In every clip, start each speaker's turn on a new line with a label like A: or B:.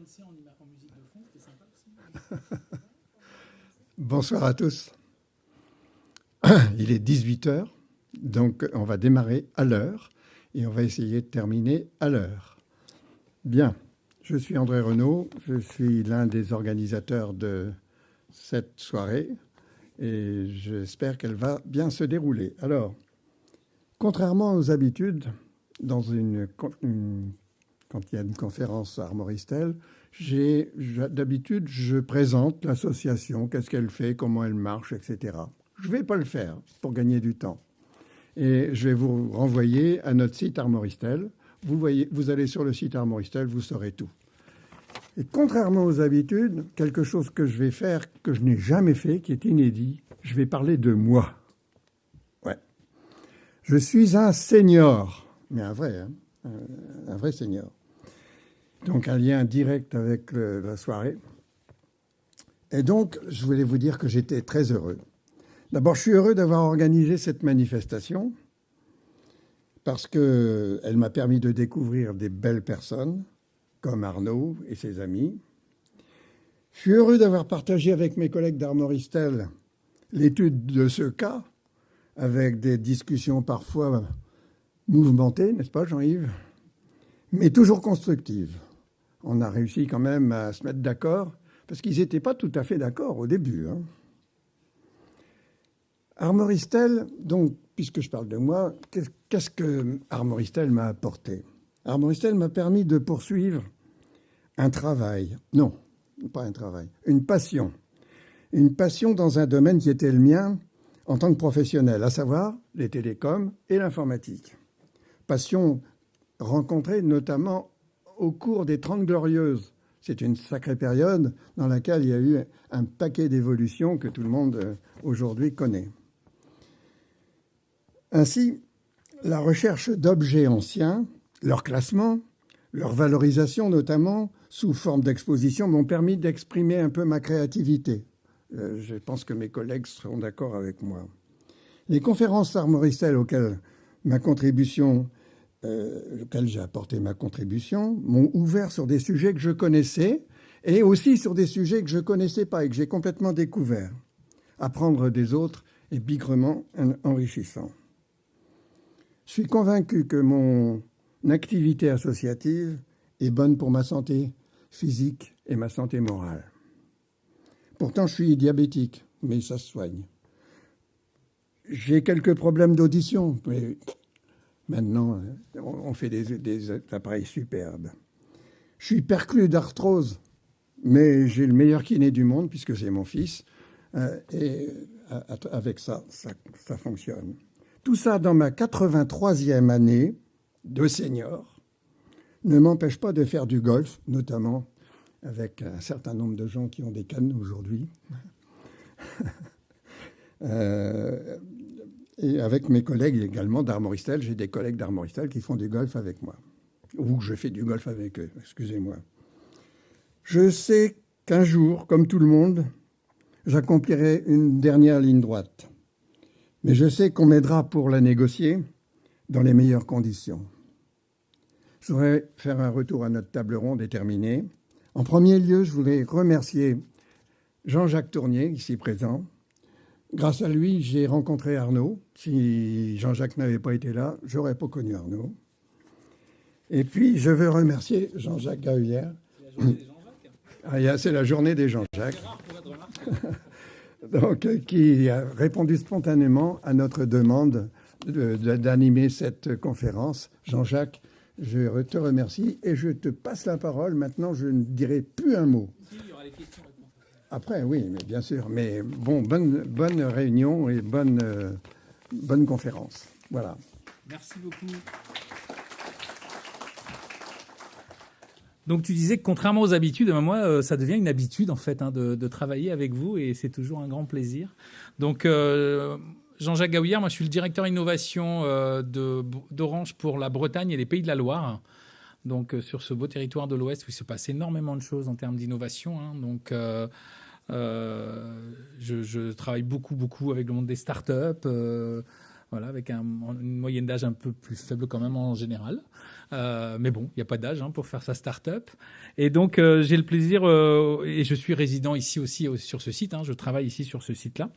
A: Beyoncé en musique de fond, c'était sympa aussi.
B: Bonsoir à tous. Il est 18 heures, donc on va démarrer à l'heure et on va essayer de terminer à l'heure. Bien, je suis André Renaud, je suis l'un des organisateurs de cette soirée et j'espère qu'elle va bien se dérouler. Alors, contrairement aux habitudes, quand il y a une conférence à Armoristel, d'habitude, je présente l'association, qu'est-ce qu'elle fait, comment elle marche, etc. Je ne vais pas le faire pour gagner du temps. Et je vais vous renvoyer à notre site Armoristel. Vous allez sur le site Armoristel, vous saurez tout. Et contrairement aux habitudes, quelque chose que je vais faire, que je n'ai jamais fait, qui est inédit, je vais parler de moi. Ouais. Je suis un senior, mais un vrai, hein, un vrai senior. Donc un lien direct avec la soirée. Et donc, je voulais vous dire que j'étais très heureux. D'abord, je suis heureux d'avoir organisé cette manifestation parce qu'elle m'a permis de découvrir des belles personnes, comme Arnaud et ses amis. Je suis heureux d'avoir partagé avec mes collègues d'Armoristel l'étude de ce cas, avec des discussions parfois mouvementées, n'est-ce pas, Jean-Yves? Mais toujours constructives. On a réussi quand même à se mettre d'accord, parce qu'ils n'étaient pas tout à fait d'accord au début. Hein. Armoristel, donc, puisque je parle de moi, qu'est-ce que Armoristel m'a apporté? Armoristel m'a permis de poursuivre un travail. Non, pas un travail, une passion. Une passion dans un domaine qui était le mien en tant que professionnel, à savoir les télécoms et l'informatique. Passion rencontrée notamment au cours des 30 Glorieuses. C'est une sacrée période dans laquelle il y a eu un paquet d'évolutions que tout le monde aujourd'hui connaît. Ainsi, la recherche d'objets anciens, leur classement, leur valorisation notamment, sous forme d'exposition, m'ont permis d'exprimer un peu ma créativité. Je pense que mes collègues seront d'accord avec moi. Les conférences Armoristel auxquelles j'ai apporté ma contribution, m'ont ouvert sur des sujets que je connaissais et aussi sur des sujets que je ne connaissais pas et que j'ai complètement découverts. Apprendre des autres est bigrement enrichissant. Je suis convaincu que mon activité associative est bonne pour ma santé physique et ma santé morale. Pourtant, je suis diabétique, mais ça se soigne. J'ai quelques problèmes d'audition, mais maintenant, on fait des appareils superbes. Je suis perclus d'arthrose, mais j'ai le meilleur kiné du monde, puisque c'est mon fils. Et avec ça fonctionne. Tout ça dans ma 83e année de senior ne m'empêche pas de faire du golf, notamment avec un certain nombre de gens qui ont des cannes aujourd'hui. Et avec mes collègues également d'Armoristel, j'ai des collègues d'Armoristel qui font du golf avec moi. Ou je fais du golf avec eux, excusez-moi. Je sais qu'un jour, comme tout le monde, j'accomplirai une dernière ligne droite. Mais je sais qu'on m'aidera pour la négocier dans les meilleures conditions. Je voudrais faire un retour à notre table ronde et terminer. En premier lieu, je voudrais remercier Jean-Jacques Tournier, ici présent. Grâce à lui, j'ai rencontré Arnaud. Si Jean-Jacques n'avait pas été là, je n'aurais pas connu Arnaud. Et puis, je veux remercier Jean-Jacques Gahulière. C'est la journée des Jean-Jacques. C'est rare pour être remarqué. Donc, qui a répondu spontanément à notre demande d'animer cette conférence. Jean-Jacques, je te remercie et je te passe la parole. Maintenant, je ne dirai plus un mot.
A: Il y aura les questions.
B: Après, oui, mais bien sûr. Mais bon, bonne réunion et bonne conférence. Voilà.
A: Merci beaucoup. Donc tu disais que contrairement aux habitudes, moi, ça devient une habitude en fait de travailler avec vous et c'est toujours un grand plaisir. Donc Jean-Jacques Gaouillard, moi je suis le directeur innovation d'Orange pour la Bretagne et les Pays de la Loire. Donc sur ce beau territoire de l'Ouest où il se passe énormément de choses en termes d'innovation. Hein. Donc je travaille beaucoup avec le monde des startups. voilà, avec une moyenne d'âge un peu plus faible quand même en général. Mais bon, il n'y a pas d'âge pour faire sa start-up. Et donc, j'ai le plaisir, et je suis résident ici aussi sur ce site, je travaille ici sur ce site-là.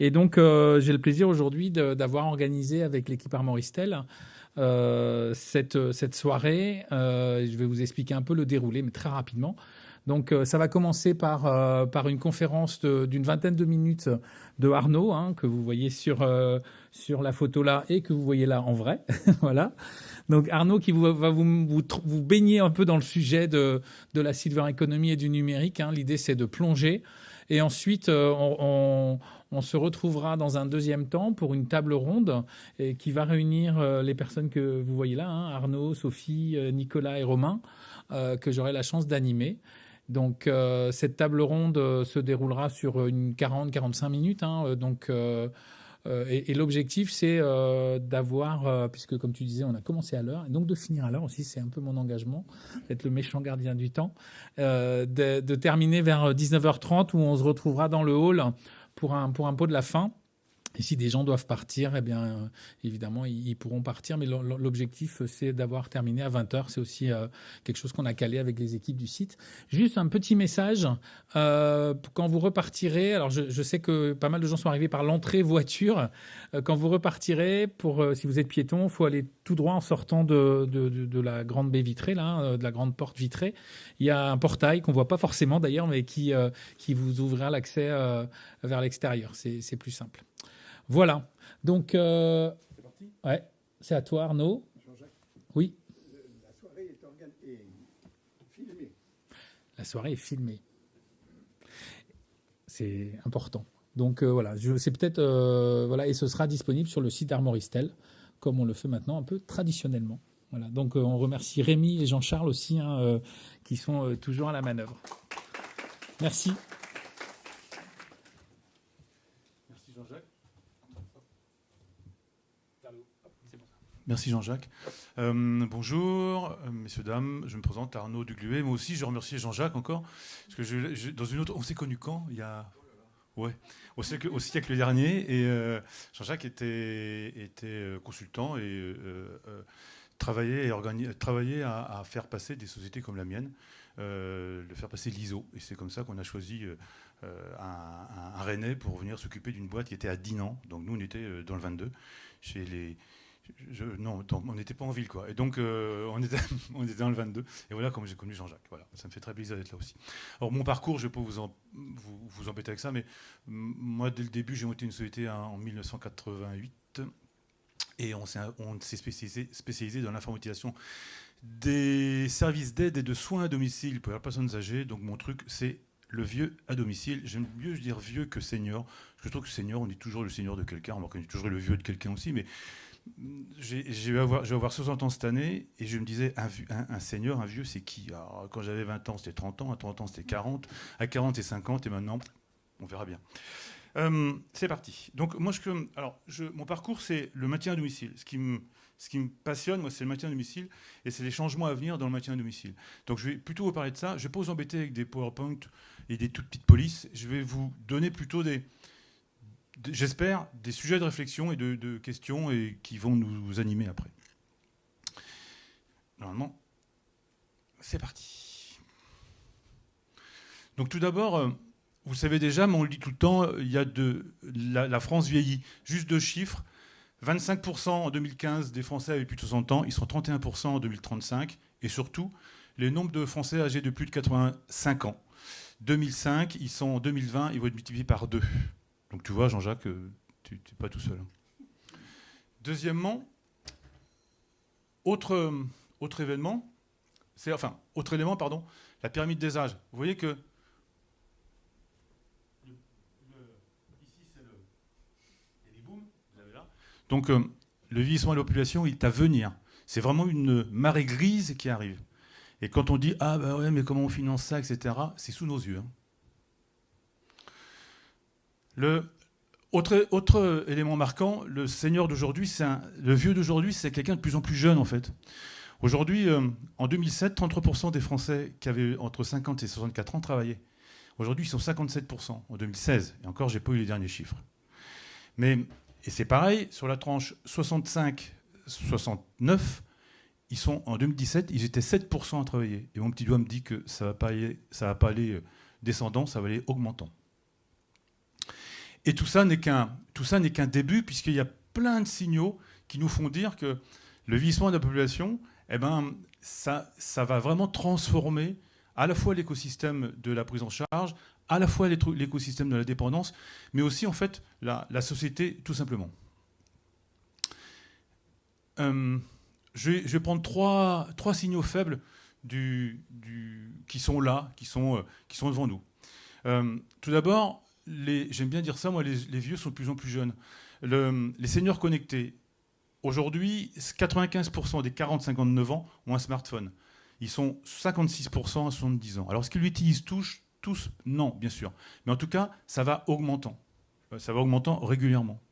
A: Et donc, j'ai le plaisir aujourd'hui d'avoir organisé avec l'équipe Armoristel cette soirée. Je vais vous expliquer un peu le déroulé, mais très rapidement. Donc, ça va commencer par une conférence d'une vingtaine de minutes de Arnaud, que vous voyez sur la photo là et que vous voyez là en vrai. Voilà. Donc, Arnaud qui va vous baigner un peu dans le sujet de la silver economy et du numérique. L'idée, c'est de plonger. Et ensuite, on se retrouvera dans un deuxième temps pour une table ronde qui va réunir les personnes que vous voyez là, Arnaud, Sophie, Nicolas et Romain, que j'aurai la chance d'animer. Donc, cette table ronde se déroulera sur une 40-45 minutes. Et l'objectif, c'est d'avoir, puisque comme tu disais, on a commencé à l'heure, et donc de finir à l'heure aussi, c'est un peu mon engagement, d'être le méchant gardien du temps, de terminer vers 19h30 où on se retrouvera dans le hall pour un pot de la fin. Et si des gens doivent partir, eh bien, évidemment, ils pourront partir. Mais l'objectif, c'est d'avoir terminé à 20h. C'est aussi quelque chose qu'on a calé avec les équipes du site. Juste un petit message. Quand vous repartirez, alors je sais que pas mal de gens sont arrivés par l'entrée voiture. Quand vous repartirez, si vous êtes piéton, il faut aller tout droit en sortant de la grande baie vitrée, là, de la grande porte vitrée. Il y a un portail qu'on ne voit pas forcément d'ailleurs, mais qui vous ouvrira l'accès vers l'extérieur. C'est plus simple. Voilà. Donc,
B: C'est parti.
A: Ouais, c'est à toi, Arnaud.
B: Jean-Jacques,
A: Oui.
B: la soirée est filmée.
A: La soirée est filmée. C'est important. Donc voilà, c'est peut-être voilà, et ce sera disponible sur le site d'Armoristel, comme on le fait maintenant un peu traditionnellement. Voilà. Donc on remercie Rémi et Jean-Charles aussi, qui sont toujours à la manœuvre. Merci.
C: Merci Jean-Jacques. Merci Jean-Jacques. Bonjour, messieurs, dames. Je me présente Arnaud Dugluet. Moi aussi, je remercie Jean-Jacques encore. Parce que dans une autre. On s'est connus quand ? Il y a. Ouais, au siècle dernier. Et Jean-Jacques était consultant et travaillait à faire passer des sociétés comme la mienne, le faire passer l'ISO. Et c'est comme ça qu'on a choisi un Rennais pour venir s'occuper d'une boîte qui était à Dinan. Donc nous, on était dans le 22, chez les. Non, on n'était pas en ville, quoi. Et donc, on était dans le 22. Et voilà comment j'ai connu Jean-Jacques. Voilà, ça me fait très plaisir d'être là aussi. Alors, mon parcours, je ne vais pas vous embêter avec ça, mais moi, dès le début, j'ai monté une société en 1988. Et on s'est spécialisé dans l'informatisation des services d'aide et de soins à domicile pour les personnes âgées. Donc, mon truc, c'est le vieux à domicile. J'aime mieux dire vieux que senior. Je trouve que senior, on dit toujours le senior de quelqu'un. On dit toujours le vieux de quelqu'un aussi, mais je vais avoir 60 ans cette année et je me disais, un senior, un vieux, c'est qui ? Alors, quand j'avais 20 ans, c'était 30 ans, à 30 ans, c'était 40, à 40, c'est 50, et maintenant, on verra bien. C'est parti. Donc, moi, mon parcours, c'est le maintien à domicile. Ce qui me passionne, moi, c'est le maintien à domicile et c'est les changements à venir dans le maintien à domicile. Donc, je vais plutôt vous parler de ça. Je ne vais pas vous embêter avec des PowerPoint et des toutes petites polices. Je vais vous donner plutôt j'espère, des sujets de réflexion et de questions et qui vont nous animer après. Normalement, c'est parti. Donc tout d'abord, vous savez déjà, mais on le dit tout le temps, il y a la France vieillit. Juste 2 chiffres. 25% en 2015 des Français avaient plus de 60 ans, ils seront 31% en 2035. Et surtout, le nombre de Français âgés de plus de 85 ans. 2005, ils sont en 2020, ils vont être multipliés par 2. Donc tu vois, Jean-Jacques, tu n'es pas tout seul. Deuxièmement, autre élément, la pyramide des âges. Vous voyez que ici c'est le baby boom, vous avez là. Donc le vieillissement de la population est à venir. C'est vraiment une marée grise qui arrive. Et quand on dit ah bah ouais mais comment on finance ça, etc., c'est sous nos yeux. Hein. Le autre élément marquant, le senior d'aujourd'hui, le vieux d'aujourd'hui, c'est quelqu'un de plus en plus jeune en fait. Aujourd'hui, en 2007, 33% des Français qui avaient entre 50 et 64 ans travaillaient. Aujourd'hui, ils sont 57% en 2016. Et encore, j'ai pas eu les derniers chiffres. Mais Et c'est pareil, sur la tranche 65-69, en 2017, ils étaient 7% à travailler. Et mon petit doigt me dit que ça va pas aller descendant, ça va aller augmentant. Et tout ça n'est qu'un début, puisqu'il y a plein de signaux qui nous font dire que le vieillissement de la population, ça va vraiment transformer à la fois l'écosystème de la prise en charge, à la fois l'écosystème de la dépendance, mais aussi en fait la société tout simplement. Je vais prendre trois signaux faibles qui sont là, qui sont devant nous. Tout d'abord, j'aime bien dire ça, moi, les vieux sont de plus en plus jeunes. Les seniors connectés, aujourd'hui, 95% des 40-59 ans ont un smartphone. Ils sont 56% à 70 ans. Alors, est-ce qu'ils l'utilisent tous? Non, bien sûr. Mais en tout cas, ça va augmentant. Ça va augmentant régulièrement.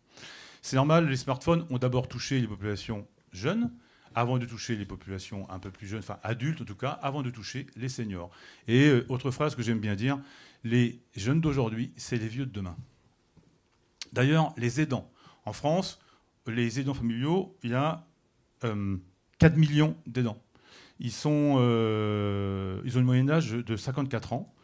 C: C'est normal, les smartphones ont d'abord touché les populations jeunes, avant de toucher les populations un peu plus jeunes, enfin adultes en tout cas, avant de toucher les seniors. Et autre phrase que j'aime bien dire, les jeunes d'aujourd'hui, c'est les vieux de demain. D'ailleurs, les aidants. En France, les aidants familiaux, il y a 4 millions d'aidants. Ils ont une moyenne d'âge de 54 ans.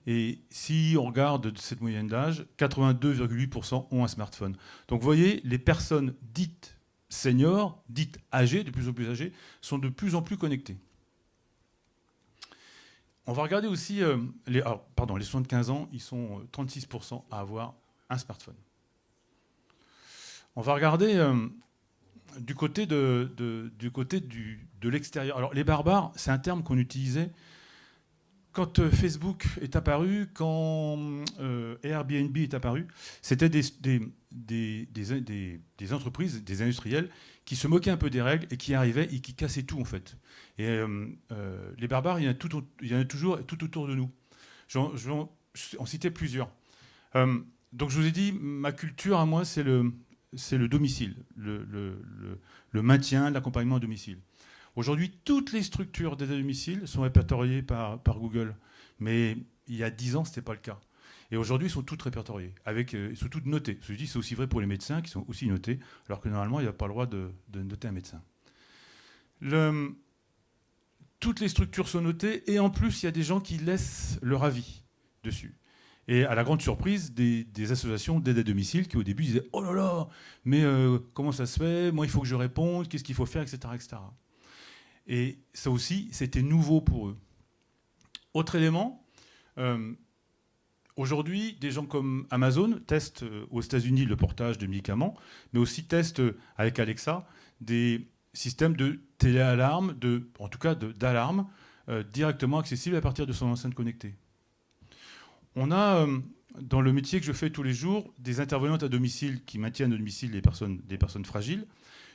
C: Et si on regarde cette moyenne d'âge, 82,8% ont un smartphone. Donc vous voyez, les personnes dites seniors, dites âgées, de plus en plus âgées, sont de plus en plus connectées. On va regarder aussi les 75 ans, ils sont 36% à avoir un smartphone. On va regarder du côté de l'extérieur. Alors les barbares, c'est un terme qu'on utilisait quand Facebook est apparu, quand Airbnb est apparu. C'était des entreprises, des industriels qui se moquaient un peu des règles et qui arrivaient et qui cassaient tout en fait. Et les barbares, il y en a toujours tout autour de nous. On citait plusieurs. Donc je vous ai dit, ma culture à moi, c'est le domicile, le maintien, l'accompagnement à domicile. Aujourd'hui, toutes les structures d'aide à domicile sont répertoriées par Google. Mais il y a 10 ans, ce n'était pas le cas. Et aujourd'hui, elles sont toutes répertoriées, elles sont toutes notées. Je dis, c'est aussi vrai pour les médecins qui sont aussi notés, alors que normalement, il n'y a pas le droit de noter un médecin. Toutes les structures sont notées, et en plus, il y a des gens qui laissent leur avis dessus. Et à la grande surprise des associations d'aide à domicile qui, au début, disaient « Oh là là, mais comment ça se fait? Moi, il faut que je réponde, qu'est-ce qu'il faut faire, etc. etc. » Et ça aussi, c'était nouveau pour eux. Autre élément, aujourd'hui, des gens comme Amazon testent aux États-Unis le portage de médicaments, mais aussi testent avec Alexa des systèmes de téléalarme, en tout cas d'alarme, directement accessibles à partir de son enceinte connectée. On a, dans le métier que je fais tous les jours, des intervenantes à domicile qui maintiennent à domicile des personnes fragiles,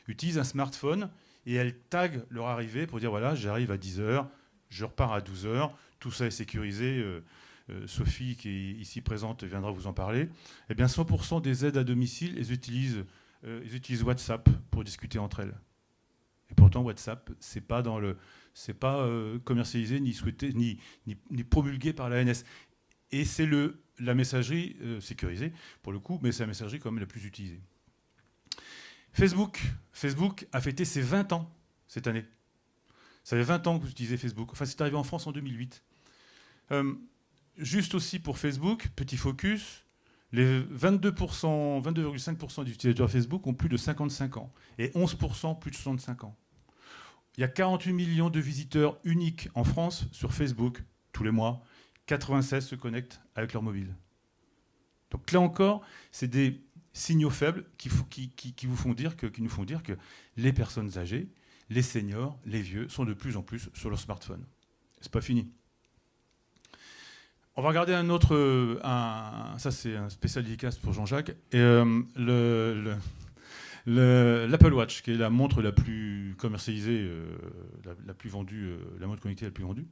C: utilisent un smartphone et elles taguent leur arrivée pour dire voilà, j'arrive à 10h, je repars à 12h, tout ça est sécurisé. Sophie, qui est ici présente, viendra vous en parler. Eh bien, 100% des aides à domicile, elles utilisent WhatsApp pour discuter entre elles. Et pourtant, WhatsApp, c'est pas commercialisé, ni souhaité, ni promulgué par l'ANS. Et c'est la messagerie sécurisée, pour le coup, mais c'est la messagerie quand même la plus utilisée. Facebook a fêté ses 20 ans cette année. Ça fait 20 ans que vous utilisez Facebook. Enfin, c'est arrivé en France en 2008. Juste aussi pour Facebook, petit focus, les 22,5% des utilisateurs Facebook ont plus de 55 ans et 11% plus de 65 ans. Il y a 48 millions de visiteurs uniques en France sur Facebook tous les mois. 96 se connectent avec leur mobile. Donc là encore, c'est des signaux faibles qui nous font dire que les personnes âgées, les seniors, les vieux sont de plus en plus sur leur smartphone. C'est pas fini. On va regarder un autre, ça c'est un spécial dédicace pour Jean-Jacques, et l'Apple Watch, qui est la montre la plus commercialisée, la plus vendue, la montre connectée la plus vendue.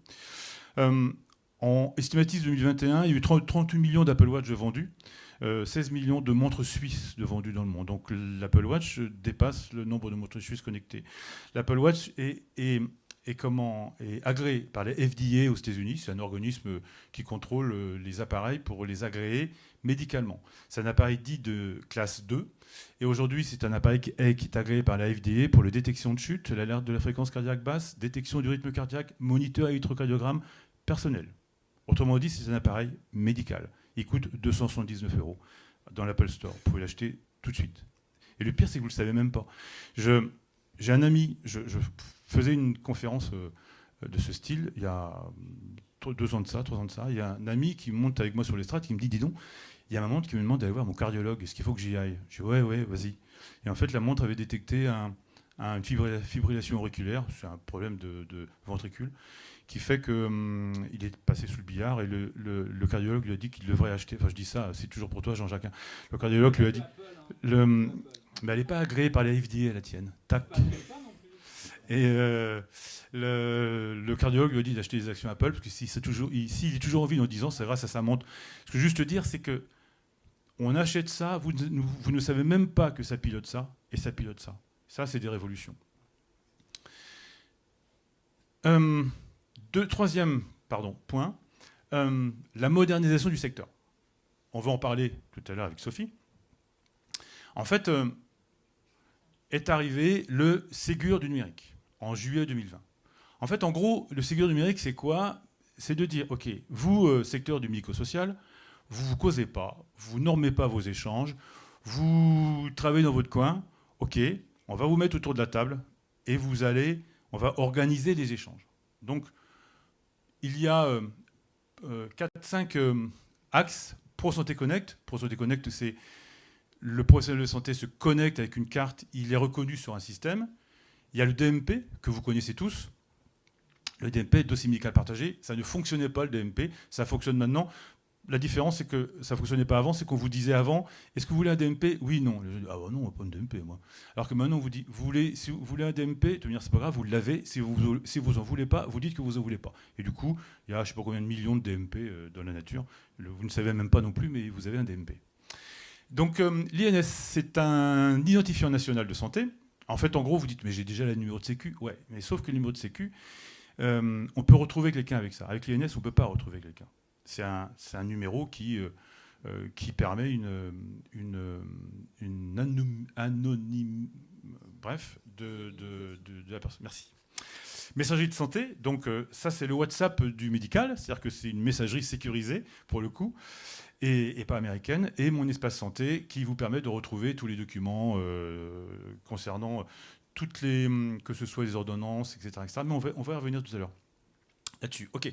C: En estimatif 2021, il y a eu 38 millions d'Apple Watch vendus, 16 millions de montres suisses de vendues dans le monde. Donc l'Apple Watch dépasse le nombre de montres suisses connectées. L'Apple Watch est agréé par les FDA aux États-Unis. C'est un organisme qui contrôle les appareils pour les agréer médicalement. C'est un appareil dit de classe 2. Et aujourd'hui, c'est un appareil qui est agréé par la FDA pour la détection de chute, l'alerte de la fréquence cardiaque basse, détection du rythme cardiaque, moniteur électrocardiogramme personnel. Autrement dit, c'est un appareil médical. Il coûte 279 € dans l'Apple Store. Vous pouvez l'acheter tout de suite. Et le pire, c'est que vous ne le savez même pas. J'ai un ami, je faisais une conférence de ce style il y a 2 ans de ça, 3 ans de ça. Il y a un ami qui monte avec moi sur l'estrade qui me dit, dis donc, il y a ma montre qui me demande d'aller voir mon cardiologue. Est-ce qu'il faut que j'y aille? Je dis, ouais, vas-y. Et en fait, la montre avait détecté une fibrillation auriculaire. C'est un problème de ventricule qui fait qu'il est passé sous le billard et le cardiologue lui a dit qu'il devrait acheter. Enfin, je dis ça, c'est toujours pour toi, Jean-Jacques. Le cardiologue lui a dit... Mais elle n'est pas agréée par la FDA, la tienne. Tac. Et le cardiologue lui a dit d'acheter des actions Apple, parce que s'il est toujours en vie dans 10 ans, c'est grâce à sa montre. Ce que je veux juste te dire, c'est que on achète ça, vous ne savez même pas que ça pilote ça, et ça pilote ça. Ça, c'est des révolutions. Troisième point, la modernisation du secteur. On va en parler tout à l'heure avec Sophie. En fait, est arrivé le Ségur du numérique en juillet 2020. En fait, en gros, le Ségur du numérique, c'est quoi? C'est de dire, OK, vous, secteur du médico-social, vous ne vous causez pas, vous normez pas vos échanges, vous travaillez dans votre coin, OK, on va vous mettre autour de la table et on va organiser des échanges. Donc, il y a 4-5 axes. ProSanté Connect. ProSanté Connect, c'est le professionnel de santé se connecte avec une carte, il est reconnu sur un système. Il y a le DMP, que vous connaissez tous. Le DMP, dossier médical partagé, ça ne fonctionnait pas, le DMP, ça fonctionne maintenant. La différence, c'est que ça ne fonctionnait pas avant, c'est qu'on vous disait avant, est-ce que vous voulez un DMP? Oui, non. Ah bah non, pas un DMP, moi. Alors que maintenant, on vous dit, si vous voulez un DMP, c'est pas grave, vous l'avez. Si vous en voulez pas, vous dites que vous en voulez pas. Et du coup, il y a je ne sais pas combien de millions de DMP dans la nature. Vous ne savez même pas non plus, mais vous avez un DMP. Donc l'INS, c'est un identifiant national de santé. En fait, en gros, vous dites, mais j'ai déjà le numéro de sécu. Ouais, mais sauf que le numéro de sécu, on peut retrouver quelqu'un avec ça. Avec l'INS, on ne peut pas retrouver quelqu'un. C'est un numéro qui permet une anonyme, bref, de la personne. Merci. Messagerie de santé, donc ça c'est le WhatsApp du médical, c'est-à-dire que c'est une messagerie sécurisée pour le coup, et pas américaine, et mon espace santé qui vous permet de retrouver tous les documents concernant toutes que ce soit les ordonnances, etc. Mais on va y revenir tout à l'heure là-dessus. Ok.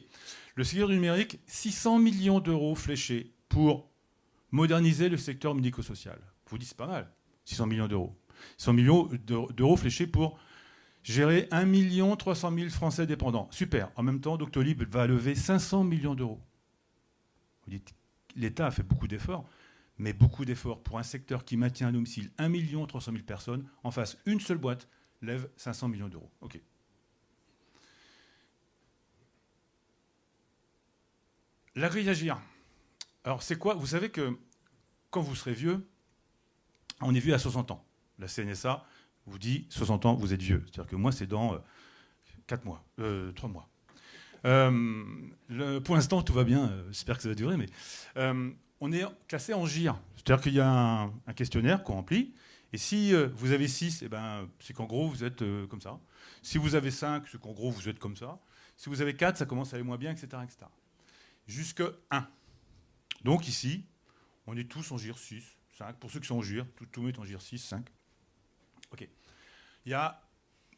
C: Le Ségur du numérique, 600 millions d'euros fléchés pour moderniser le secteur médico-social. Vous dites c'est pas mal, 600 millions d'euros. 600 millions d'euros fléchés pour gérer 1 300 000 Français dépendants. Super. En même temps, Doctolib va lever 500 millions d'euros. Vous dites, l'État a fait beaucoup d'efforts, mais beaucoup d'efforts pour un secteur qui maintient à domicile 1 300 000 personnes. En face, une seule boîte lève 500 millions d'euros. OK. La grille d'agir. Alors, c'est quoi? Vous savez que quand vous serez vieux, on est vieux à 60 ans. La CNSA vous dit 60 ans, vous êtes vieux. C'est-à-dire que moi, c'est dans 3 mois. Pour l'instant, tout va bien. J'espère que ça va durer. Mais on est classé en GIR. C'est-à-dire qu'il y a un questionnaire qu'on remplit. Et si vous avez 6, eh ben, c'est qu'en gros, vous êtes comme ça. Si vous avez 5, c'est qu'en gros, vous êtes comme ça. Si vous avez 4, ça commence à aller moins bien, etc. etc. Jusque 1. Donc ici, on est tous en GIR 6, 5. Pour ceux qui sont en GIR, tout le monde est en GIR 6, 5. OK. Il y a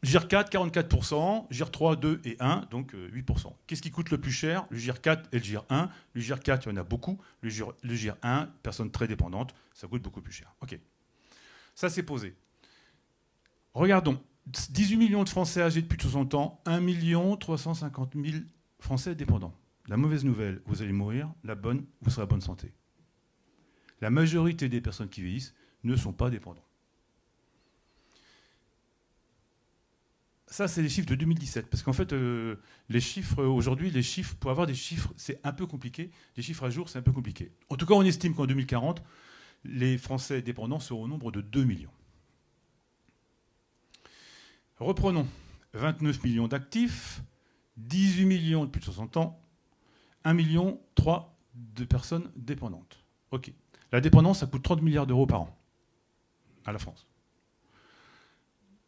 C: GIR 4, 44%, GIR 3, 2 et 1, donc 8%. Qu'est-ce qui coûte le plus cher? Le GIR 4 et le GIR 1. Le GIR 4, il y en a beaucoup. Le GIR 1, personne très dépendante, ça coûte beaucoup plus cher. OK. Ça, c'est posé. Regardons. 18 millions de Français âgés de plus de 60 ans, 1 350 000 Français dépendants. La mauvaise nouvelle, vous allez mourir. La bonne, vous serez en bonne santé. La majorité des personnes qui vieillissent ne sont pas dépendants. Ça, c'est les chiffres de 2017. Parce qu'en fait, les chiffres, aujourd'hui, pour avoir des chiffres, c'est un peu compliqué. Les chiffres à jour, c'est un peu compliqué. En tout cas, on estime qu'en 2040, les Français dépendants seront au nombre de 2 millions. Reprenons. 29 millions d'actifs, 18 millions de plus de 60 ans, 1,3 million de personnes dépendantes. OK. La dépendance, ça coûte 30 milliards d'euros par an. à la France.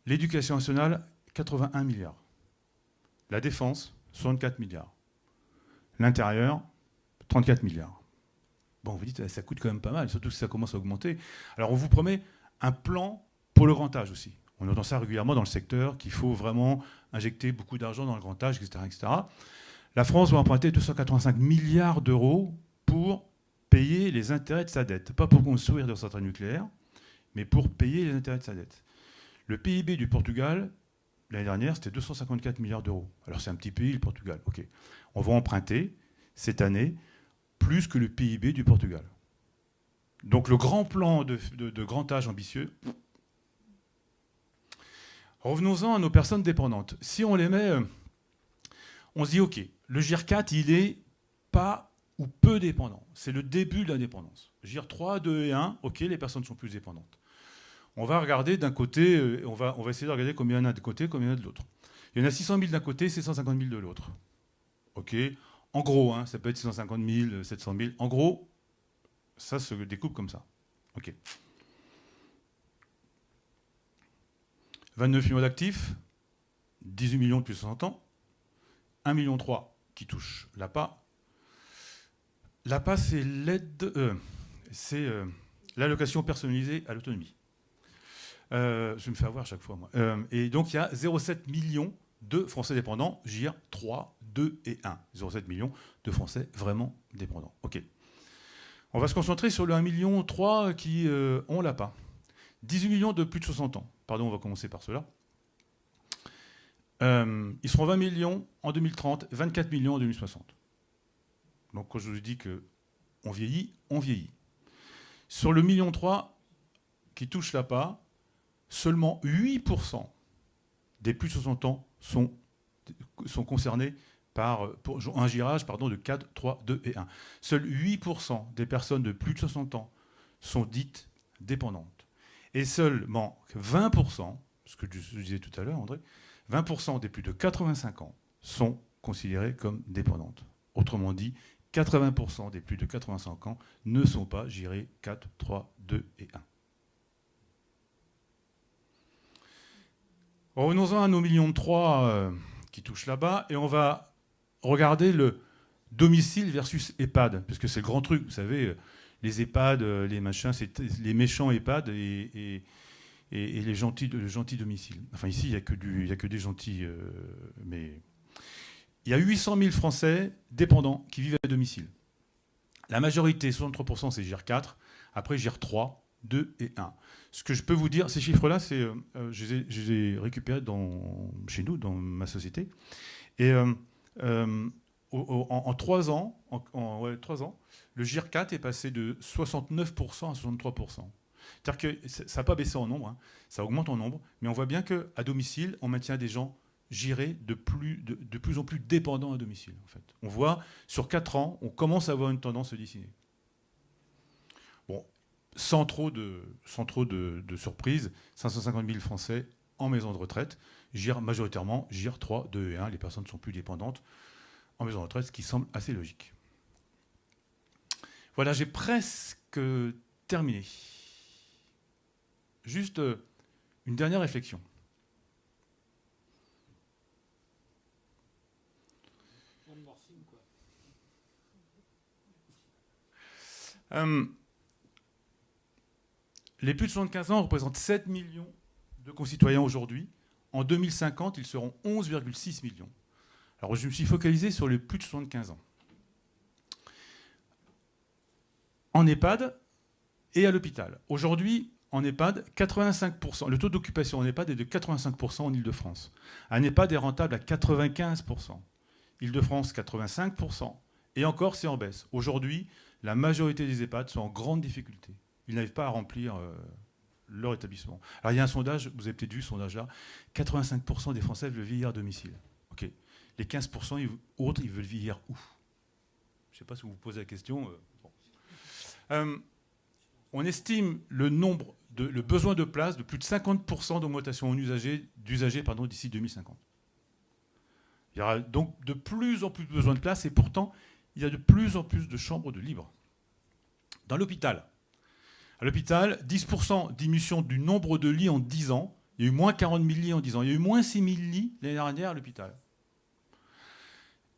C: L'éducation nationale, 81 milliards. La défense, 64 milliards. L'intérieur, 34 milliards. Bon, vous dites, ça coûte quand même pas mal, surtout si ça commence à augmenter. Alors, on vous promet un plan pour le grand âge aussi. On entend ça régulièrement dans le secteur, qu'il faut vraiment injecter beaucoup d'argent dans le grand âge, etc., etc. La France va emprunter 285 milliards d'euros pour payer les intérêts de sa dette. Pas pour construire des centrales nucléaires, mais pour payer les intérêts de sa dette. Le PIB du Portugal, l'année dernière, c'était 254 milliards d'euros. Alors c'est un petit pays, le Portugal. Ok. On va emprunter, cette année, plus que le PIB du Portugal. Donc le grand plan de grand âge ambitieux. Revenons-en à nos personnes dépendantes. Si on les met, on se dit, ok, le GIR 4, il est pas ou peu dépendant. C'est le début de la dépendance. GIR 3, 2 et 1, ok, les personnes sont plus dépendantes. On va regarder d'un côté, on va essayer de regarder combien il y en a d'un côté, combien il y en a de l'autre. Il y en a 600 000 d'un côté, 750 000 de l'autre. Ok, en gros, hein, ça peut être 650 000, 700 000. En gros, ça se découpe comme ça. Ok. 29 millions d'actifs, 18 millions depuis 60 ans, 1,3 million qui touchent l'APA. L'APA, c'est l'aide, c'est l'allocation personnalisée à l'autonomie. Je me fais avoir à chaque fois, moi. Et donc, il y a 0,7 million de Français dépendants, GIR 3, 2 et 1. 0,7 millions de Français vraiment dépendants. OK. On va se concentrer sur le 1,3 million qui ont l'APA. 18 millions de plus de 60 ans. Pardon, on va commencer par cela. Ils seront 20 millions en 2030, 24 millions en 2060. Donc, quand je vous dis qu'on vieillit, on vieillit. Sur le 1,3 million qui touche l'APA, seulement 8% des plus de 60 ans sont concernés par un girage de 4, 3, 2 et 1. Seuls 8% des personnes de plus de 60 ans sont dites dépendantes. Et seulement 20%, ce que je disais tout à l'heure, André, 20% des plus de 85 ans sont considérées comme dépendantes. Autrement dit, 80% des plus de 85 ans ne sont pas girés 4, 3, 2 et 1. Revenons-en à nos 1,3 millions qui touchent là-bas, et on va regarder le domicile versus EHPAD, parce que c'est le grand truc, vous savez, les EHPAD, les machins, c'est les méchants EHPAD et les gentils domiciles. Enfin, ici, il n'y a que des gentils, mais il y a 800 000 Français dépendants qui vivent à domicile. La majorité, 63%, c'est GIR 4, après GIR 3, 2 et 1. Ce que je peux vous dire, ces chiffres-là, je les ai récupérés chez nous, dans ma société. Et en 3 ans, 3 ans, le GIR 4 est passé de 69% à 63%. C'est-à-dire que ça n'a pas baissé en nombre, hein, ça augmente en nombre, mais on voit bien qu'à domicile, on maintient des gens girés de plus en plus dépendants à domicile. En fait. On voit, sur 4 ans, on commence à avoir une tendance se dessiner. Bon, sans trop de surprise, 550 000 Français en maison de retraite, majoritairement GIR 3, 2 et 1, les personnes ne sont plus dépendantes en maison de retraite, ce qui semble assez logique. Voilà, j'ai presque terminé. Juste une dernière réflexion. Les plus de 75 ans représentent 7 millions de concitoyens aujourd'hui. En 2050, ils seront 11,6 millions. Alors, je me suis focalisé sur les plus de 75 ans. En EHPAD et à l'hôpital. Aujourd'hui, en EHPAD, 85%. Le taux d'occupation en EHPAD est de 85% en Île-de-France. Un EHPAD est rentable à 95%. Île-de-France, 85%. Et encore, c'est en baisse. Aujourd'hui, la majorité des EHPAD sont en grande difficulté. Ils n'arrivent pas à remplir leur établissement. Alors, il y a un sondage, vous avez peut-être vu ce sondage-là, 85% des Français veulent vieillir à domicile. Ok. Les 15% autres, ils veulent vieillir où? Je ne sais pas si vous vous posez la question. Bon. On estime le besoin de places de plus de 50% d'augmentation d'usagers d'ici 2050. Il y aura donc de plus en plus besoin de places et pourtant, il y a de plus en plus de chambres de libre. Dans l'hôpital. À l'hôpital, 10% diminution du nombre de lits en 10 ans. Il y a eu moins 40 000 lits en 10 ans. Il y a eu moins 6 000 lits l'année dernière à l'hôpital.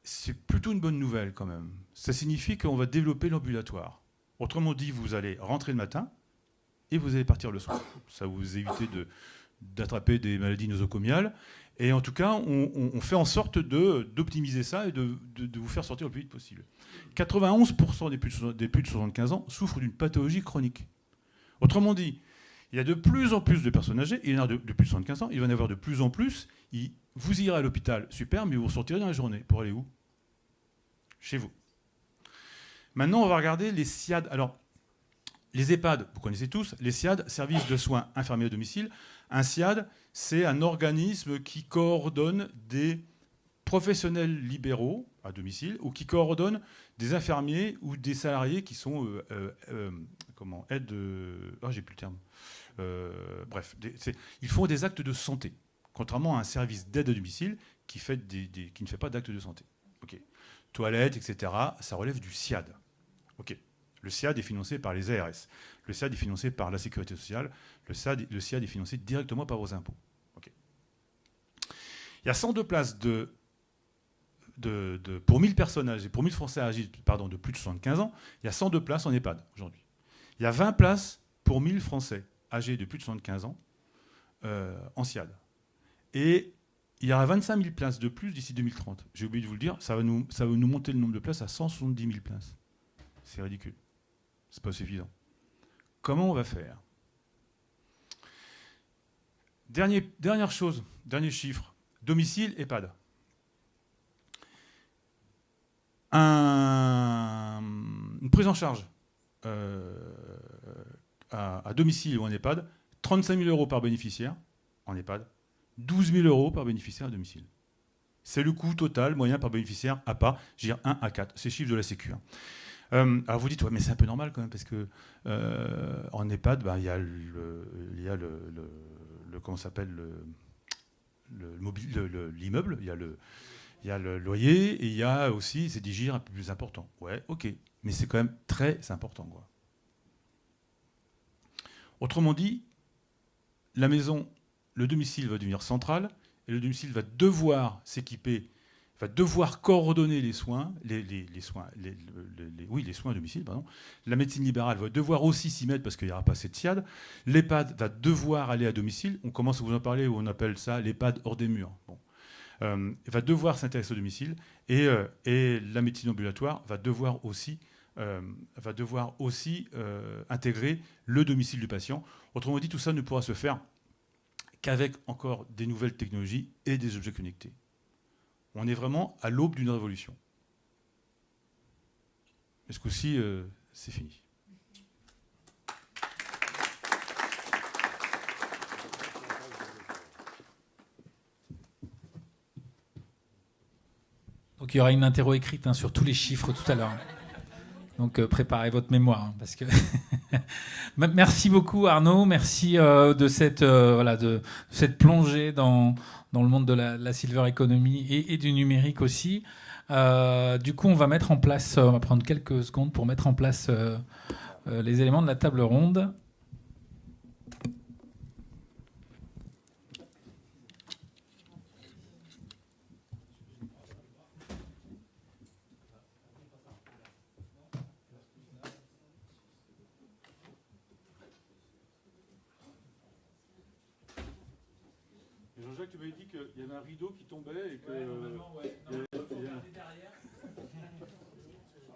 C: C'est plutôt une bonne nouvelle quand même. Ça signifie qu'on va développer l'ambulatoire. Autrement dit, vous allez rentrer le matin et vous allez partir le soir. Ça va vous éviter d'attraper des maladies nosocomiales. Et en tout cas, on fait en sorte d'optimiser ça et de vous faire sortir le plus vite possible. 91% des plus de 75 ans souffrent d'une pathologie chronique. Autrement dit, il y a de plus en plus de personnes âgées, il y en a de plus de 75 ans, il va y en avoir de plus en plus. Vous irez à l'hôpital, super, mais vous ressortirez dans la journée. Pour aller où? Chez vous. Maintenant, on va regarder les SIAD. Alors, les EHPAD, vous connaissez tous, les SIAD, services de soins infirmiers à domicile. Un SIAD, c'est un organisme qui coordonne des professionnels libéraux à domicile ou qui coordonne des infirmiers ou des salariés qui sont aide. J'ai plus le terme. Bref, ils font des actes de santé, contrairement à un service d'aide à domicile qui ne fait pas d'actes de santé. Okay. Toilettes, etc., ça relève du SIAD. Okay. Le SIAD est financé par les ARS. Le SIAD est financé par la Sécurité sociale. Le SIAD est financé directement par vos impôts. Okay. Il y a 102 places pour 1000 personnes âgées, pour 1000 Français âgés de plus de 75 ans, il y a 102 places en EHPAD aujourd'hui. Il y a 20 places pour 1000 Français âgés de plus de 75 ans en SIAD. Et il y aura 25 000 places de plus d'ici 2030. J'ai oublié de vous le dire, ça va nous monter le nombre de places à 170 000 places. C'est ridicule. C'est pas suffisant. Comment on va faire? Dernière chose, dernier chiffre. Domicile, EHPAD. Une prise en charge à domicile ou en EHPAD, 35 000 € par bénéficiaire en EHPAD, 12 000 € par bénéficiaire à domicile. C'est le coût total moyen par bénéficiaire à part, je veux dire 1 à 4. C'est le chiffre de la Sécu. Alors vous dites, ouais, mais c'est un peu normal quand même, parce que en EHPAD, il y a comment s'appelle l'immeuble, il y a le loyer et il y a aussi c'est des gires un peu plus importants. Ouais, ok, mais c'est quand même très important, quoi. Autrement dit, la maison, le domicile va devenir central et le domicile va devoir s'équiper, va devoir coordonner les soins, les soins à domicile, pardon. La médecine libérale va devoir aussi s'y mettre parce qu'il n'y aura pas assez de SIAD. L'EHPAD va devoir aller à domicile. On commence à vous en parler, où on appelle ça l'EHPAD hors des murs. Bon. Va devoir s'intéresser au domicile et la médecine ambulatoire va devoir aussi intégrer le domicile du patient. Autrement dit, tout ça ne pourra se faire qu'avec encore des nouvelles technologies et des objets connectés. On est vraiment à l'aube d'une révolution. Et ce coup-ci, c'est fini.
A: Donc il y aura une interro écrite sur tous les chiffres tout à l'heure. Donc préparez votre mémoire. Parce que merci beaucoup Arnaud, merci de cette plongée dans le monde de la silver economy et du numérique aussi. Du coup, on va mettre en place, on va prendre quelques secondes pour mettre en place les éléments de la table ronde.
C: Jean-Jacques, tu m'avais dit qu'il y avait un rideau qui tombait et que...
A: Ouais, normalement, ouais. Non, on peut regarder derrière.
C: C'est ça.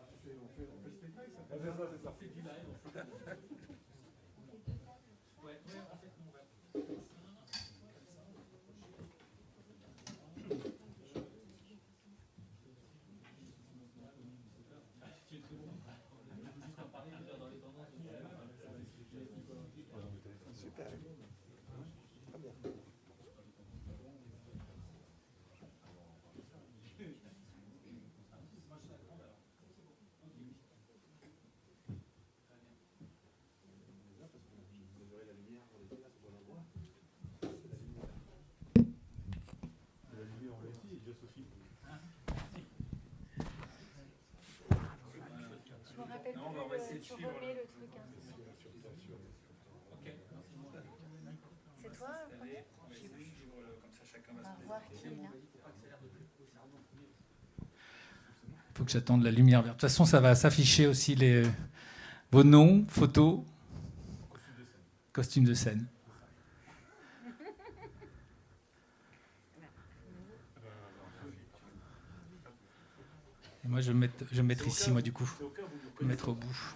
A: C'est du live, en fait. Ouais, en fait, on va...
B: Super. Très bien.
D: Je me rappelle plus, tu remets le truc.
A: Il faut que j'attende la lumière verte. De toute façon, ça va s'afficher aussi vos noms, photos, costumes de scène. Et moi, je vais me mettre ici, moi, du coup. Je vais me mettre au bout.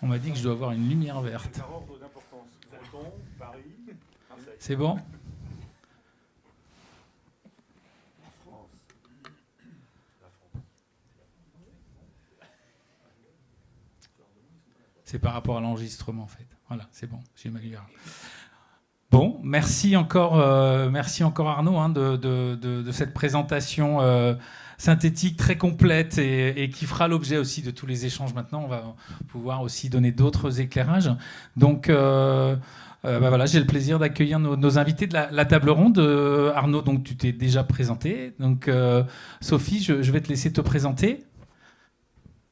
A: On m'a dit que je dois avoir une lumière verte. C'est bon ? C'est par rapport à l'enregistrement, en fait. Voilà, c'est bon, j'ai ma lumière. Bon, merci encore Arnaud de cette présentation synthétique très complète et qui fera l'objet aussi de tous les échanges maintenant. On va pouvoir aussi donner d'autres éclairages. Donc voilà, j'ai le plaisir d'accueillir nos invités de la table ronde. Arnaud, donc tu t'es déjà présenté. Donc Sophie, je vais te laisser te présenter.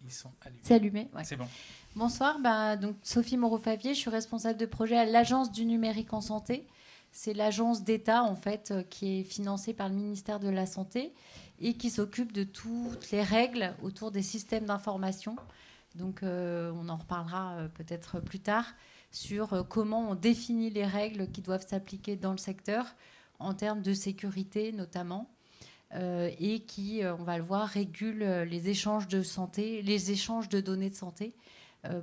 D: Ils sont allumés. C'est allumé, ouais.
A: C'est bon.
D: Bonsoir, donc Sophie Moreau-Favier, je suis responsable de projet à l'Agence du numérique en santé. C'est l'agence d'État en fait qui est financée par le ministère de la Santé et qui s'occupe de toutes les règles autour des systèmes d'information. Donc on en reparlera peut-être plus tard sur comment on définit les règles qui doivent s'appliquer dans le secteur en termes de sécurité notamment. Et qui, on va le voir, régule les échanges de santé, les échanges de données de santé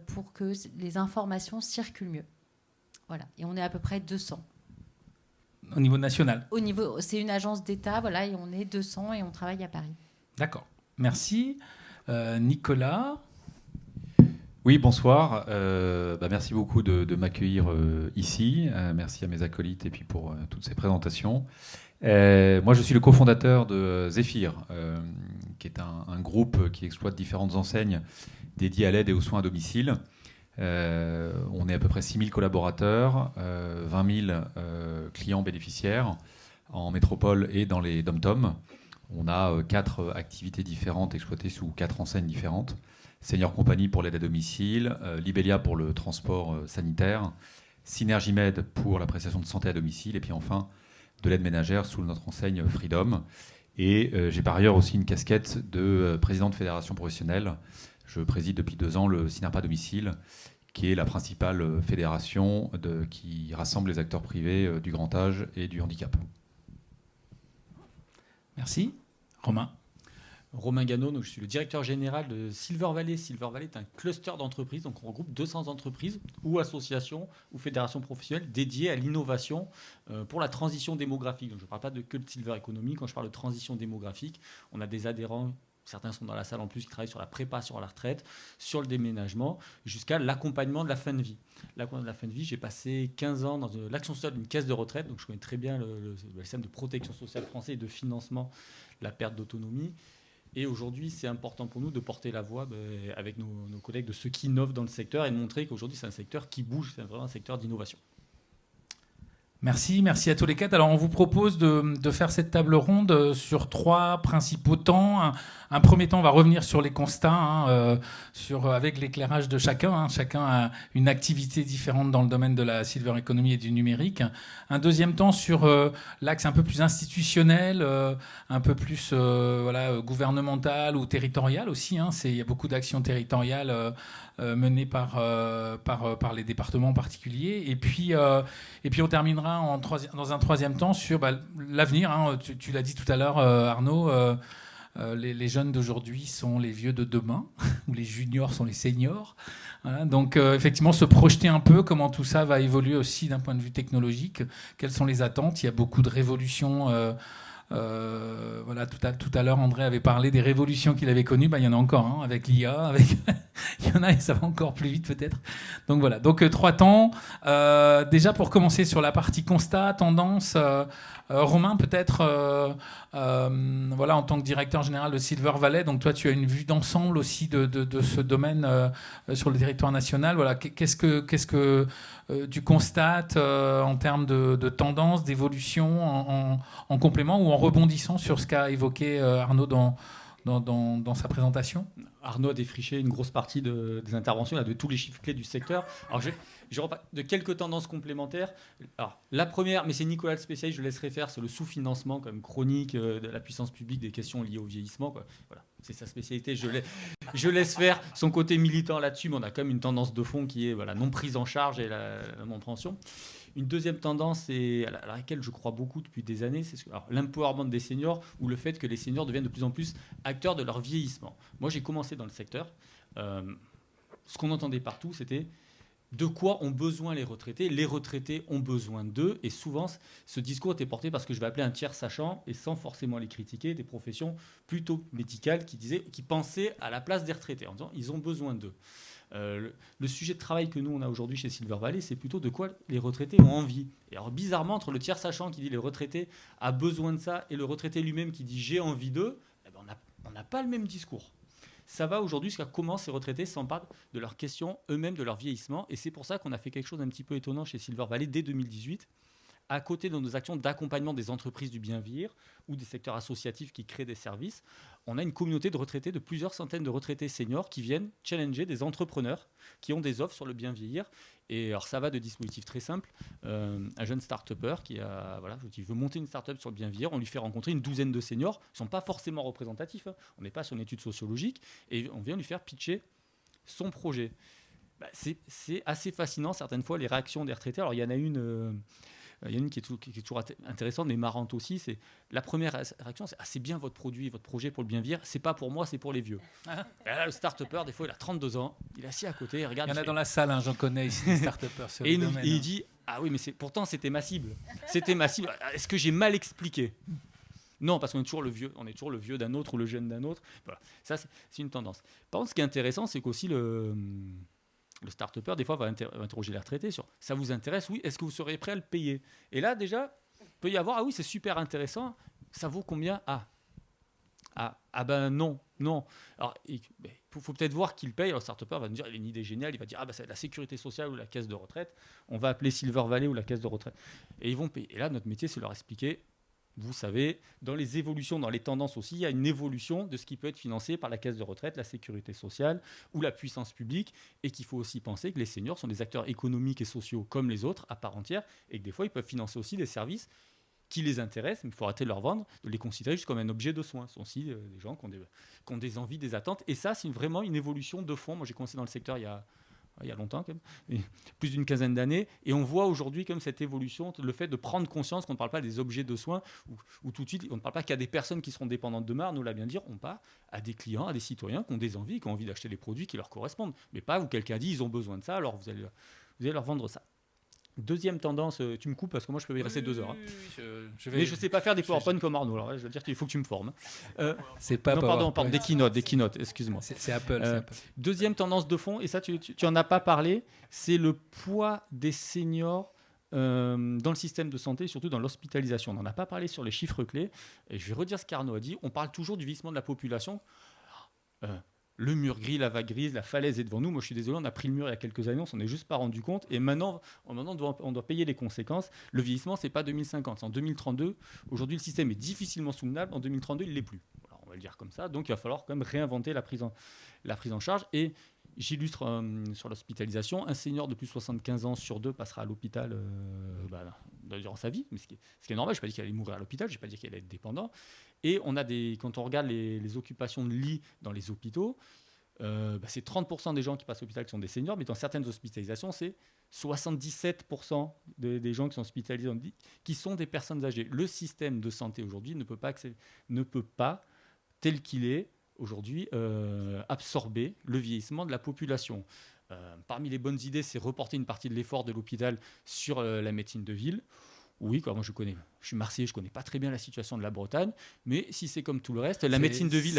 D: pour que les informations circulent mieux. Voilà. Et on est à peu près 200.
A: Au niveau national ?
D: C'est une agence d'État, voilà, et on est 200 et on travaille à Paris.
A: D'accord. Merci. Nicolas ?
E: Oui, bonsoir. Merci beaucoup de m'accueillir ici. Merci à mes acolytes et puis pour toutes ces présentations. Moi, je suis le cofondateur de Zephyr, qui est un groupe qui exploite différentes enseignes dédiées à l'aide et aux soins à domicile. On est à peu près 6 000 collaborateurs, 20 000 clients bénéficiaires en métropole et dans les dom-tom. On a 4 activités différentes exploitées sous 4 enseignes différentes. Senior Company pour l'aide à domicile, Libelia pour le transport sanitaire, Synergie Med pour la prestation de santé à domicile, et puis enfin de l'aide ménagère sous notre enseigne Freedom. Et j'ai par ailleurs aussi une casquette de président de fédération professionnelle. Je préside depuis 2 ans le Synerpa Domicile, qui est la principale fédération qui rassemble les acteurs privés du grand âge et du handicap.
A: Merci. Romain.
F: Romain Gano, donc je suis le directeur général de Silver Valley. Silver Valley est un cluster d'entreprises, donc on regroupe 200 entreprises ou associations ou fédérations professionnelles dédiées à l'innovation pour la transition démographique. Donc je ne parle pas que de Silver Economy. Quand je parle de transition démographique, on a des adhérents, certains sont dans la salle en plus, qui travaillent sur la préparation à la retraite, sur le déménagement, jusqu'à l'accompagnement de la fin de vie. L'accompagnement de la fin de vie, j'ai passé 15 ans dans l'action sociale d'une caisse de retraite, donc je connais très bien le système de protection sociale français et de financement de la perte d'autonomie. Et aujourd'hui, c'est important pour nous de porter la voix avec nos collègues de ceux qui innovent dans le secteur et de montrer qu'aujourd'hui, c'est un secteur qui bouge, c'est vraiment un secteur d'innovation.
A: Merci à tous les 4. Alors, on vous propose de faire cette table ronde sur 3 principaux temps. Un premier temps, on va revenir sur les constats, avec l'éclairage de chacun. Chacun a une activité différente dans le domaine de la silver economy et du numérique. Un deuxième temps sur l'axe un peu plus institutionnel, un peu plus gouvernemental ou territorial aussi. Il y a beaucoup d'actions territoriales menées par les départements en particulier. Et puis on terminera dans un troisième temps sur l'avenir. Tu l'as dit tout à l'heure, Arnaud. Les jeunes d'aujourd'hui sont les vieux de demain, ou les juniors sont les seniors. Voilà, donc effectivement, se projeter un peu comment tout ça va évoluer aussi d'un point de vue technologique. Quelles sont les attentes ? Il y a beaucoup de révolutions. Tout à l'heure, André avait parlé des révolutions qu'il avait connues. Il y en a encore, avec l'IA. Il y en a et ça va encore plus vite peut-être. Donc voilà, 3 temps. Déjà pour commencer sur la partie constat, tendance, Romain peut-être, en tant que directeur général de Silver Valley, donc toi tu as une vue d'ensemble aussi de ce domaine sur le territoire national. Voilà, qu'est-ce que tu constates en termes de tendance, d'évolution en complément ou en rebondissant sur ce qu'a évoqué Arnaud dans dans sa présentation.
F: Arnaud a défriché une grosse partie des interventions, de tous les chiffres clés du secteur. Alors, je reparle de quelques tendances complémentaires. Alors, la première, mais c'est Nicolas le spécialiste, je laisserai faire, c'est le sous-financement quand même chronique de la puissance publique des questions liées au vieillissement, quoi. Voilà, c'est sa spécialité. Je laisse faire son côté militant là-dessus, mais on a quand même une tendance de fond qui est non prise en charge et la non-préhension. Une deuxième tendance, et à laquelle je crois beaucoup depuis des années, c'est l'empowerment des seniors ou le fait que les seniors deviennent de plus en plus acteurs de leur vieillissement. Moi, j'ai commencé dans le secteur. Ce qu'on entendait partout, c'était de quoi ont besoin les retraités. Les retraités ont besoin d'eux. Et souvent, ce discours était porté par ce que je vais appeler un tiers sachant, et sans forcément les critiquer, des professions plutôt médicales qui pensaient à la place des retraités en disant ils ont besoin d'eux. Le sujet de travail que nous on a aujourd'hui chez Silver Valley, c'est plutôt de quoi les retraités ont envie. Et alors bizarrement, entre le tiers sachant qui dit les retraités a besoin de ça et le retraité lui-même qui dit j'ai envie d'eux, on n'a pas le même discours. Ça va aujourd'hui jusqu'à comment ces retraités s'emparent de leurs questions eux-mêmes, de leur vieillissement. Et c'est pour ça qu'on a fait quelque chose d'un petit peu étonnant chez Silver Valley dès 2018. À côté de nos actions d'accompagnement des entreprises du bien vieillir ou des secteurs associatifs qui créent des services, on a une communauté de retraités, de plusieurs centaines de retraités seniors qui viennent challenger des entrepreneurs qui ont des offres sur le bien vieillir. Et alors ça va de dispositifs très simples. Un jeune start-upper qui veut monter une start-up sur le bien vieillir, on lui fait rencontrer une douzaine de seniors, ils ne sont pas forcément représentatifs, hein. On n'est pas sur une étude sociologique, et on vient lui faire pitcher son projet. C'est assez fascinant certaines fois les réactions des retraités. Alors il y en a une... Il y en a une qui est toujours intéressante, mais marrante aussi. C'est la première réaction, c'est bien votre produit, votre projet pour le bien vieillir. C'est pas pour moi, c'est pour les vieux. Et là, le start-upper, des fois, il a 32 ans, il est assis à côté, il regarde.
A: Il y en a dans la salle, hein, j'en connais ici, des start-uppers sur
F: et
A: le domaine.
F: Et il dit ah oui, mais pourtant c'était ma cible. C'était ma cible. Est-ce que j'ai mal expliqué ? Non, parce qu'on est toujours le vieux d'un autre ou le jeune d'un autre. Voilà. Ça, c'est une tendance. Par contre, ce qui est intéressant, c'est qu'aussi le start-upper, des fois, va interroger les retraités sur « ça vous intéresse ? Oui, est-ce que vous serez prêt à le payer ?» Et là, déjà, il peut y avoir « ah oui, c'est super intéressant, ça vaut combien ? » Ah ben non. Alors, il faut peut-être voir qui le paye. Alors, le start-upper va nous dire « il a une idée géniale, il va dire « ah ben c'est la sécurité sociale ou la caisse de retraite, on va appeler Silver Valley ou la caisse de retraite. » Et ils vont payer. Et là, notre métier, c'est leur expliquer. Vous savez, dans les évolutions, dans les tendances aussi, il y a une évolution de ce qui peut être financé par la caisse de retraite, la sécurité sociale ou la puissance publique, et qu'il faut aussi penser que les seniors sont des acteurs économiques et sociaux comme les autres, à part entière, et que des fois, ils peuvent financer aussi des services qui les intéressent, mais il faut arrêter de leur vendre, de les considérer juste comme un objet de soin. Ce sont aussi des gens qui ont des envies, des attentes, et ça, c'est vraiment une évolution de fond. Moi, j'ai commencé dans le secteur il y a longtemps, quand même, plus d'une quinzaine d'années, et on voit aujourd'hui comme cette évolution, le fait de prendre conscience qu'on ne parle pas des objets de soins, ou tout de suite, on ne parle pas qu'à des personnes qui seront dépendantes demain, nous l'a bien dit, on parle à des clients, à des citoyens qui ont des envies, qui ont envie d'acheter des produits qui leur correspondent, mais pas où quelqu'un dit ils ont besoin de ça, alors vous allez leur vendre ça. Deuxième tendance, tu me coupes parce que moi je peux y rester 2 heures. Hein. Mais je ne sais pas faire des PowerPoint comme Arnaud, alors je veux dire qu'il faut que tu me formes.
A: C'est pas
F: pardon, des keynotes, excuse-moi.
A: C'est Apple,
F: Deuxième tendance de fond, et ça tu en as pas parlé, c'est le poids des seniors dans le système de santé, surtout dans l'hospitalisation. On n'en a pas parlé sur les chiffres clés, et je vais redire ce qu'Arnaud a dit, on parle toujours du vieillissement de la population. Le mur gris, la vague grise, la falaise est devant nous. Moi, je suis désolé, on a pris le mur il y a quelques années, on s'en est juste pas rendu compte. Et maintenant on doit payer les conséquences. Le vieillissement, c'est pas 2050, c'est en 2032. Aujourd'hui, le système est difficilement soutenable. En 2032, il l'est plus. Alors, on va le dire comme ça. Donc, il va falloir quand même réinventer la prise en charge. Et j'illustre sur l'hospitalisation. Un senior de plus de 75 ans sur 2 passera à l'hôpital durant sa vie. Mais ce qui est normal, je ne vais pas dire qu'il allait mourir à l'hôpital, je ne vais pas dire qu'il allait être dépendant. Et quand on regarde les occupations de lits dans les hôpitaux, c'est 30% des gens qui passent à l'hôpital qui sont des seniors, mais dans certaines hospitalisations, c'est 77% des gens qui sont hospitalisés qui sont des personnes âgées. Le système de santé aujourd'hui ne peut pas, tel qu'il est aujourd'hui, absorber le vieillissement de la population. Parmi les bonnes idées, c'est reporter une partie de l'effort de l'hôpital sur la médecine de ville. Oui, moi je suis marseillais, je ne connais pas très bien la situation de la Bretagne, mais si c'est comme tout le reste, la médecine de ville,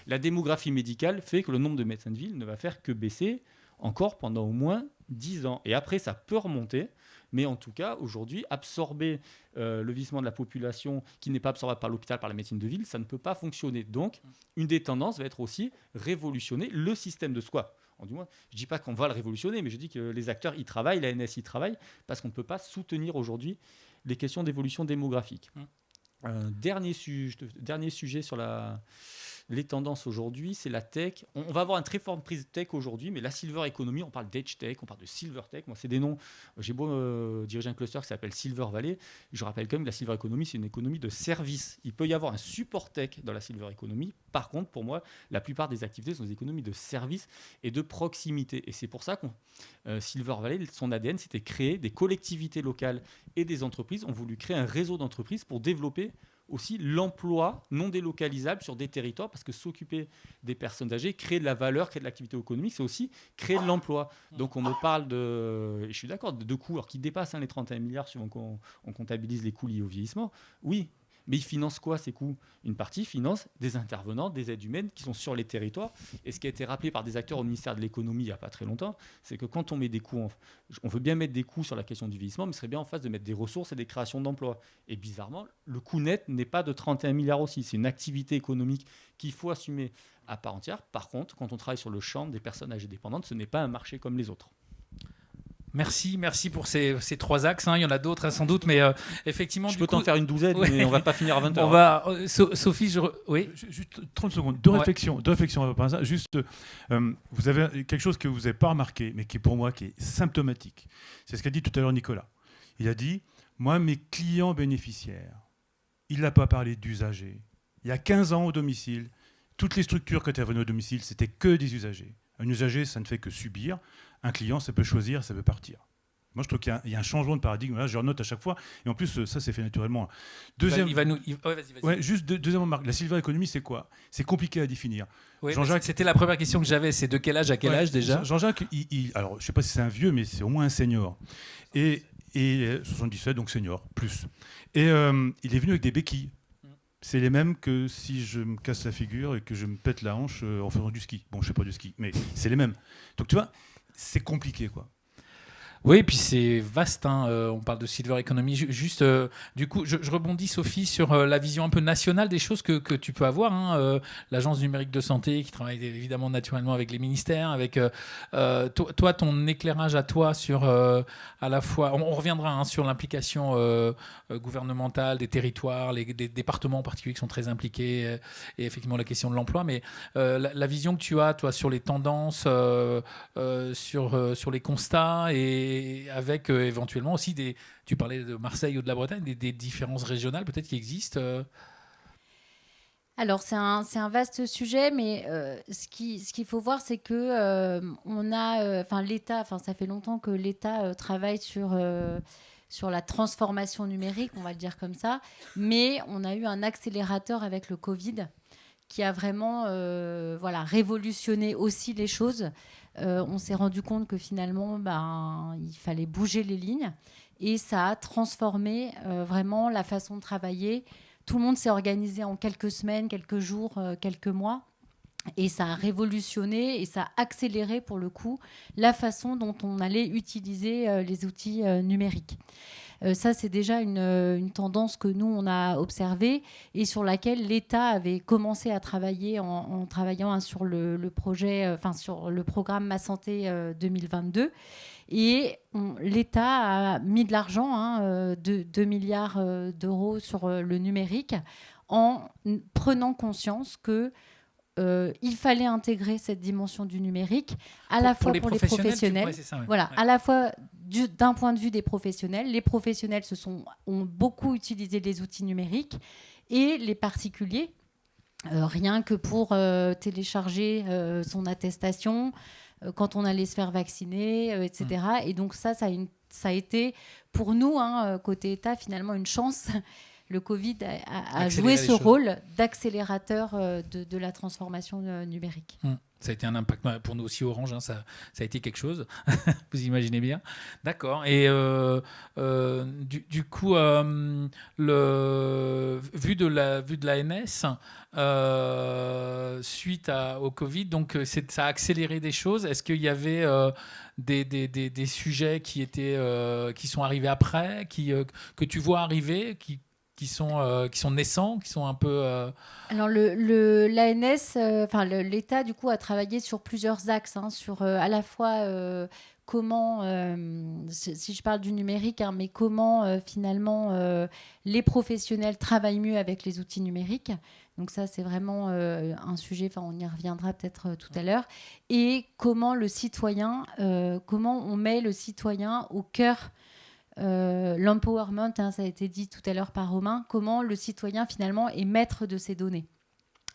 F: la démographie médicale fait que le nombre de médecins de ville ne va faire que baisser encore pendant au moins 10 ans. Et après, ça peut remonter, mais en tout cas, aujourd'hui, absorber le vieillissement de la population qui n'est pas absorbable par l'hôpital, par la médecine de ville, ça ne peut pas fonctionner. Donc, une des tendances va être aussi révolutionner le système de soins. Du moins, je ne dis pas qu'on va le révolutionner, mais je dis que les acteurs y travaillent, la NS y travaille, parce qu'on ne peut pas soutenir aujourd'hui les questions d'évolution démographique. Dernier sujet sur les tendances aujourd'hui, c'est la tech. On va avoir une très forte prise de tech aujourd'hui, mais la silver economy, on parle d'edge tech, on parle de silver tech. Moi, c'est des noms. J'ai beau diriger un cluster qui s'appelle Silver Valley. Je rappelle quand même que la silver economy, c'est une économie de service. Il peut y avoir un support tech dans la silver economy. Par contre, pour moi, la plupart des activités sont des économies de service et de proximité. Et c'est pour ça que Silver Valley, son ADN, c'était créer des collectivités locales et des entreprises ont voulu créer un réseau d'entreprises pour développer aussi l'emploi non délocalisable sur des territoires, parce que s'occuper des personnes âgées, créer de la valeur, créer de l'activité économique, c'est aussi créer de l'emploi. Donc on me parle de, et je suis d'accord, de coûts qui dépassent les 31 milliards suivant qu'on comptabilise les coûts liés au vieillissement. Oui, mais ils financent quoi ces coûts? Une partie finance des intervenants, des aides humaines qui sont sur les territoires. Et ce qui a été rappelé par des acteurs au ministère de l'économie il n'y a pas très longtemps, c'est que quand on met des coûts, on veut bien mettre des coûts sur la question du vieillissement, mais ce serait bien en face de mettre des ressources et des créations d'emplois. Et bizarrement, le coût net n'est pas de 31 milliards aussi. C'est une activité économique qu'il faut assumer à part entière. Par contre, quand on travaille sur le champ des personnes âgées dépendantes, ce n'est pas un marché comme les autres.
A: Merci pour ces 3 axes. Il y en a d'autres sans doute, mais effectivement...
F: Je peux t'en faire une douzaine, mais on ne va pas finir à 20h.
A: On va... Sophie, oui.
C: Juste 30 secondes, deux réflexions à propos de ça. Juste, vous avez quelque chose que vous n'avez pas remarqué, mais qui pour moi qui est symptomatique. C'est ce qu'a dit tout à l'heure Nicolas. Il a dit, moi, mes clients bénéficiaires, il n'a pas parlé d'usagers. Il y a 15 ans au domicile, toutes les structures qui intervenaient au domicile, c'était que des usagers. Un usager, ça ne fait que subir. Un client, ça peut choisir, ça peut partir. Moi, je trouve qu'il y a un changement de paradigme. Là, je note à chaque fois. Et en plus, ça, c'est fait naturellement. Deuxième...
A: vas-y.
C: Juste deuxième remarque. La silver economy, c'est quoi? C'est compliqué à définir.
A: Oui, Jean-Jacques, c'était la première question que j'avais. C'est de quel âge à quel âge déjà?
C: Jean-Jacques, alors, je ne sais pas si c'est un vieux, mais c'est au moins un senior. Et 77, donc senior, plus. Et il est venu avec des béquilles. C'est les mêmes que si je me casse la figure et que je me pète la hanche en faisant du ski. Bon, je ne fais pas du ski, mais c'est les mêmes. Donc, tu vois, c'est compliqué, quoi.
A: Oui, et puis c'est vaste, on parle de silver economy. Juste, du coup, je rebondis, Sophie, sur la vision un peu nationale des choses que tu peux avoir. L'Agence numérique de santé qui travaille évidemment naturellement avec les ministères, avec toi, ton éclairage à toi sur à la fois, on reviendra sur l'implication gouvernementale des territoires, des départements en particulier qui sont très impliqués, et effectivement la question de l'emploi, mais la vision que tu as, toi, sur les tendances, sur les constats et avec éventuellement aussi tu parlais de Marseille ou de la Bretagne, des différences régionales peut-être qui existent.
D: Alors c'est un vaste sujet, mais ce qu'il faut voir, c'est que on a, l'État, ça fait longtemps que l'État travaille sur la transformation numérique, on va le dire comme ça, mais on a eu un accélérateur avec le Covid qui a vraiment révolutionné aussi les choses. On s'est rendu compte que finalement, il fallait bouger les lignes et ça a transformé vraiment la façon de travailler. Tout le monde s'est organisé en quelques semaines, quelques jours, quelques mois et ça a révolutionné et ça a accéléré pour le coup la façon dont on allait utiliser les outils numériques. Ça, c'est déjà une tendance que nous, on a observée et sur laquelle l'État avait commencé à travailler en travaillant sur le projet, sur le programme Ma Santé 2022. Et l'État a mis de l'argent, 2 milliards d'euros sur le numérique, en prenant conscience que il fallait intégrer cette dimension du numérique à la fois pour les professionnels, à la fois d'un point de vue des professionnels. Les professionnels ont beaucoup utilisé les outils numériques et les particuliers, rien que pour télécharger son attestation quand on allait se faire vacciner, etc. Et donc ça a été pour nous, côté État, finalement une chance. Le Covid a joué ce rôle d'accélérateur de la transformation numérique.
A: Ça a été un impact pour nous aussi, Orange, ça a été quelque chose, vous imaginez bien. D'accord. Et du coup, vu de l'ANS, suite au Covid, donc ça a accéléré des choses. Est-ce qu'il y avait des sujets qui sont arrivés après, que tu vois arriver, qui sont naissants, qui sont un peu...
D: Alors l'ANS, l'État du coup a travaillé sur plusieurs axes, sur à la fois comment, si je parle du numérique, mais comment finalement les professionnels travaillent mieux avec les outils numériques. Donc ça, c'est vraiment un sujet, on y reviendra peut-être tout à l'heure. Et comment le citoyen, comment on met le citoyen au cœur, l'empowerment, ça a été dit tout à l'heure par Romain, comment le citoyen finalement est maître de ses données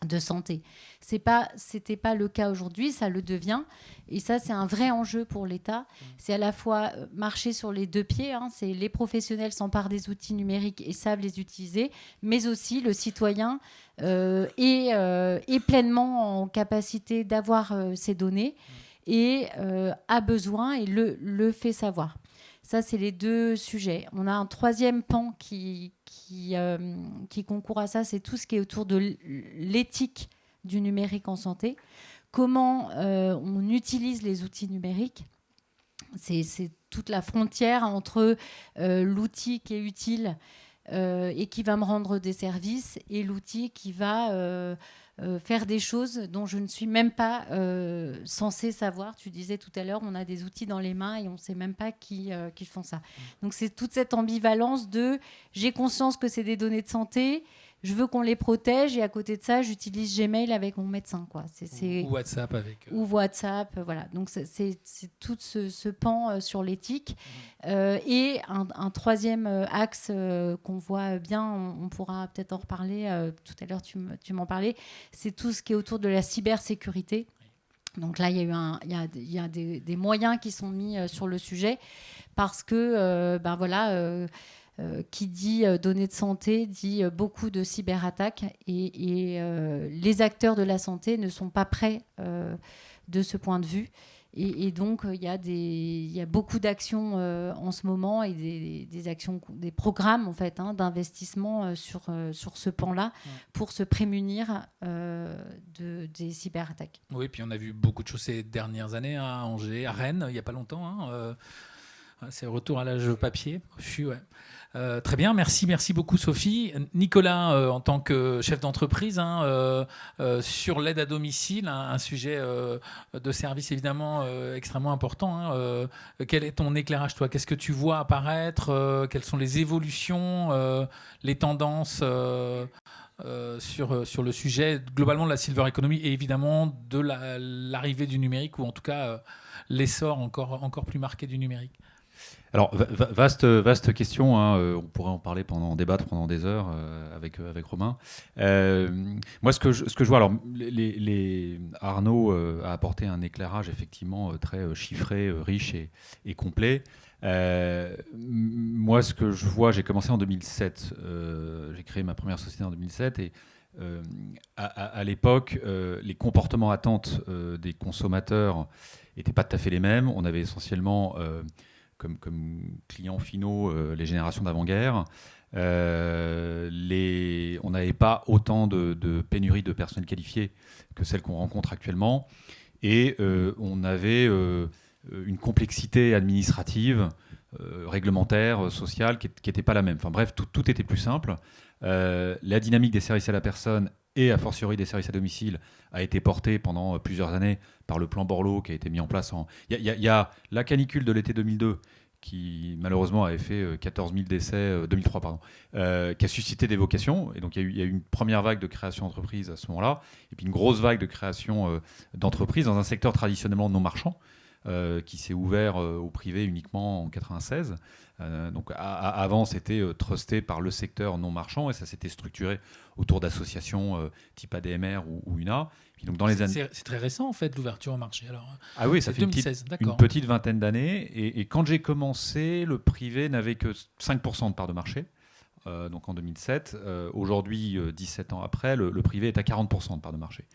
D: de santé. C'était pas le cas aujourd'hui, ça le devient. Et ça, c'est un vrai enjeu pour l'État. C'est à la fois marcher sur les deux pieds, c'est les professionnels s'emparent des outils numériques et savent les utiliser, mais aussi le citoyen est pleinement en capacité d'avoir ces données et a besoin et le fait savoir. Ça, c'est les deux sujets. On a un troisième pan qui concourt à ça, c'est tout ce qui est autour de l'éthique du numérique en santé. Comment on utilise les outils numériques. C'est toute la frontière entre l'outil qui est utile et qui va me rendre des services et l'outil qui va faire des choses dont je ne suis même pas censée savoir. Tu disais tout à l'heure, on a des outils dans les mains et on ne sait même pas qui font ça. Donc c'est toute cette ambivalence de j'ai conscience que c'est des données de santé, je veux qu'on les protège et à côté de ça, j'utilise Gmail avec mon médecin.
A: Ou WhatsApp avec...
D: Ou WhatsApp, voilà. Donc c'est tout ce pan sur l'éthique. Et un troisième axe qu'on voit bien, on pourra peut-être en reparler, tout à l'heure tu m'en parlais, c'est tout ce qui est autour de la cybersécurité. Donc là, il y a des moyens qui sont mis sur le sujet parce que, qui dit données de santé dit beaucoup de cyberattaques et les acteurs de la santé ne sont pas prêts de ce point de vue. Et donc, il y a beaucoup d'actions en ce moment et des actions, des programmes en fait, d'investissement sur ce pan-là pour se prémunir des cyberattaques.
A: Oui, puis on a vu beaucoup de choses ces dernières années à Angers, à Rennes, il n'y a pas longtemps. C'est le retour à l'âge papier. Très bien, merci beaucoup Sophie. Nicolas, en tant que chef d'entreprise, sur l'aide à domicile, un sujet de service évidemment extrêmement important. Quel est ton éclairage, toi ? Qu'est-ce que tu vois apparaître ? Quelles sont les évolutions, les tendances sur le sujet globalement de la silver economy et évidemment de l'arrivée du numérique ou en tout cas l'essor encore plus marqué du numérique ?
E: Alors, vaste question, on pourrait en parler débattre pendant des heures avec Romain. Moi, ce que je vois, alors, Arnaud a apporté un éclairage effectivement très chiffré, riche et complet. Moi, ce que je vois, j'ai commencé en 2007, j'ai créé ma première société en 2007 et à l'époque, les comportements attentes des consommateurs n'étaient pas tout à fait les mêmes. On avait essentiellement... Comme clients finaux, les générations d'avant-guerre. On n'avait pas autant de pénurie de personnel qualifié que celle qu'on rencontre actuellement. Et on avait une complexité administrative, réglementaire, sociale, qui n'était pas la même. Enfin bref, tout était plus simple. La dynamique des services à la personne et a fortiori des services à domicile a été portée pendant plusieurs années par le plan Borloo qui a été mis en place Il y a la canicule de l'été 2002 qui malheureusement avait fait 14 000 décès, 2003 pardon, qui a suscité des vocations. Et donc il y a eu une première vague de création d'entreprises à ce moment-là, et puis une grosse vague de création d'entreprises dans un secteur traditionnellement non marchand, qui s'est ouvert au privé uniquement en 1996. Donc avant, c'était trusté par le secteur non marchand et ça s'était structuré autour d'associations type ADMR ou UNA. Puis donc
A: c'est très récent en fait l'ouverture au marché. Alors,
E: ah oui, ça fait
A: 2016,
E: une petite vingtaine d'années. Et quand j'ai commencé, le privé n'avait que 5% de part de marché. Donc en 2007. Aujourd'hui, 17 ans après, le privé est à 40% de part de marché.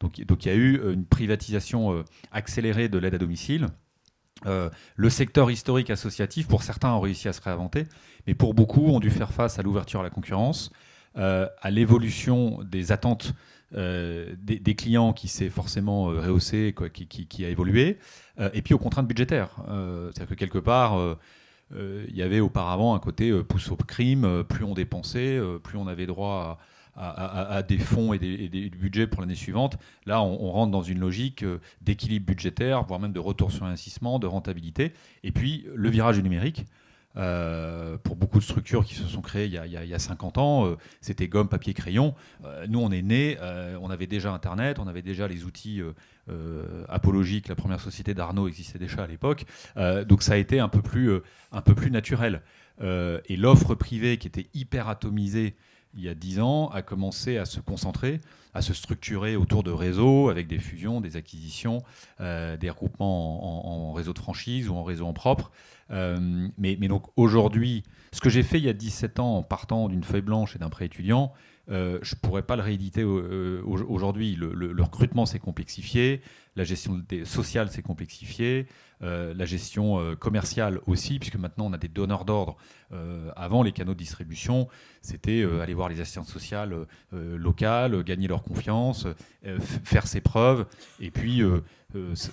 E: Donc il y a eu une privatisation accélérée de l'aide à domicile. Le secteur historique associatif, pour certains, a réussi à se réinventer, mais pour beaucoup, ont dû faire face à l'ouverture à la concurrence, à l'évolution des attentes des clients qui s'est forcément rehaussée, qui a évolué, et puis aux contraintes budgétaires. C'est-à-dire que quelque part... il y avait auparavant un côté pousse au crime, plus on dépensait, plus on avait droit à des fonds et des budgets pour l'année suivante. Là, on rentre dans une logique d'équilibre budgétaire, voire même de retour sur investissement, de rentabilité. Et puis, le virage du numérique. Pour beaucoup de structures qui se sont créées il y a 50 ans, c'était gomme, papier, crayon. Nous, on est nés, on avait déjà Internet, on avait déjà les outils apologiques. La première société d'Arnaud existait déjà à l'époque. Donc ça a été un peu plus naturel. Et l'offre privée, qui était hyper atomisée il y a 10 ans, a commencé à se concentrer, à se structurer autour de réseaux, avec des fusions, des acquisitions, des regroupements en réseau de franchise ou en réseau en propre. Mais donc aujourd'hui, ce que j'ai fait il y a 17 ans en partant d'une feuille blanche et d'un prêt étudiant, je ne pourrais pas le rééditer aujourd'hui. Le recrutement s'est complexifié, la gestion sociale s'est complexifiée, la gestion commerciale aussi, puisque maintenant on a des donneurs d'ordre. Avant, les canaux de distribution, c'était aller voir les assistantes sociales locales, gagner leur confiance, faire ses preuves, et puis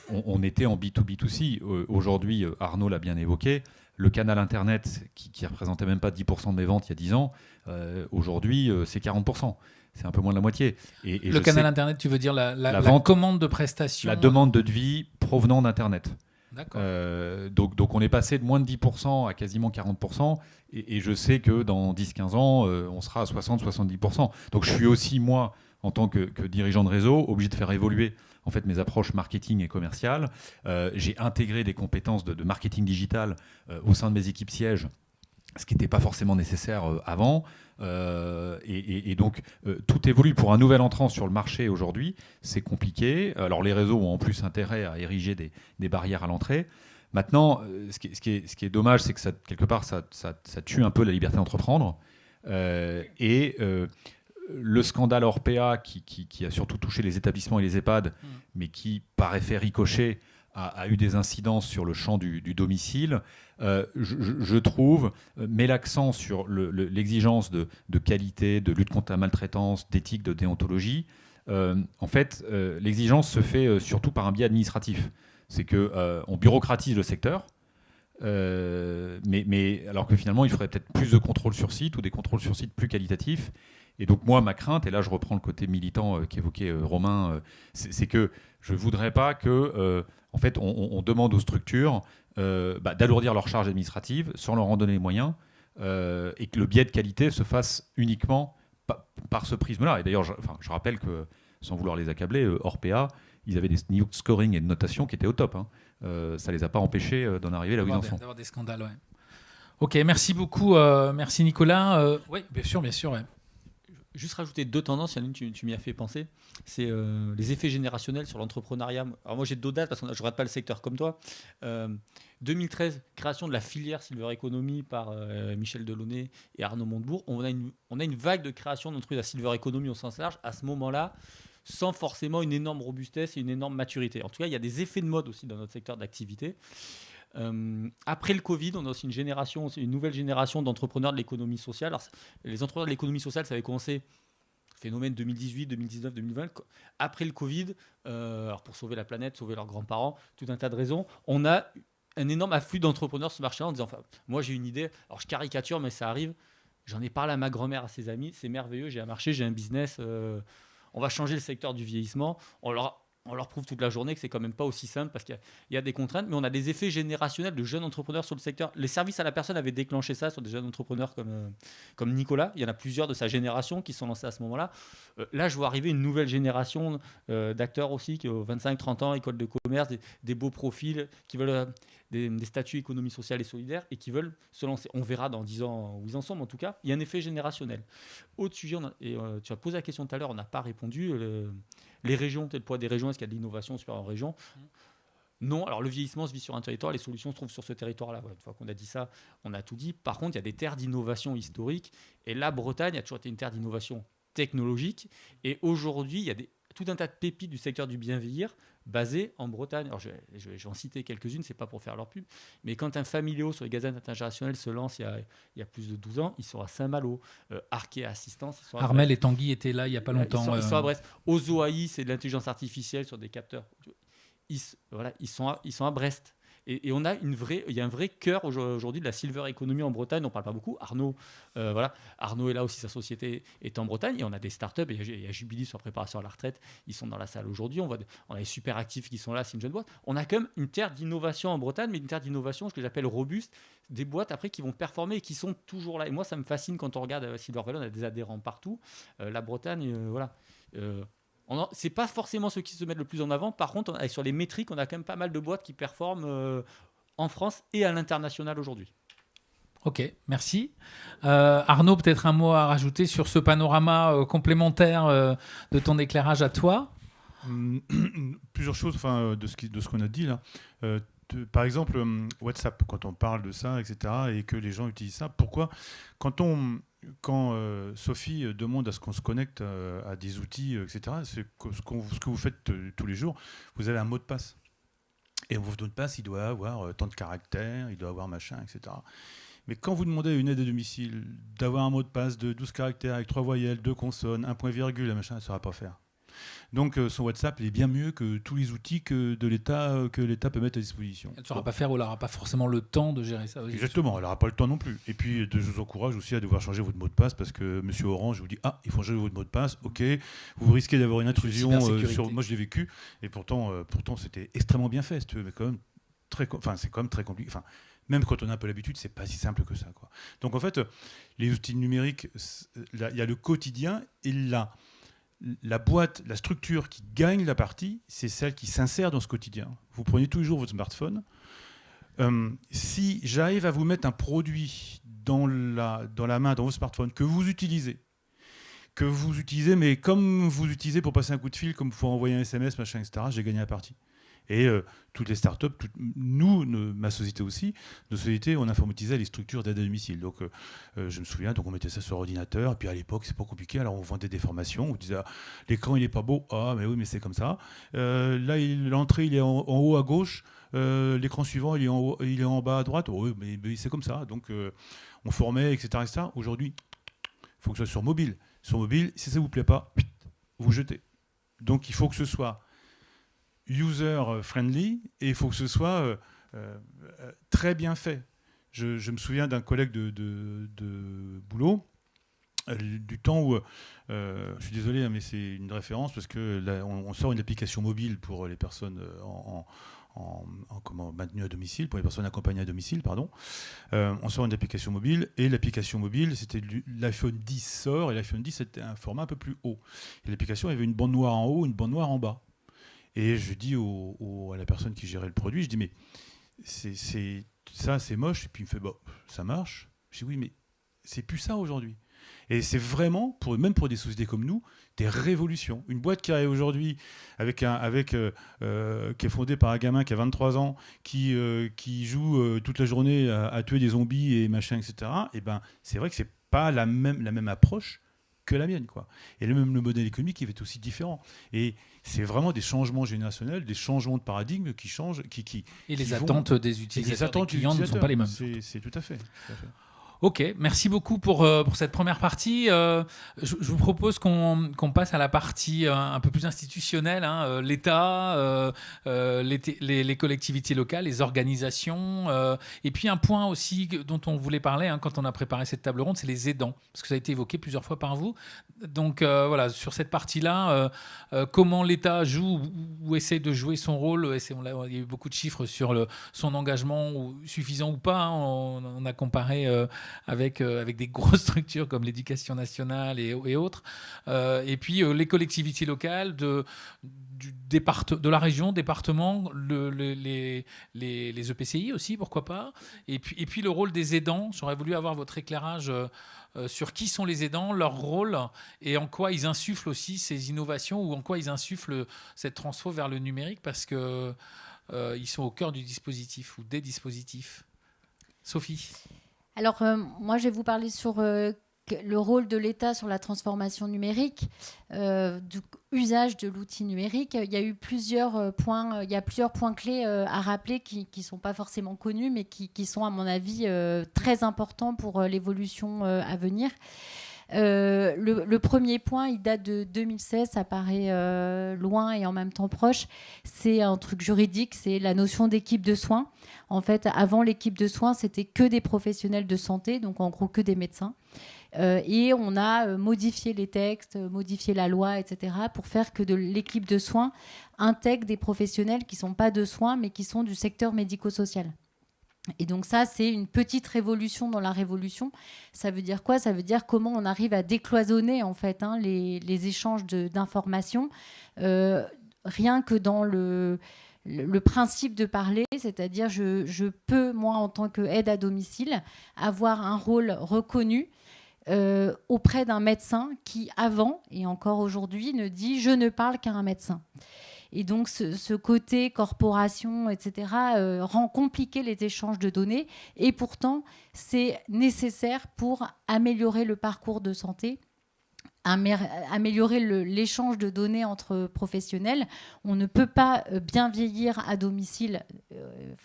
E: on était en B2B2C. Aujourd'hui, Arnaud l'a bien évoqué, le canal Internet, qui ne représentait même pas 10% de mes ventes il y a 10 ans, aujourd'hui, c'est 40%. C'est un peu moins de la moitié. Et
A: le canal Internet, tu veux dire la
E: vente,
A: commande de prestations,
E: la demande de devis provenant d'Internet.
A: D'accord.
E: Donc on est passé de moins de 10% à quasiment 40%, et je sais que dans 10-15 ans, on sera à 60-70%. Donc je suis aussi, moi, en tant que dirigeant de réseau, obligé de faire évoluer en fait mes approches marketing et commerciales. J'ai intégré des compétences de marketing digital au sein de mes équipes sièges, ce qui n'était pas forcément nécessaire avant. Et donc, tout évolue. Pour un nouvel entrant sur le marché aujourd'hui, c'est compliqué. Alors, les réseaux ont en plus intérêt à ériger des barrières à l'entrée. Maintenant, ce qui est dommage, c'est que quelque part, ça tue un peu la liberté d'entreprendre. Le scandale Orpea, qui a surtout touché les établissements et les EHPAD, mais qui, par effet ricochet, a eu des incidences sur le champ du domicile, je trouve, met l'accent sur l'exigence de qualité, de lutte contre la maltraitance, d'éthique, de déontologie. En fait, l'exigence se fait surtout par un biais administratif. C'est qu'on bureaucratise le secteur, mais alors que finalement, il faudrait peut-être plus de contrôles sur site ou des contrôles sur site plus qualitatifs. Et donc moi, ma crainte, et là je reprends le côté militant qu'évoquait Romain, c'est que je ne voudrais pas que, en fait, on demande aux structures d'alourdir leurs charges administratives sans leur en donner les moyens, et que le biais de qualité se fasse uniquement par ce prisme-là. Et d'ailleurs, je rappelle que, sans vouloir les accabler, Orpea, ils avaient des niveaux de scoring et de notation qui étaient au top. Ça ne les a pas empêchés d'en arriver là où ils en sont.
A: D'avoir des scandales, ouais. Ok, merci beaucoup. Merci Nicolas. Oui, bien sûr, ouais.
F: Juste rajouter 2 tendances, il y en a une, tu m'y as fait penser, c'est les effets générationnels sur l'entrepreneuriat. Alors moi j'ai d'autres dates parce que je ne regarde pas le secteur comme toi. 2013, création de la filière Silver Economy par Michel Delaunay et Arnaud Montebourg. On a une vague de création d'entreprises à Silver Economy au sens large à ce moment-là, sans forcément une énorme robustesse et une énorme maturité. En tout cas, il y a des effets de mode aussi dans notre secteur d'activité. Après le Covid, on a aussi une nouvelle génération d'entrepreneurs de l'économie sociale. Alors, les entrepreneurs de l'économie sociale, ça avait commencé phénomène 2018, 2019, 2020. Après le Covid, alors pour sauver la planète, sauver leurs grands-parents, tout un tas de raisons, on a un énorme afflux d'entrepreneurs sur ce marché en disant, enfin, moi j'ai une idée, alors je caricature, mais ça arrive, j'en ai parlé à ma grand-mère, à ses amis, c'est merveilleux, j'ai un marché, j'ai un business, on va changer le secteur du vieillissement, on leur prouve toute la journée que c'est quand même pas aussi simple parce qu'il y a des contraintes, mais on a des effets générationnels de jeunes entrepreneurs sur le secteur. Les services à la personne avaient déclenché ça sur des jeunes entrepreneurs comme Nicolas. Il y en a plusieurs de sa génération qui sont lancés à ce moment-là. Là, je vois arriver une nouvelle génération d'acteurs aussi qui ont 25-30 ans, école de commerce, des beaux profils, qui veulent des statuts économie sociale et solidaire et qui veulent se lancer. On verra dans 10 ans où ils en sont, mais en tout cas, il y a un effet générationnel. Autre sujet, tu as posé la question tout à l'heure, on n'a pas répondu. Les régions, peut-être le poids des régions, est-ce qu'il y a de l'innovation super en région ? Non, alors le vieillissement se vit sur un territoire, les solutions se trouvent sur ce territoire-là. Une fois qu'on a dit ça, on a tout dit. Par contre, il y a des terres d'innovation historiques. Et la Bretagne a toujours été une terre d'innovation technologique. Et aujourd'hui, il y a tout un tas de pépites du secteur du bien vieillir basées en Bretagne. Alors, je vais en citer quelques-unes, ce n'est pas pour faire leur pub. Mais quand un Familio sur les gazettes internationales se lance il y a plus de 12 ans, ils sont à Saint-Malo. Arkea Assistance.
A: Armel et Tanguy étaient là il n'y a pas longtemps.
F: Ils sont à Brest. Ozo AI, c'est de l'intelligence artificielle sur des capteurs. Ils sont à Brest. Et il y a un vrai cœur aujourd'hui de la silver economy en Bretagne. On ne parle pas beaucoup. Arnaud est là aussi, sa société est en Bretagne. Et on a des startups. Il y a Jubilee sur la préparation à la retraite. Ils sont dans la salle aujourd'hui. On a les super actifs qui sont là. C'est une jeune boîte. On a quand même une terre d'innovation en Bretagne, mais une terre d'innovation, ce que j'appelle robuste. Des boîtes après qui vont performer et qui sont toujours là. Et moi, ça me fascine quand on regarde Silver Valley. On a des adhérents partout. La Bretagne, c'est pas forcément ceux qui se mettent le plus en avant. Par contre, sur les métriques, on a quand même pas mal de boîtes qui performent en France et à l'international aujourd'hui.
A: Ok, merci. Arnaud, peut-être un mot à rajouter sur ce panorama complémentaire de ton éclairage à toi.
C: Plusieurs choses de ce qu'on a dit là. Par exemple, WhatsApp, quand on parle de ça, etc., et que les gens utilisent ça, pourquoi quand Sophie demande à ce qu'on se connecte à des outils, etc., ce que vous faites tous les jours, vous avez un mot de passe. Et votre mot de passe, il doit avoir tant de caractères, il doit avoir machin, etc. Mais quand vous demandez à une aide à domicile d'avoir un mot de passe de 12 caractères avec 3 voyelles, 2 consonnes, un point virgule, machin, elle ne saura pas faire. Donc son WhatsApp il est bien mieux que tous les outils que l'État peut mettre à disposition.
A: Elle ne saura pas faire ou elle n'aura pas forcément le temps de gérer ça.
C: Exactement, elle n'aura pas le temps non plus. Et puis je vous encourage aussi à devoir changer votre mot de passe parce que Monsieur Orange vous dit il faut changer votre mot de passe. Ok, vous risquez d'avoir une intrusion sur. Moi je l'ai vécu et pourtant c'était extrêmement bien fait. Mais quand même c'est quand même très compliqué. Enfin, même quand on a un peu l'habitude, c'est pas si simple que ça, quoi. Donc en fait, les outils numériques, il y a le quotidien et la boîte, la structure qui gagne la partie, c'est celle qui s'insère dans ce quotidien. Vous prenez tous les jours votre smartphone. Si j'arrive à vous mettre un produit dans la main, dans vos smartphones, que vous utilisez, mais comme vous utilisez pour passer un coup de fil, comme pour envoyer un SMS, machin, etc., j'ai gagné la partie. Et toutes les startups, ma société aussi, nos sociétés, on informatisait les structures d'aide à domicile. Donc, je me souviens, on mettait ça sur ordinateur. Et puis à l'époque, c'est pas compliqué. Alors, on vendait des formations. On disait, l'écran, il est pas beau. Ah, mais oui, mais c'est comme ça. Là, l'entrée, il est en haut à gauche. L'écran suivant, il est en bas à droite. Oh, oui, mais c'est comme ça. Donc, on formait, etc. Aujourd'hui, il faut que ce soit sur mobile. Sur mobile, si ça vous plaît pas, vous jetez. Donc, il faut que ce soit user-friendly et il faut que ce soit très bien fait. Je me souviens d'un collègue de boulot du temps où, je suis désolé, mais c'est une référence parce que là, on sort une application mobile pour les personnes maintenues à domicile, pour les personnes accompagnées à domicile, pardon. On sort une application mobile et l'application mobile, c'était l'iPhone 10 sort et l'iPhone 10 c'était un format un peu plus haut. Et l'application avait une bande noire en haut, une bande noire en bas. Et je dis à la personne qui gérait le produit, je dis mais c'est moche. Et puis il me fait ça marche. Je dis oui mais c'est plus ça aujourd'hui. Et c'est vraiment même pour des sociétés comme nous des révolutions. Une boîte qui arrive aujourd'hui qui est fondée par un gamin qui a 23 ans qui joue toute la journée à tuer des zombies et machin, etc. Et ben c'est vrai que c'est pas la même approche que la mienne, quoi. Et le modèle économique il est aussi différent. Et c'est vraiment des changements générationnels, des changements de paradigme qui changent,
A: et les attentes des utilisateurs, des clients ne sont pas les mêmes.
C: C'est tout à fait.
A: Ok, merci beaucoup pour cette première partie. Je vous propose qu'on passe à la partie un peu plus institutionnelle, l'État, les collectivités locales, les organisations. Et puis un point aussi dont on voulait parler quand on a préparé cette table ronde, c'est les aidants, parce que ça a été évoqué plusieurs fois par vous. Donc voilà, sur cette partie-là, comment l'État joue ou essaie de jouer son rôle. Il y a eu beaucoup de chiffres sur son engagement, suffisant ou pas. On a comparé avec des grosses structures comme l'éducation nationale et autres. Et puis les collectivités locales de la région, département, les EPCI aussi, pourquoi pas. Et puis le rôle des aidants. J'aurais voulu avoir votre éclairage sur qui sont les aidants, leur rôle et en quoi ils insufflent aussi ces innovations ou en quoi ils insufflent cette transfo vers le numérique parce qu'ils sont au cœur du dispositif ou des dispositifs. Sophie.
D: Alors, moi, je vais vous parler sur le rôle de l'État sur la transformation numérique, du usage de l'outil numérique. Il y a plusieurs points clés à rappeler qui ne sont pas forcément connus, mais qui sont, à mon avis, très importants pour l'évolution à venir. Le premier point, il date de 2016, ça paraît loin et en même temps proche. C'est un truc juridique, c'est la notion d'équipe de soins. En fait, avant, l'équipe de soins, c'était que des professionnels de santé, donc en gros que des médecins. Et on a modifié les textes, modifié la loi, etc., pour faire que de l'équipe de soins intègre des professionnels qui ne sont pas de soins, mais qui sont du secteur médico-social. Et donc ça, c'est une petite révolution dans la révolution. Ça veut dire quoi ? Ça veut dire comment on arrive à décloisonner en fait, les échanges d'informations, rien que dans le principe de parler, c'est-à-dire je peux, moi, en tant qu'aide à domicile, avoir un rôle reconnu auprès d'un médecin qui, avant et encore aujourd'hui, ne dit « je ne parle qu'à un médecin ». Et donc, ce côté corporation, etc., rend compliqué les échanges de données. Et pourtant, c'est nécessaire pour améliorer le parcours de santé, améliorer l'échange de données entre professionnels. On ne peut pas bien vieillir à domicile,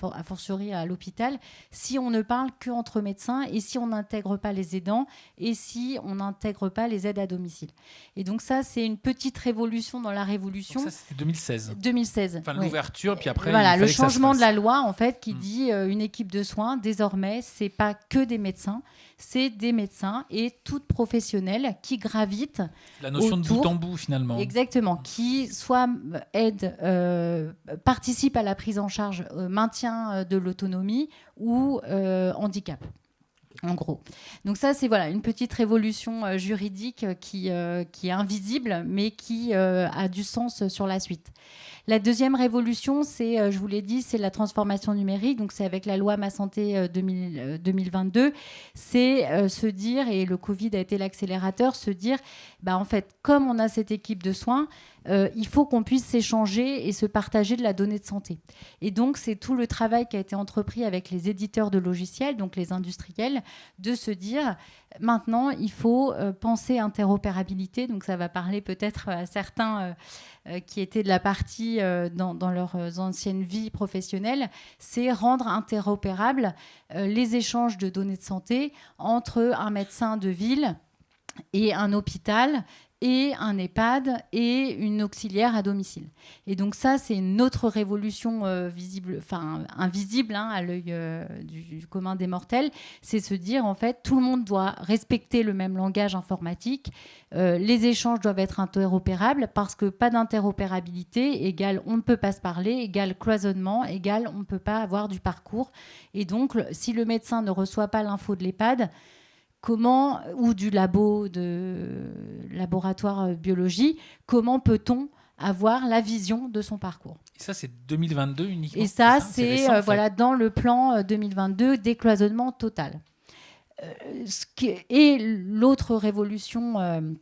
D: a fortiori à l'hôpital, si on ne parle qu'entre médecins et si on n'intègre pas les aidants et si on n'intègre pas les aides à domicile. Et donc ça, c'est une petite révolution dans la révolution.
A: Donc ça, c'était 2016.
D: 2016.
A: Enfin,
D: oui.
A: l'ouverture, puis après...
D: Voilà, le
A: que ça se
D: changement
A: fasse.
D: de la loi, en fait, qui dit une équipe de soins, désormais, c'est pas que des médecins, c'est des médecins et toutes professionnelles qui gravitent
A: La notion
D: autour,
A: de bout en bout, finalement.
D: Exactement, qui soit participe à la prise en charge, maintien de l'autonomie ou handicap. En gros. Donc ça, c'est une petite révolution juridique qui est invisible, mais qui a du sens sur la suite. La deuxième révolution, c'est, je vous l'ai dit, c'est la transformation numérique. Donc c'est avec la loi Ma Santé 2022. C'est se dire, et le Covid a été l'accélérateur, se dire, en fait, comme on a cette équipe de soins, il faut qu'on puisse s'échanger et se partager de la donnée de santé. Et donc, c'est tout le travail qui a été entrepris avec les éditeurs de logiciels, donc les industriels, de se dire, maintenant, il faut penser interopérabilité. Donc, ça va parler peut-être à certains qui étaient de la partie dans leurs anciennes vies professionnelles. C'est rendre interopérables les échanges de données de santé entre un médecin de ville et un hôpital et un EHPAD et une auxiliaire à domicile. Et donc ça, c'est une autre révolution invisible à l'œil du commun des mortels. C'est se dire, en fait, tout le monde doit respecter le même langage informatique. Les échanges doivent être interopérables parce que pas d'interopérabilité égale on ne peut pas se parler, égale cloisonnement, égale on ne peut pas avoir du parcours. Et donc, si le médecin ne reçoit pas l'info de l'EHPAD, ou du laboratoire biologie, comment peut-on avoir la vision de son parcours?
A: Et ça, c'est 2022 uniquement.
D: Et ça,
A: c'est récent, en fait.
D: dans le plan 2022, décloisonnement total. Et l'autre révolution,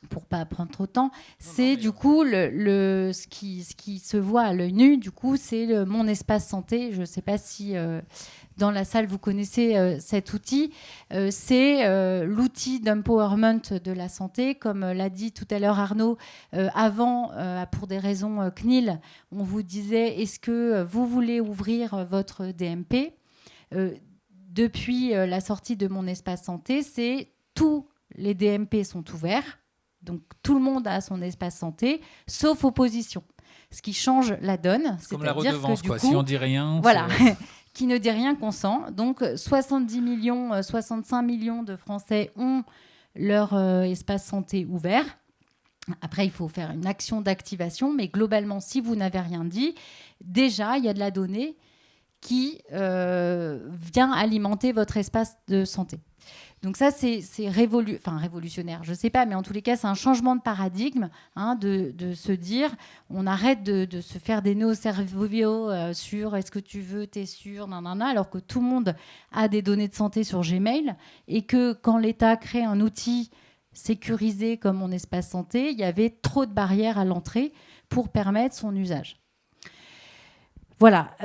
D: pour pas prendre trop de temps, c'est du coup ce qui se voit à l'œil nu. Du coup, c'est mon espace santé. Je ne sais pas si dans la salle vous connaissez cet outil. C'est l'outil d'empowerment de la santé, comme l'a dit tout à l'heure Arnaud. Avant, pour des raisons CNIL, on vous disait est-ce que vous voulez ouvrir votre DMP? Depuis la sortie de mon espace santé, c'est tous les DMP sont ouverts. Donc, tout le monde a son espace santé, sauf opposition. Ce qui change la donne.
A: C'est comme la redevance,
D: que,
A: quoi.
D: Coup,
A: si on dit rien...
D: Voilà, qui ne dit rien consent. Donc, 65 millions de Français ont leur espace santé ouvert. Après, il faut faire une action d'activation. Mais globalement, si vous n'avez rien dit, déjà, il y a de la donnée qui vient alimenter votre espace de santé. Donc ça, c'est révolutionnaire, je ne sais pas, mais en tous les cas, c'est un changement de paradigme de se dire, on arrête de se faire des nœuds cerveaux sur est-ce que tu veux, t'es sûr, nanana, alors que tout le monde a des données de santé sur Gmail et que quand l'État crée un outil sécurisé comme mon espace santé, il y avait trop de barrières à l'entrée pour permettre son usage. Voilà.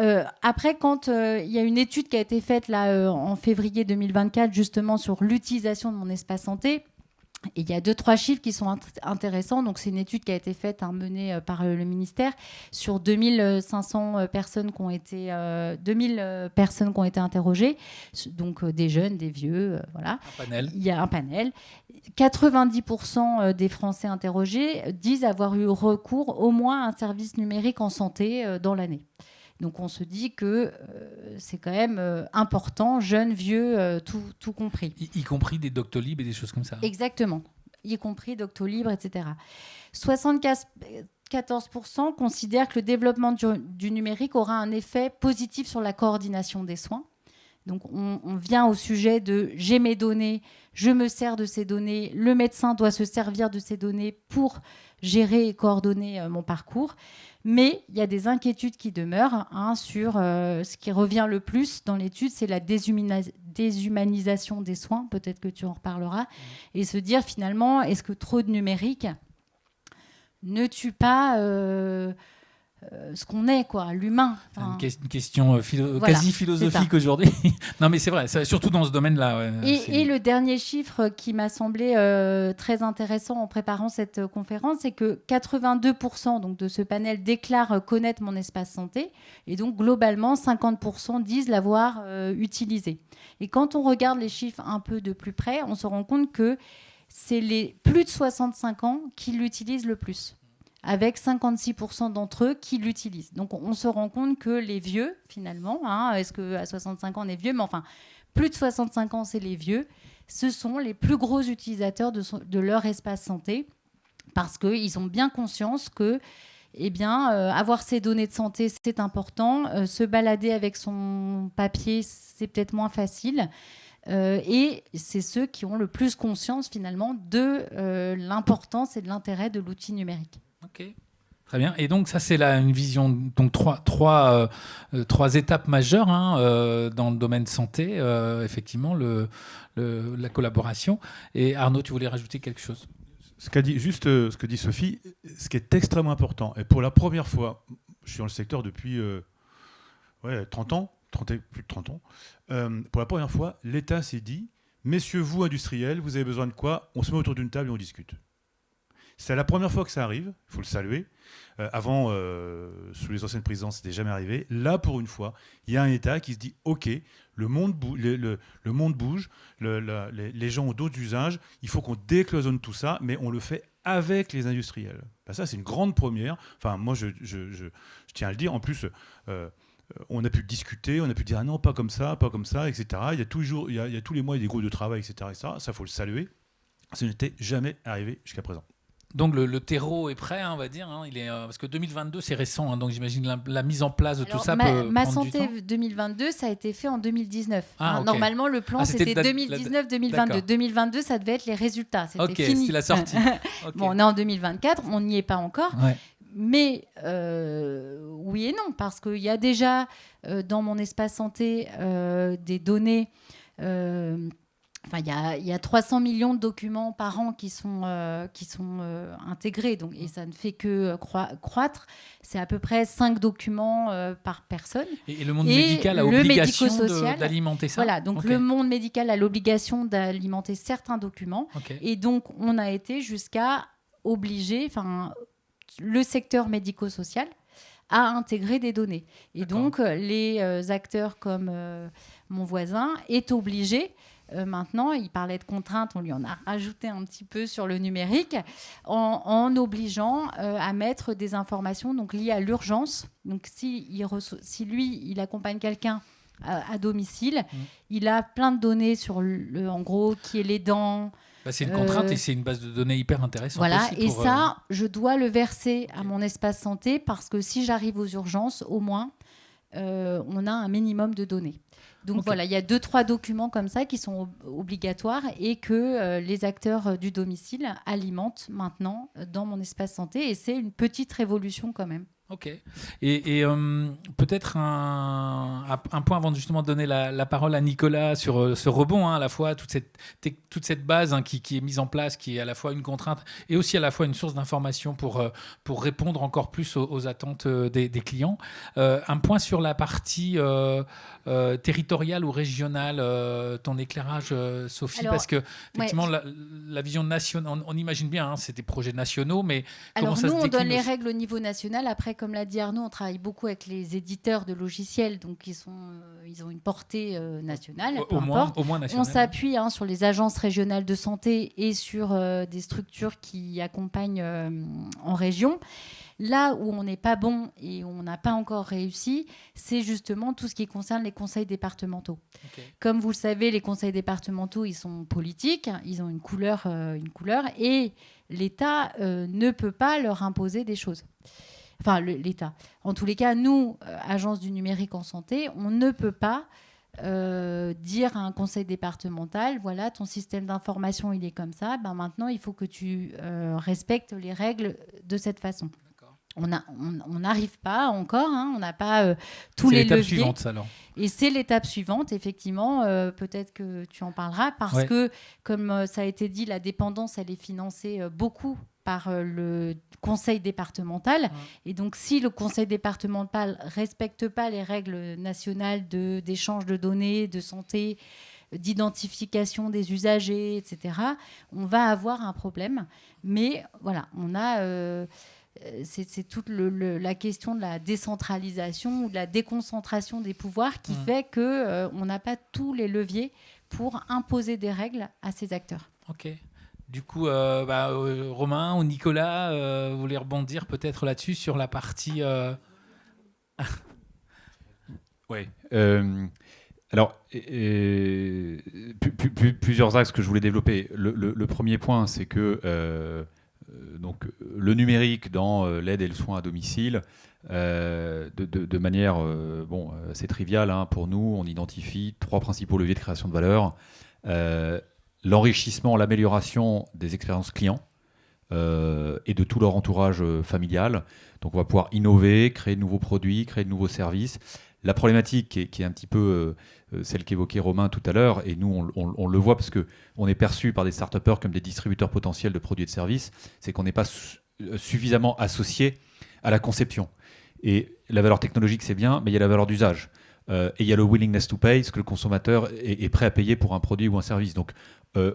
D: Après, quand il y a une étude qui a été faite là, en février 2024, justement sur l'utilisation de mon espace santé, et il y a 2-3 chiffres qui sont intéressants. Donc, c'est une étude qui a été faite, menée par le ministère, sur 2500 personnes qui ont été, 2000 personnes qui ont été interrogées, donc des jeunes, des vieux, voilà.
A: Un panel.
D: Il y a un panel. 90% des Français interrogés disent avoir eu recours au moins à un service numérique en santé dans l'année. Donc on se dit que c'est quand même important, jeunes, vieux, tout compris.
A: Y compris des Doctolib et des choses comme ça.
D: Exactement, y compris Doctolib, etc. 74% considèrent que le développement du numérique aura un effet positif sur la coordination des soins. Donc on vient au sujet de j'ai mes données, je me sers de ces données, le médecin doit se servir de ces données pour gérer et coordonner mon parcours. Mais il y a des inquiétudes qui demeurent sur ce qui revient le plus dans l'étude, c'est la déshumanisation des soins, peut-être que tu en reparleras, et se dire finalement, est-ce que trop de numérique ne tue pas ce qu'on est, quoi, l'humain.
A: Une question quasi philosophique aujourd'hui. Non, mais c'est vrai, surtout dans ce domaine-là. Ouais,
D: et le dernier chiffre qui m'a semblé très intéressant en préparant cette conférence, c'est que 82% donc, de ce panel déclarent connaître mon espace santé. Et donc, globalement, 50% disent l'avoir utilisé. Et quand on regarde les chiffres un peu de plus près, on se rend compte que c'est les plus de 65 ans qui l'utilisent le plus, avec 56% d'entre eux qui l'utilisent. Donc, on se rend compte que les vieux, finalement, est-ce qu'à 65 ans, on est vieux ? Mais enfin, plus de 65 ans, c'est les vieux. Ce sont les plus gros utilisateurs de leur espace santé parce qu'ils ont bien conscience que avoir ces données de santé, c'est important. Se balader avec son papier, c'est peut-être moins facile. Et c'est ceux qui ont le plus conscience, finalement, de l'importance et de l'intérêt de l'outil numérique.
A: Ok, très bien. Et donc ça c'est une vision, donc trois étapes majeures dans le domaine santé, effectivement la collaboration. Et Arnaud, tu voulais rajouter quelque chose?
C: Ce que dit Sophie, ce qui est extrêmement important. Et pour la première fois, je suis dans le secteur depuis 30 ans, plus de 30 ans. Pour la première fois, l'État s'est dit, messieurs, vous industriels, vous avez besoin de quoi? On se met autour d'une table et on discute. C'est la première fois que ça arrive, il faut le saluer. Avant, sous les anciennes présidences, ce n'était jamais arrivé. Là, pour une fois, il y a un État qui se dit « Ok, le monde bouge, les gens ont d'autres usages, il faut qu'on décloisonne tout ça, mais on le fait avec les industriels. » Ça, c'est une grande première. Enfin, moi, je tiens à le dire. En plus, on a pu discuter, on a pu dire « Ah non, pas comme ça, etc. » Il y a tous les mois, il y a des groupes de travail, etc. Ça, il faut le saluer. Ça n'était jamais arrivé jusqu'à présent.
A: Donc le terreau est prêt, on va dire. Parce que 2022, c'est récent, donc j'imagine la mise en place de tout ça peut
D: Ma
A: prendre du temps.
D: santé 2022, ça a été fait en 2019.
A: Okay.
D: Normalement, le plan, c'était 2019-2022. 2022, ça devait être les résultats. C'était fini.
A: C'est la sortie. Okay.
D: Bon, on est en 2024, on n'y est pas encore.
A: Ouais.
D: Mais oui et non, parce qu'il y a déjà dans mon espace santé des données... il y a 300 millions de documents par an qui sont intégrés, donc, et ça ne fait que croître. C'est à peu près 5 documents par personne.
A: Et le monde médical a l'obligation d'alimenter ça.
D: Voilà, donc le monde médical a l'obligation d'alimenter certains documents. Et donc, on a été jusqu'à obliger le secteur médico-social à intégrer des données. Et donc, les acteurs comme mon voisin est obligé... maintenant, il parlait de contraintes, on lui en a rajouté un petit peu sur le numérique, en obligeant à mettre des informations donc, liées à l'urgence. Donc, si lui, il accompagne quelqu'un à domicile, il a plein de données sur, en gros, qui est les dents.
A: C'est une contrainte et c'est une base de données hyper intéressante.
D: Voilà,
A: aussi
D: et ça, je dois le verser à mon espace santé parce que si j'arrive aux urgences, au moins, on a un minimum de données. Donc voilà, il y a 2-3 documents comme ça qui sont obligatoires et que les acteurs du domicile alimentent maintenant dans mon espace santé. Et c'est une petite révolution quand même.
A: Ok. Et peut-être un point avant de justement donner la parole à Nicolas sur ce rebond, à la fois toute cette base qui est mise en place, qui est à la fois une contrainte et aussi à la fois une source d'information pour répondre encore plus aux attentes des clients. Un point sur la partie territoriale ou régionale, ton éclairage, Sophie, parce que effectivement la vision nationale, on imagine bien, c'est des projets nationaux, mais
D: alors
A: comment ça se décline
D: nous on donne les règles au niveau national. Après, comme l'a dit Arnaud, on travaille beaucoup avec les éditeurs de logiciels, donc ils ont une portée nationale.
A: Au moins nationale.
D: On s'appuie sur les agences régionales de santé et sur des structures qui accompagnent en région. Là où on n'est pas bon et où on n'a pas encore réussi, c'est justement tout ce qui concerne les conseils départementaux. Okay. Comme vous le savez, les conseils départementaux, ils sont politiques, ils ont une couleur et l'État ne peut pas leur imposer des choses. Enfin, l'État. En tous les cas, nous, Agence du numérique en santé, on ne peut pas dire à un conseil départemental, voilà, ton système d'information, il est comme ça, maintenant, il faut que tu respectes les règles de cette façon. On n'arrive pas encore, on n'a pas tous les leviers.
A: C'est l'étape suivante, alors.
D: Et c'est l'étape suivante, effectivement. Peut-être que tu en parleras, parce que, comme ça a été dit, la dépendance, elle est financée beaucoup par le conseil départemental. Et donc, si le conseil départemental ne respecte pas les règles nationales d'échange de données, de santé, d'identification des usagers, etc., on va avoir un problème. Mais voilà, on a... c'est toute la question de la décentralisation ou de la déconcentration des pouvoirs qui fait qu'on n'a pas tous les leviers pour imposer des règles à ces acteurs.
A: Ok. Du coup, Romain ou Nicolas, vous voulez rebondir peut-être là-dessus sur la partie...
E: Oui. Alors, plusieurs axes que je voulais développer. Le premier point, c'est que... donc, le numérique dans l'aide et le soin à domicile, de manière assez triviale, pour nous, on identifie 3 principaux leviers de création de valeur. L'enrichissement, l'amélioration des expériences clients et de tout leur entourage familial. Donc on va pouvoir innover, créer de nouveaux produits, créer de nouveaux services. La problématique qui est un petit peu celle qu'évoquait Romain tout à l'heure, et nous on le voit parce qu'on est perçu par des start-upers comme des distributeurs potentiels de produits et de services, c'est qu'on n'est pas suffisamment associé à la conception. Et la valeur technologique c'est bien, mais il y a la valeur d'usage. Et il y a le willingness to pay, ce que le consommateur est prêt à payer pour un produit ou un service. Donc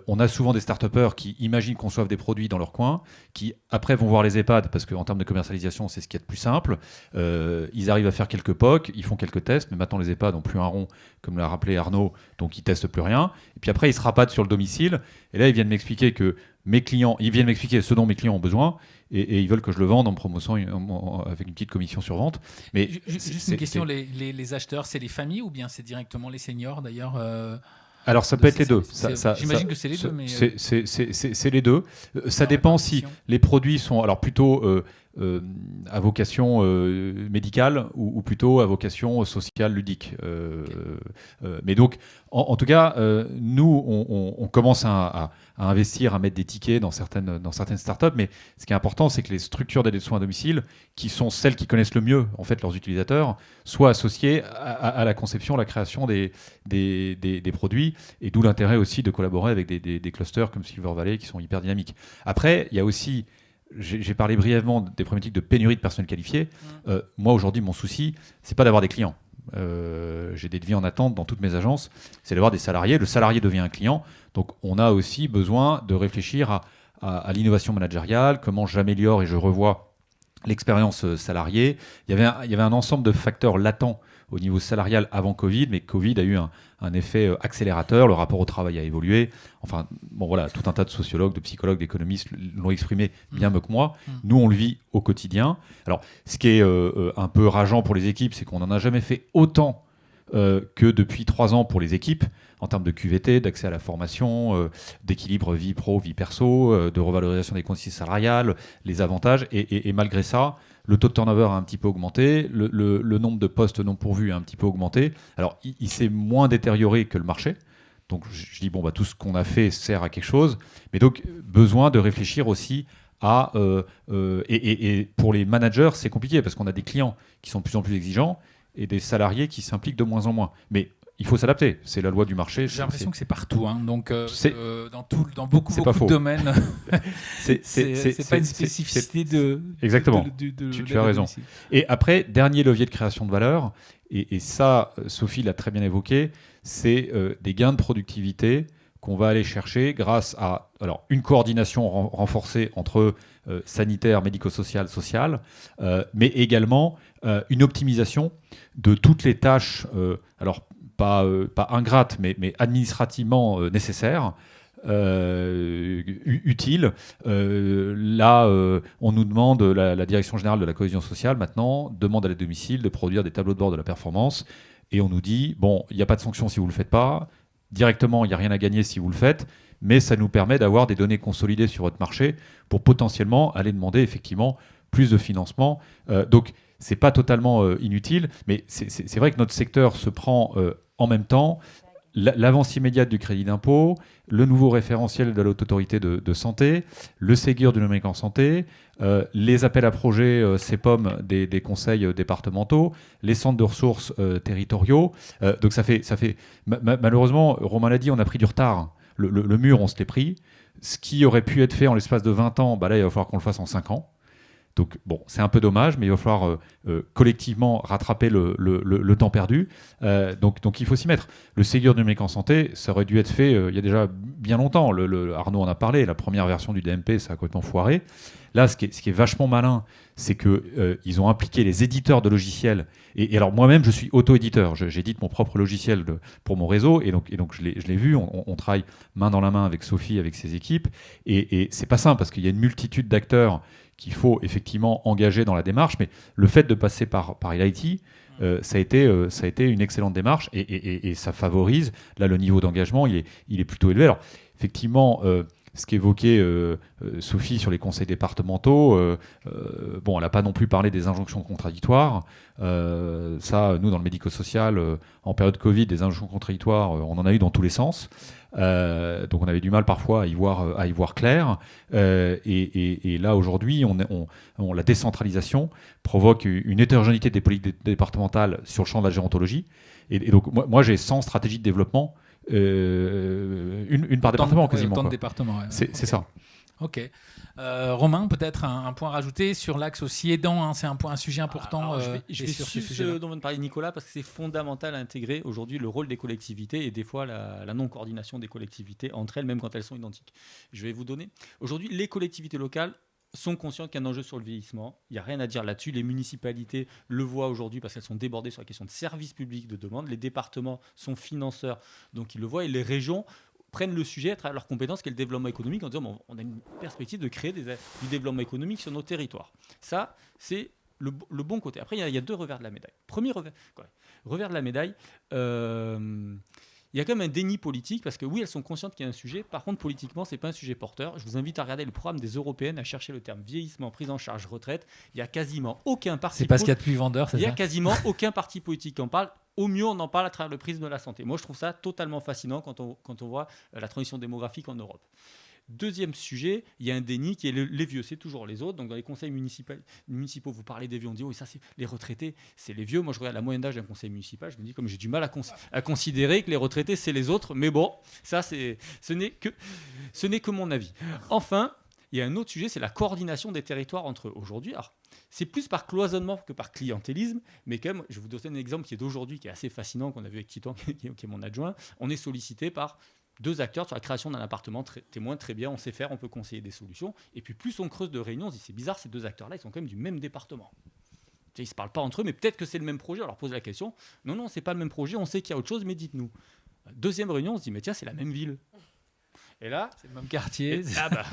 E: on a souvent des start-upers qui imaginent conçoivent des produits dans leur coin, qui après vont voir les EHPAD, parce qu'en termes de commercialisation, c'est ce qu'il y a de plus simple. Ils arrivent à faire quelques POC, ils font quelques tests, mais maintenant les EHPAD n'ont plus un rond, comme l'a rappelé Arnaud, donc ils ne testent plus rien. Et puis après, ils se rabattent sur le domicile. Et là, ils viennent m'expliquer ce dont mes clients ont besoin, et ils veulent que je le vende en promotion avec une petite commission sur vente. Mais
A: juste une question, les acheteurs, c'est les familles ou bien c'est directement les seniors d'ailleurs
E: Alors ça peut être les deux.
A: J'imagine que c'est les deux. Mais
E: c'est les deux. Ça dépend si les produits sont alors plutôt à vocation médicale ou plutôt à vocation sociale ludique. Mais donc, en tout cas, nous, on commence à investir, à mettre des tickets dans certaines startups. Mais ce qui est important, c'est que les structures d'aide de soins à domicile, qui sont celles qui connaissent le mieux en fait leurs utilisateurs, soient associées à la conception, à la création des produits. Et d'où l'intérêt aussi de collaborer avec des clusters comme Silver Valley qui sont hyper dynamiques. Après, il y a aussi... J'ai parlé brièvement des problématiques de pénurie de personnel qualifié. Moi, aujourd'hui, mon souci, c'est pas d'avoir des clients. J'ai des devis en attente dans toutes mes agences. C'est d'avoir des salariés. Le salarié devient un client. Donc, on a aussi besoin de réfléchir à l'innovation managériale, comment j'améliore et je revois l'expérience salariée. Il y avait un ensemble de facteurs latents au niveau salarial avant Covid, mais Covid a eu un effet accélérateur, le rapport au travail a évolué. Enfin, bon voilà, tout un tas de sociologues, de psychologues, d'économistes l'ont exprimé bien mieux que moi. Nous, on le vit au quotidien. Alors, ce qui est un peu rageant pour les équipes, c'est qu'on n'en a jamais fait autant que depuis 3 ans pour les équipes, en termes de QVT, d'accès à la formation, d'équilibre vie pro, vie perso, de revalorisation des conditions salariales, les avantages. Et malgré ça, le taux de turnover a un petit peu augmenté, le nombre de postes non pourvus a un petit peu augmenté. Alors, il s'est moins détérioré que le marché. Donc, je dis, tout ce qu'on a fait sert à quelque chose. Mais donc, besoin de réfléchir aussi à... et pour les managers, c'est compliqué parce qu'on a des clients qui sont de plus en plus exigeants et des salariés qui s'impliquent de moins en moins. Mais il faut s'adapter, c'est la loi du marché.
A: J'ai l'impression que c'est partout, donc dans beaucoup de domaines. c'est pas une spécificité de.
E: Exactement. Tu as raison. Et après, dernier levier de création de valeur, et ça, Sophie l'a très bien évoqué, c'est des gains de productivité qu'on va aller chercher grâce à une coordination renforcée entre sanitaire, médico-social, social, mais également une optimisation de toutes les tâches, alors pas ingrates, mais administrativement nécessaires, utiles. Là, on nous demande, la Direction générale de la cohésion sociale maintenant demande à l'aide domicile de produire des tableaux de bord de la performance, et on nous dit, bon, il n'y a pas de sanction si vous ne le faites pas, directement, il n'y a rien à gagner si vous le faites, mais ça nous permet d'avoir des données consolidées sur votre marché pour potentiellement aller demander effectivement plus de financement. Donc, ce n'est pas totalement inutile, mais c'est vrai que notre secteur se prend en même temps l'avance immédiate du crédit d'impôt, le nouveau référentiel de la Haute Autorité de santé, le Ségur du numérique en santé, les appels à projets CEPOM des conseils départementaux, les centres de ressources territoriaux. Donc ça fait malheureusement, Romain l'a dit, on a pris du retard. Le mur, on se l'est pris. Ce qui aurait pu être fait en l'espace de 20 ans, là, il va falloir qu'on le fasse en 5 ans. Donc, bon, c'est un peu dommage, mais il va falloir collectivement rattraper le temps perdu. Donc, il faut s'y mettre. Le Ségur du numérique en santé, ça aurait dû être fait il y a déjà bien longtemps. Arnaud en a parlé, la première version du DMP, ça a complètement foiré. Là, ce qui est vachement malin, c'est qu'ils ont impliqué les éditeurs de logiciels. Et alors, moi-même, je suis auto-éditeur. J'édite mon propre logiciel pour mon réseau. Et donc je l'ai vu. On travaille main dans la main avec Sophie, avec ses équipes. Et c'est pas simple, parce qu'il y a une multitude d'acteurs qu'il faut effectivement engager dans la démarche, mais le fait de passer par l'IT, ça a été une excellente démarche et ça favorise, là, le niveau d'engagement, il est plutôt élevé. Alors, effectivement, ce qu'évoquait Sophie sur les conseils départementaux, bon, elle n'a pas non plus parlé des injonctions contradictoires. Ça, nous, dans le médico-social, en période Covid, des injonctions contradictoires, on en a eu dans tous les sens. Donc on avait du mal parfois à y voir clair. Et là, aujourd'hui, la décentralisation provoque une hétérogénéité des politiques départementales sur le champ de la gérontologie. Et donc moi, j'ai 100 stratégies de développement, une par département quasiment.
A: Autant de départements. Ouais.
E: C'est ça.
A: Ok. Romain, peut-être un point à rajouter sur l'axe aussi aidant, hein, c'est un sujet important.
F: Alors, je vais
A: sur ce
F: suivre
A: sujet-là.
F: ce dont vient de parler Nicolas, parce que c'est fondamental à intégrer aujourd'hui le rôle des collectivités et des fois la non-coordination des collectivités entre elles, même quand elles sont identiques. Je vais vous donner. Aujourd'hui, les collectivités locales sont conscientes qu'il y a un enjeu sur le vieillissement. Il n'y a rien à dire là-dessus. Les municipalités le voient aujourd'hui parce qu'elles sont débordées sur la question de services publics de demande. Les départements sont financeurs, donc ils le voient. Et les régions prennent le sujet à travers leurs compétences, qui est le développement économique, en disant bon, on a une perspective de créer du développement économique sur nos territoires. Ça, c'est le bon côté. Après, il y a deux revers de la médaille. Premier revers de la médaille, il y a quand même un déni politique, parce que oui, elles sont conscientes qu'il y a un sujet. Par contre, politiquement, ce n'est pas un sujet porteur. Je vous invite à regarder le programme des Européennes, à chercher le terme vieillissement, prise en charge, retraite. Il n'y a quasiment aucun parti.
A: C'est pas ce qu'il y a de plus vendeur, c'est ça ?
F: Il n'y a quasiment aucun parti politique qui en parle. Au mieux, on en parle à travers le prisme de la santé. Moi, je trouve ça totalement fascinant quand on voit la transition démographique en Europe. Deuxième sujet, il y a un déni qui est les vieux, c'est toujours les autres. Donc dans les conseils municipaux, vous parlez des vieux, on dit oui, ça c'est les retraités, c'est les vieux. Moi je regarde la moyenne d'âge d'un conseil municipal, je me dis comme j'ai du mal à considérer que les retraités c'est les autres, mais bon, ça ce n'est que mon avis. Enfin, il y a un autre sujet, c'est la coordination des territoires entre eux. Aujourd'hui, alors, c'est plus par cloisonnement que par clientélisme, mais quand même, je vais vous donner un exemple qui est d'aujourd'hui, qui est assez fascinant, qu'on a vu avec Titan, qui est mon adjoint. On est sollicité par 2 acteurs sur la création d'un appartement témoin, très bien, on sait faire, on peut conseiller des solutions. Et puis plus on creuse de réunions, on se dit c'est bizarre, ces 2 acteurs-là, ils sont quand même du même département. Ils ne se parlent pas entre eux, mais peut-être que c'est le même projet. On leur pose la question, non, c'est pas le même projet, on sait qu'il y a autre chose, mais dites-nous. Deuxième réunion, on se dit, mais tiens, c'est la même ville. Et là,
A: c'est le même quartier.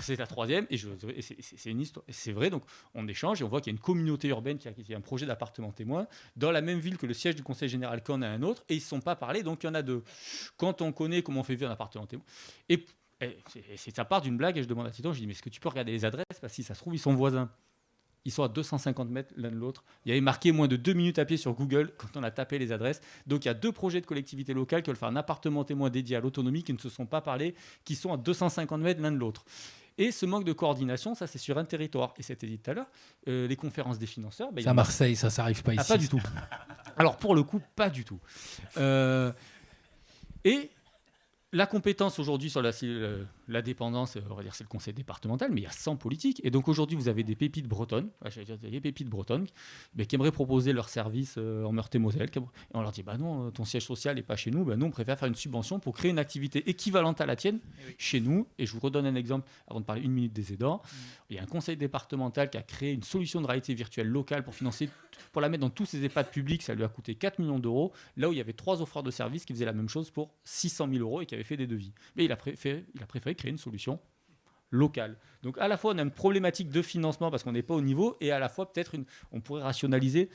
F: C'est la troisième, et c'est une histoire. Et c'est vrai, donc on échange et on voit qu'il y a une communauté urbaine qui a un projet d'appartement témoin dans la même ville que le siège du conseil général qu'en a un autre, et ils ne se sont pas parlé, donc il y en a 2. Quand on connaît comment on fait vivre un appartement témoin, et ça part d'une blague, et je demande à Titan, je dis, mais est-ce que tu peux regarder les adresses, parce que si ça se trouve, ils sont voisins. Ils sont à 250 mètres l'un de l'autre. Il y avait marqué moins de 2 minutes à pied sur Google quand on a tapé les adresses. Donc il y a 2 projets de collectivités locales qui veulent faire un appartement témoin dédié à l'autonomie qui ne se sont pas parlé, qui sont à 250 mètres l'un de l'autre. Et ce manque de coordination, ça c'est sur un territoire. Et c'était dit tout à l'heure, les conférences des financeurs...
A: c'est à Marseille, ça n'arrive pas ici.
F: Pas du tout. Alors pour le coup, pas du tout. Et la compétence aujourd'hui sur la dépendance, on va dire c'est le conseil départemental, mais il y a 100 politiques. Et donc aujourd'hui, vous avez des pépites bretonnes, qui aimeraient proposer leurs services en Meurthe-et-Moselle. Et on leur dit, bah non, ton siège social n'est pas chez nous. Bah nous, on préfère faire une subvention pour créer une activité équivalente à la tienne chez nous. Et je vous redonne un exemple avant de parler une minute des aidants. Il y a un conseil départemental qui a créé une solution de réalité virtuelle locale pour la mettre dans tous ces EHPAD publics. Ça lui a coûté 4 millions d'euros. Là où il y avait 3 offreurs de services qui faisaient la même chose pour 600 000 euros et qui avaient fait des devis. Mais il a préféré créer une solution locale. Donc à la fois on a une problématique de financement parce qu'on n'est pas au niveau, et à la fois peut-être on pourrait rationaliser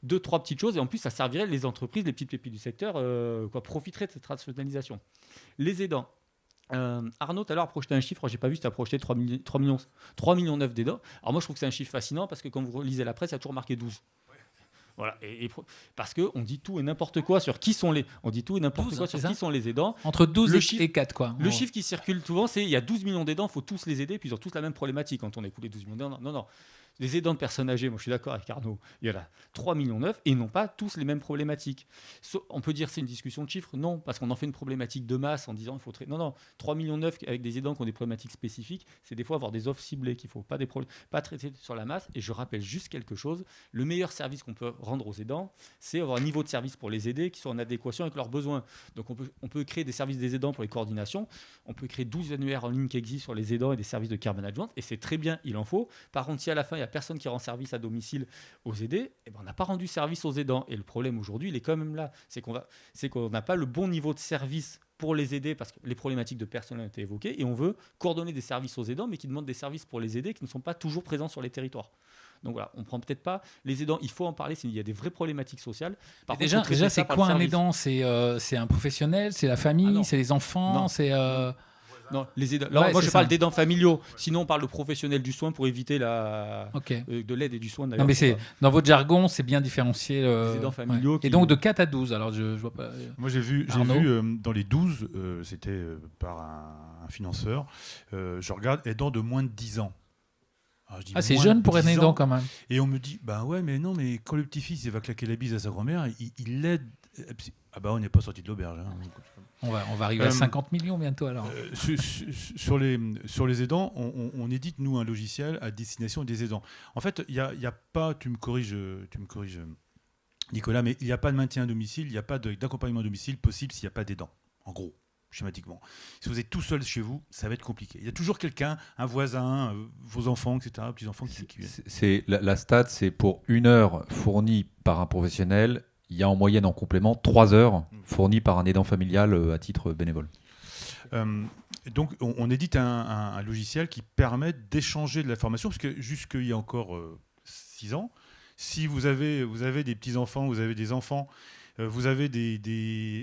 F: 2-3 petites choses, et en plus ça servirait les entreprises, les petites pépites du secteur profiteraient de cette rationalisation. Les aidants. Arnaud tout à l'heure a projeté un chiffre, j'ai pas vu, c'était projeté 3 millions 9 d'aidants. Alors moi je trouve que c'est un chiffre fascinant parce que quand vous lisez la presse, il y a toujours marqué 12. Voilà, parce qu'on dit tout et n'importe quoi sur qui sont les, qui sont les aidants.
A: Entre 12 et 4, quoi.
F: Le chiffre qui circule souvent, c'est il y a 12 millions d'aidants, il faut tous les aider, puis ils ont tous la même problématique quand on écoute les 12 millions d'aidants. Non. Les aidants de personnes âgées, moi je suis d'accord avec Arnaud, il y en a 3 millions 9 et ils n'ont pas tous les mêmes problématiques. On peut dire c'est une discussion de chiffres, non, parce qu'on en fait une problématique de masse en disant il faut traiter. Non, 3 millions 9 avec des aidants qui ont des problématiques spécifiques, c'est des fois avoir des offres ciblées qu'il ne faut pas traiter sur la masse. Et je rappelle juste quelque chose, le meilleur service qu'on peut rendre aux aidants, c'est avoir un niveau de service pour les aider qui soit en adéquation avec leurs besoins. Donc on peut créer des services des aidants pour les coordinations, on peut créer 12 annuaires en ligne qui existent sur les aidants et des services de care management, et c'est très bien, il en faut. Par contre, si à la fin il y a personne qui rend service à domicile aux aidés, on n'a pas rendu service aux aidants. Et le problème aujourd'hui, il est quand même là. C'est qu'on n'a pas le bon niveau de service pour les aider parce que les problématiques de personnel ont été évoquées, et on veut coordonner des services aux aidants, mais qui demandent des services pour les aider qui ne sont pas toujours présents sur les territoires. Donc voilà, on ne prend peut-être pas les aidants, il faut en parler, il y a des vraies problématiques sociales.
A: Déjà, c'est quoi un aidant ? C'est un professionnel, c'est la famille, c'est les enfants, c'est...
F: Non, les aidants. Là, moi, je parle d'aidants familiaux. Sinon, on parle de professionnels du soin pour éviter de l'aide et du soin.
A: Non, mais dans votre jargon, c'est bien différencié.
F: Les aidants familiaux.
A: Ouais. Et donc de 4 à 12. Alors, je vois pas.
C: Moi, j'ai vu dans les 12, c'était par un financeur. Je regarde aidants de moins de 10 ans. Alors,
A: c'est jeune pour être aidant quand même.
C: Et on me dit, ouais, mais non, mais quand le petit-fils il va claquer la bise à sa grand-mère, il l'aide. On n'est pas sorti de l'auberge. Hein.
A: On va arriver à 50 millions bientôt alors.
C: Sur les aidants, on édite nous un logiciel à destination des aidants. En fait, il y a pas, tu me corriges Nicolas, mais il n'y a pas de maintien à domicile, il n'y a pas d'accompagnement à domicile possible s'il n'y a pas d'aidant. En gros, schématiquement. Si vous êtes tout seul chez vous, ça va être compliqué. Il y a toujours quelqu'un, un voisin, vos enfants, etc., petits-enfants qui viennent.
E: La stat, c'est pour 1 heure fournie par un professionnel. Il y a en moyenne en complément 3 heures fournies par un aidant familial à titre bénévole.
C: Donc on édite un logiciel qui permet d'échanger de l'information, parce que jusqu'il y a encore 6 ans, si vous avez des petits-enfants, vous avez des enfants, vous avez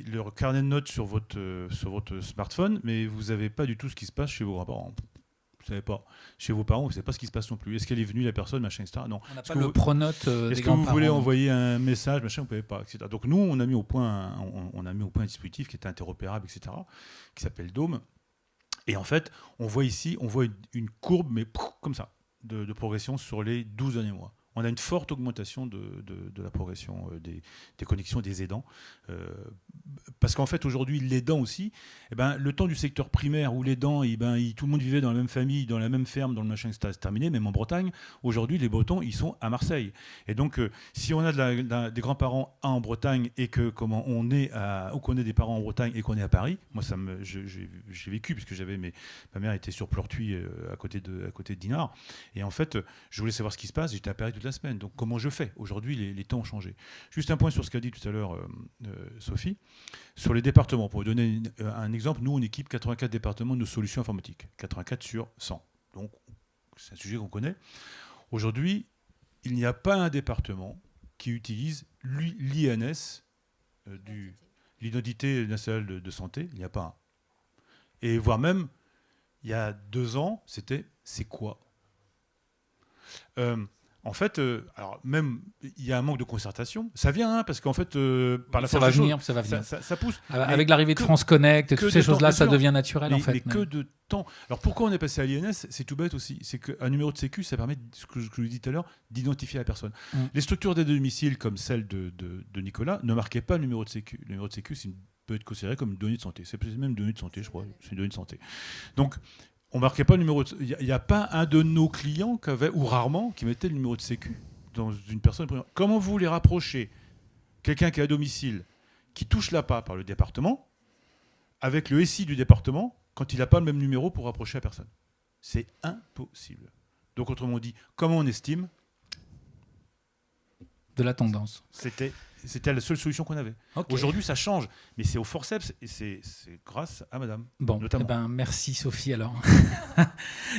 C: leur carnet de notes sur votre smartphone, mais vous n'avez pas du tout ce qui se passe chez vos grands-parents. Vous ne savez pas. Chez vos parents, vous ne savez pas ce qui se passe non plus. Est-ce qu'elle est venue, la personne, machin, etc. Non.
A: On n'a pas le pronote des grands-parents.
C: Est-ce que vous voulez envoyer un message, machin, vous ne pouvez pas, etc. Donc nous, on a mis au point un dispositif qui était interopérable, etc., qui s'appelle Dome. Et en fait, on voit une courbe, mais comme ça, de progression sur les 12 derniers mois. On a une forte augmentation de la progression des connexions des aidants. Parce qu'en fait, aujourd'hui, l'aidant aussi, le temps du secteur primaire où l'aidant, tout le monde vivait dans la même famille, dans la même ferme, dans le machin, c'est terminé, même en Bretagne. Aujourd'hui, les Bretons, ils sont à Marseille. Et donc, si on a des grands-parents en Bretagne et que qu'on ait des parents en Bretagne et qu'on est à Paris, moi, j'ai vécu, puisque ma mère était sur Pleurtuis, à côté de Dinard. Et en fait, je voulais savoir ce qui se passe. J'étais à Paris toute la semaine. Donc, comment je fais ? Aujourd'hui, les temps ont changé. Juste un point sur ce qu'a dit tout à l'heure Sophie. Sur les départements, pour vous donner un exemple, nous, on équipe 84 départements de nos solutions informatiques. 84 sur 100. Donc, c'est un sujet qu'on connaît. Aujourd'hui, il n'y a pas un département qui utilise l'INS, l'identité nationale de santé. Il n'y a pas un. Et voire même, il y a 2 ans, c'est quoi ? En fait, alors même il y a un manque de concertation. Ça vient, parce qu'en fait, par la
A: ça va venir.
C: Ça pousse.
A: Avec l'arrivée de France Connect et toutes ces choses-là, ça devient naturel en fait.
C: Mais que de temps. Alors pourquoi on est passé à l'INS ? C'est tout bête aussi. C'est qu'un numéro de sécu, ça permet, ce que je vous dis tout à l'heure, d'identifier la personne. Les structures d'aide à domicile comme celle de Nicolas ne marquaient pas le numéro de sécu. Le numéro de sécu, c'est une peut être considérée comme une donnée de santé. C'est même une donnée de santé, je crois. C'est une donnée de santé. Donc, on ne marquait pas le numéro de... Il n'y a pas un de nos clients ou rarement, qui mettait le numéro de sécu dans une personne. Comment vous les rapprochez quelqu'un qui est à domicile, qui touche l'APA par le département, avec le SI du département, quand il n'a pas le même numéro pour rapprocher la personne? C'est impossible. Donc, autrement dit, comment on estime?
A: De la tendance.
C: C'était la seule solution qu'on avait.
A: Okay.
C: Aujourd'hui, ça change, mais c'est au forceps et c'est grâce à madame.
A: Bon,
C: notamment.
A: Merci Sophie alors.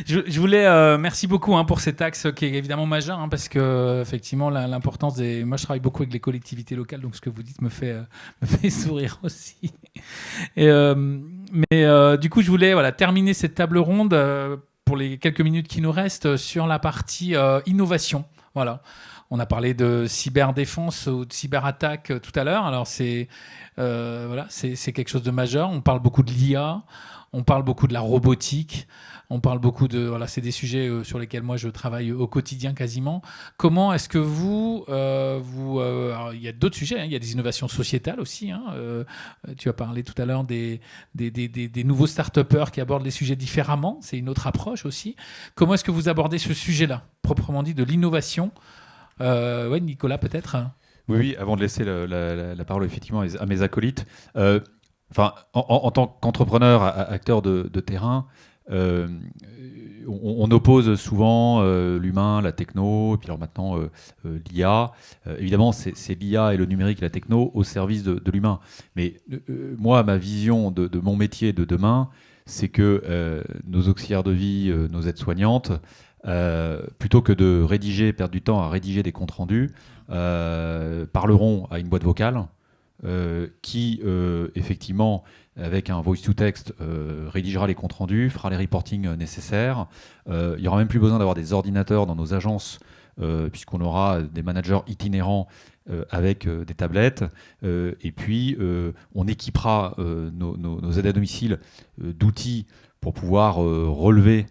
A: je voulais merci beaucoup pour cet axe qui est évidemment majeur parce que effectivement l'importance des. Moi, je travaille beaucoup avec les collectivités locales, donc ce que vous dites me fait sourire aussi. Mais du coup, je voulais terminer cette table ronde pour les quelques minutes qui nous restent sur la partie innovation. Voilà. On a parlé de cyberdéfense ou de cyberattaque tout à l'heure. Alors, c'est quelque chose de majeur. On parle beaucoup de l'IA, on parle beaucoup de la robotique, on parle beaucoup de... Voilà, c'est des sujets sur lesquels moi, je travaille au quotidien quasiment. Comment est-ce que alors, il y a d'autres sujets, il y a des innovations sociétales aussi. Tu as parlé tout à l'heure des nouveaux start-upers qui abordent les sujets différemment. C'est une autre approche aussi. Comment est-ce que vous abordez ce sujet-là, proprement dit, de l'innovation? Nicolas, peut-être.
E: Oui, avant de laisser la parole effectivement à mes acolytes, en tant qu'entrepreneur, acteur de terrain, on oppose souvent l'humain, la techno, et puis alors maintenant l'IA. Évidemment, c'est l'IA et le numérique et la techno au service de l'humain. Mais moi, ma vision de mon métier de demain, c'est que nos auxiliaires de vie, nos aides-soignantes, plutôt que de perdre du temps à rédiger des comptes rendus, parleront à une boîte vocale qui, effectivement, avec un voice-to-text, rédigera les comptes rendus, fera les reportings nécessaires. Il n'y aura même plus besoin d'avoir des ordinateurs dans nos agences, puisqu'on aura des managers itinérants avec des tablettes. Et puis, on équipera nos aides à domicile d'outils pour pouvoir relever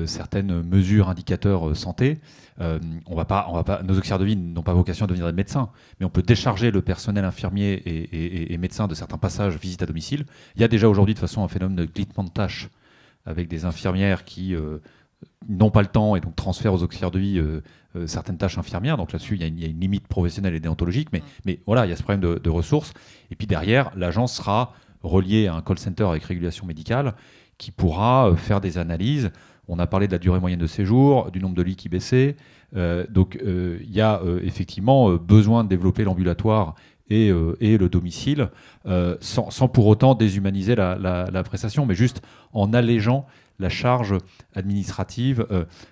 E: certaines mesures, indicateurs santé. Nos auxiliaires de vie n'ont pas vocation à devenir des médecins, mais on peut décharger le personnel infirmier et médecin de certains passages visites à domicile. Il y a déjà aujourd'hui de toute façon un phénomène de glissement de tâches avec des infirmières qui n'ont pas le temps et donc transfèrent aux auxiliaires de vie certaines tâches infirmières. Donc là-dessus, il y a une limite professionnelle et déontologique, mais voilà, il y a ce problème de ressources. Et puis derrière, l'agence sera reliée à un call center avec régulation médicale qui pourra faire des analyses. On a parlé de la durée moyenne de séjour, du nombre de lits qui baissait. Donc, il y a effectivement besoin de développer l'ambulatoire et le domicile sans pour autant déshumaniser la prestation, mais juste en allégeant la charge administrative.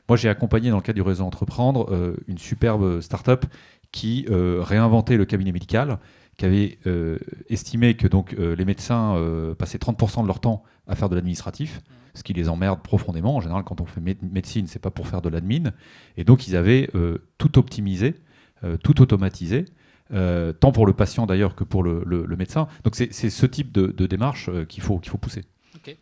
E: Moi, j'ai accompagné dans le cadre du réseau Entreprendre une superbe start-up qui réinventait le cabinet médical, qui avait estimé que donc, les médecins passaient 30% de leur temps à faire de l'administratif, ce qui les emmerde profondément. En général, quand on fait médecine, c'est pas pour faire de l'admin. Et donc, ils avaient tout optimisé, tout automatisé, tant pour le patient d'ailleurs que pour le médecin. Donc, c'est ce type de démarche qu'il faut pousser.
A: Okay.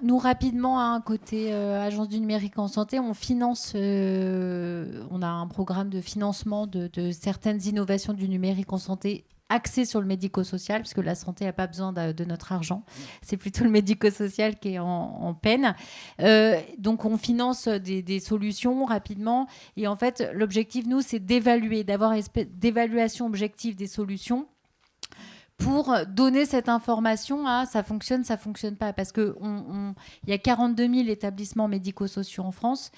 D: Nous, rapidement, côté Agence du numérique en santé, on finance, on a un programme de financement de certaines innovations du numérique en santé axé sur le médico-social, parce que la santé n'a pas besoin de notre argent. C'est plutôt le médico-social qui est en peine. Donc, on finance des solutions rapidement. Et en fait, l'objectif, nous, c'est d'évaluer, d'avoir une espèce d'évaluation objective des solutions pour donner cette information à ça fonctionne pas. Parce qu'il y a 42 000 établissements médico-sociaux en France.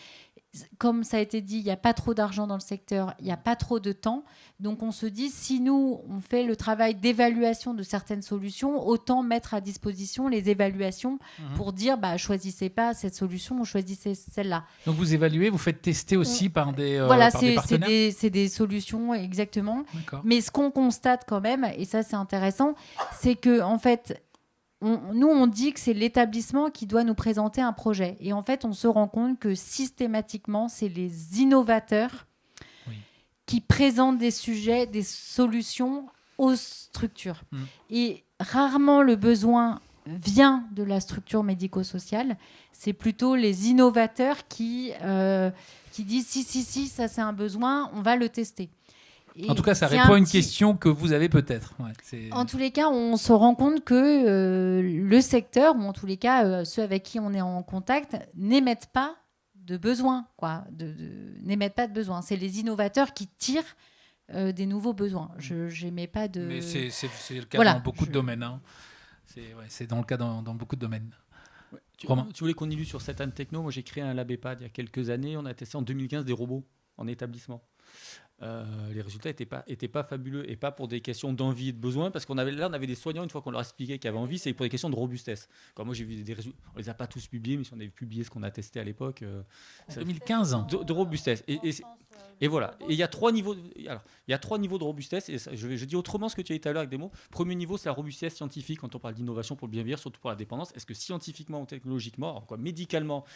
D: Comme ça a été dit, il n'y a pas trop d'argent dans le secteur, il n'y a pas trop de temps. Donc, on se dit, si nous, on fait le travail d'évaluation de certaines solutions, autant mettre à disposition les évaluations pour dire, choisissez pas cette solution, choisissez celle-là.
A: Donc, vous évaluez, vous faites tester aussi par des partenaires.
D: C'est des solutions, exactement.
A: D'accord.
D: Mais ce qu'on constate quand même, et ça, c'est intéressant, c'est que, en fait, nous, on dit que c'est l'établissement qui doit nous présenter un projet. Et en fait, on se rend compte que systématiquement, c'est les innovateurs qui présentent des sujets, des solutions aux structures. Et rarement le besoin vient de la structure médico-sociale. C'est plutôt les innovateurs qui disent si, ça c'est un besoin, on va le tester.
A: En tout cas, ça
D: c'est
A: répond à une
D: petit-
A: question que vous avez peut-être. Ouais,
D: En tous les cas, on se rend compte que le secteur, ou en tous les cas ceux avec qui on est en contact, n'émettent pas de besoin, quoi, n'émettent pas de besoin. C'est les innovateurs qui tirent des nouveaux besoins. Je n'émets pas de...
A: Mais c'est le cas
D: Voilà.
A: dans beaucoup de domaines. Hein. C'est dans le cas dans beaucoup de domaines.
F: Tu
A: Romain.
F: voulais qu'on illustre sur certaines techno. Moi, j'ai créé un lab EHPAD il y a quelques années. On a testé en 2015 des robots en établissement. Les résultats n'étaient pas fabuleux, et pas pour des questions d'envie et de besoin, parce qu'on avait des soignants, une fois qu'on leur expliquait qu'ils avaient envie, c'est pour des questions de robustesse. Quand moi j'ai vu des résultats, on les a pas tous publiés, mais si on avait publié ce qu'on a testé à l'époque,
A: En 2015.
F: de robustesse. Et voilà. Et il y a 3 niveaux. Alors, il y a 3 niveaux de robustesse. Et ça, je dis autrement ce que tu as dit tout à l'heure avec des mots. Premier niveau, c'est la robustesse scientifique quand on parle d'innovation pour le bien vieillir, surtout pour la dépendance. Est-ce que scientifiquement ou technologiquement, alors quoi, médicalement,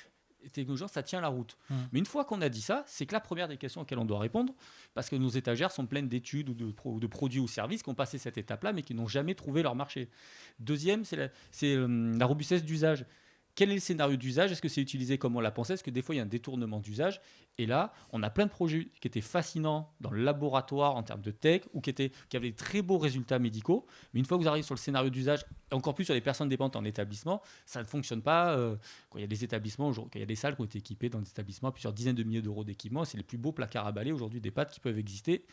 F: technologiquement, ça tient la route. Mais une fois qu'on a dit ça, c'est que la première des questions auxquelles on doit répondre, parce que nos étagères sont pleines d'études ou de produits ou services qui ont passé cette étape-là, mais qui n'ont jamais trouvé leur marché. Deuxième, c'est la robustesse d'usage. Quel est le scénario d'usage? Est-ce que c'est utilisé comme on l'a pensé? Est-ce que des fois, il y a un détournement d'usage? Et là, on a plein de projets qui étaient fascinants dans le laboratoire en termes de tech, ou qui avaient de très beaux résultats médicaux. Mais une fois que vous arrivez sur le scénario d'usage, et encore plus sur les personnes dépendantes en établissement, ça ne fonctionne pas. Quand il y a des établissements, quand il y a des salles qui ont été équipées dans des établissements à plusieurs dizaines de milliers d'euros d'équipement, c'est les plus beaux placards à balai aujourd'hui d'EHPAD qui peuvent exister.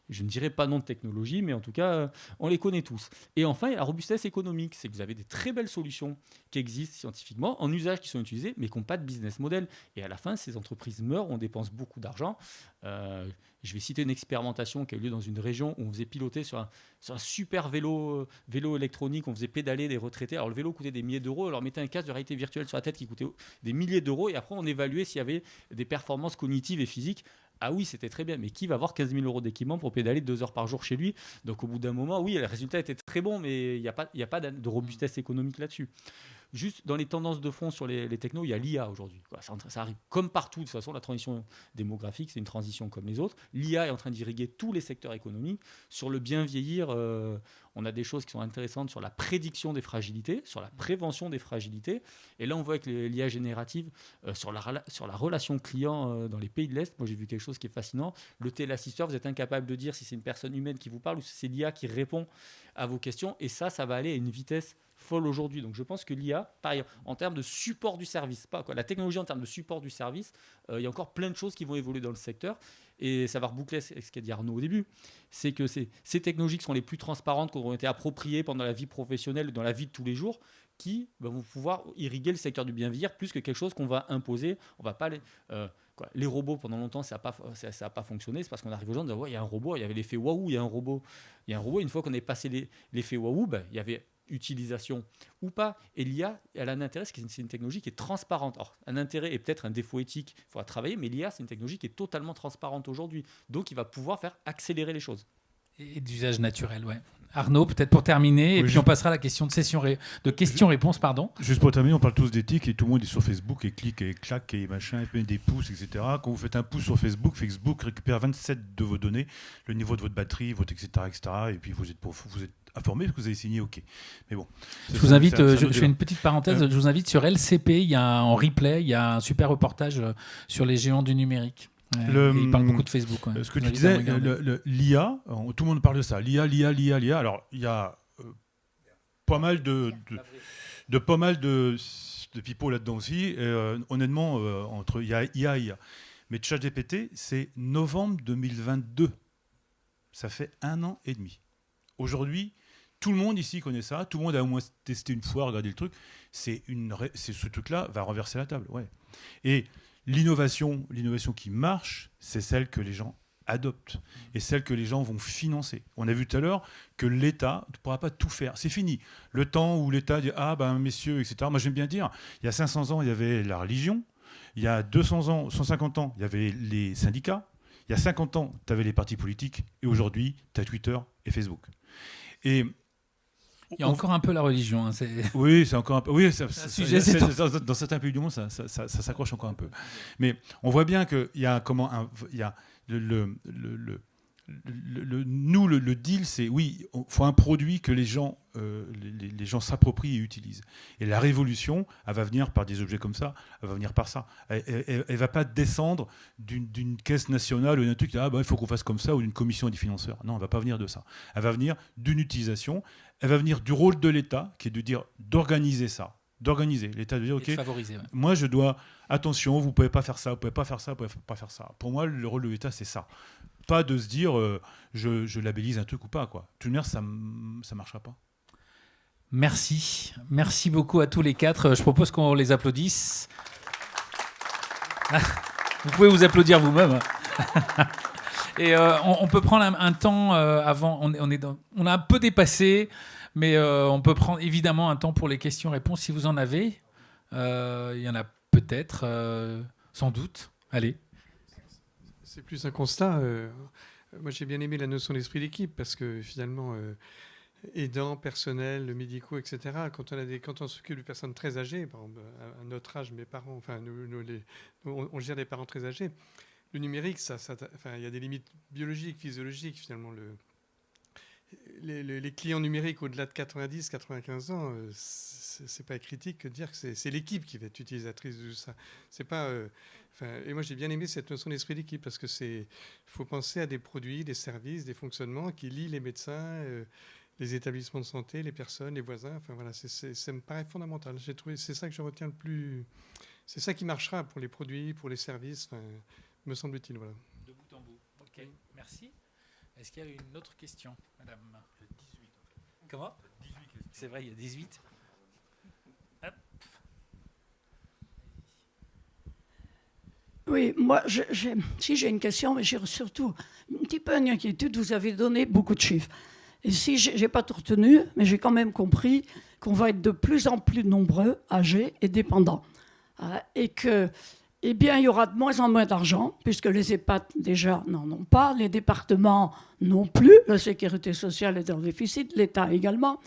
F: Je ne dirais pas nom de technologie, mais en tout cas, on les connaît tous. Et enfin, il y a la robustesse économique. C'est que vous avez des très belles solutions qui existent scientifiquement, en usage, qui sont utilisées, mais qui n'ont pas de business model. Et à la fin, ces entreprises meurent, on dépense beaucoup d'argent. Je vais citer une expérimentation qui a eu lieu dans une région où on faisait piloter sur un super vélo électronique, on faisait pédaler des retraités. Alors le vélo coûtait des milliers d'euros, on leur mettait un casque de réalité virtuelle sur la tête qui coûtait des milliers d'euros, et après on évaluait s'il y avait des performances cognitives et physiques. Ah oui, c'était très bien, mais qui va avoir 15 000 euros d'équipement pour pédaler 2 heures par jour chez lui? Donc au bout d'un moment, oui, le résultat était très bon, mais il n'y a pas de robustesse économique là-dessus. Juste dans les tendances de fond sur les technos, il y a l'IA aujourd'hui. Ça arrive comme partout. De toute façon, la transition démographique, c'est une transition comme les autres. L'IA est en train d'irriguer tous les secteurs économiques. Sur le bien vieillir, on a des choses qui sont intéressantes sur la prédiction des fragilités, sur la prévention des fragilités. Et là, on voit avec l'IA générative, sur la relation client dans les pays de l'Est, moi j'ai vu quelque chose qui est fascinant. Le téléassisteur, vous êtes incapable de dire si c'est une personne humaine qui vous parle ou si c'est l'IA qui répond à vos questions. Et ça va aller à une vitesse folle aujourd'hui. Donc je pense que l'IA, pareil, en termes de support du service, la technologie en termes de support du service, il y a encore plein de choses qui vont évoluer dans le secteur. Et ça va reboucler avec ce qu'a dit Arnaud au début, c'est que ces technologies qui sont les plus transparentes, qui ont été appropriées pendant la vie professionnelle, dans la vie de tous les jours, qui vont pouvoir irriguer le secteur du bien vieillir plus que quelque chose qu'on va imposer. On va pas les robots, pendant longtemps, ça n'a pas fonctionné. C'est parce qu'on arrive aux gens en disant ouais, il y a un robot, il y avait l'effet waouh, il y a un robot. Une fois qu'on est passé l'effet waouh, il y avait utilisation ou pas. Et l'IA, elle a un intérêt, c'est une technologie qui est transparente. Alors, un intérêt et peut-être un défaut éthique, il faudra travailler, mais l'IA, c'est une technologie qui est totalement transparente aujourd'hui. Donc, il va pouvoir faire accélérer les choses.
A: Et d'usage naturel, ouais. Arnaud, peut-être pour terminer, et puis on passera à la question de questions-réponses, pardon.
C: Juste pour terminer, on parle tous d'éthique et tout le monde est sur Facebook et clique et claque et machin, et met des pouces, etc. Quand vous faites un pouce sur Facebook, Facebook récupère 27 de vos données, le niveau de votre batterie, votre etc., et puis vous êtes informé parce que vous avez signé OK. Mais bon.
A: Je vous invite, je fais une petite parenthèse, je vous invite sur LCP, en replay, il y a un super reportage sur les géants du numérique. Il parle beaucoup de Facebook. Ouais.
C: Ce que tu disais, l'IA, tout le monde parle de ça. L'IA. Alors, il y a pas mal de pipeaux là-dedans aussi. Honnêtement, il y a IA. Mais ChatGPT, c'est novembre 2022. Ça fait 1 an et demi. Aujourd'hui, tout le monde ici connaît ça. Tout le monde a au moins testé une fois, regardé le truc. Ce truc-là va renverser la table. Ouais. Et l'innovation qui marche, c'est celle que les gens adoptent et celle que les gens vont financer. On a vu tout à l'heure que l'État ne pourra pas tout faire. C'est fini. Le temps où l'État dit « Ah, ben, messieurs, etc. » Moi, j'aime bien dire, il y a 500 ans, il y avait la religion. Il y a 200 ans, 150 ans, il y avait les syndicats. Il y a 50 ans, tu avais les partis politiques. Et aujourd'hui, tu as Twitter et Facebook. Et
A: il y a encore un peu la religion.
C: Oui, c'est encore un peu. Oui,
A: dans
C: certains pays du monde, ça s'accroche encore un peu. Mais on voit bien qu'il y a le le deal, c'est oui, il faut un produit que les gens s'approprient et utilisent. Et la révolution, elle va venir par des objets comme ça, elle va venir par ça. Elle va pas descendre d'une caisse nationale ou d'un truc, il faut qu'on fasse comme ça, ou d'une commission des financeurs. Non, elle va pas venir de ça. Elle va venir d'une utilisation, elle va venir du rôle de l'État, qui est de dire, d'organiser ça. D'organiser. L'État de dire, OK,
A: favoriser, ouais.
C: moi je dois, attention, vous pouvez pas faire ça, vous pouvez pas faire ça, vous pouvez pas faire ça. Pour moi, le rôle de l'État, c'est ça. Pas de se dire, je labellise un truc ou pas, quoi. De toute manière, ça marchera pas.
A: Merci. Merci beaucoup à tous les quatre. Je propose qu'on les applaudisse. Vous pouvez vous applaudir vous-même. Et on peut prendre un temps avant. On a un peu dépassé, mais on peut prendre évidemment un temps pour les questions-réponses si vous en avez. Il y en a peut-être, sans doute. Allez.
G: C'est plus un constat. Moi, j'ai bien aimé la notion d'esprit d'équipe parce que finalement, aidants, personnel, médicaux, etc. Quand on s'occupe de personnes très âgées, par exemple, à notre âge, mes parents, enfin, on gère des parents très âgés. Le numérique, il y a des limites biologiques, physiologiques, finalement. Les clients numériques au-delà de 90, 95 ans, c'est pas critique que de dire que c'est l'équipe qui va être utilisatrice de ça. C'est pas. Et moi, j'ai bien aimé cette notion d'esprit d'équipe parce que faut penser à des produits, des services, des fonctionnements qui lient les médecins, les établissements de santé, les personnes, les voisins. Enfin voilà, ça me paraît fondamental. J'ai trouvé, c'est ça que je retiens le plus. C'est ça qui marchera pour les produits, pour les services. Me semble-t-il, voilà.
A: De bout en bout. Ok, merci. Est-ce qu'il y a une autre question, madame?
C: 18.
A: Comment?
C: 18 questions.
A: C'est vrai, il y a 18. Hop.
H: Oui, moi, j'ai une question, mais j'ai surtout un petit peu une inquiétude. Vous avez donné beaucoup de chiffres. Et si je n'ai pas tout retenu, mais j'ai quand même compris qu'on va être de plus en plus nombreux, âgés et dépendants. Et que, eh bien, il y aura de moins en moins d'argent, puisque les EHPAD, déjà, n'en ont pas, les départements non plus, la sécurité sociale est en déficit, l'État également.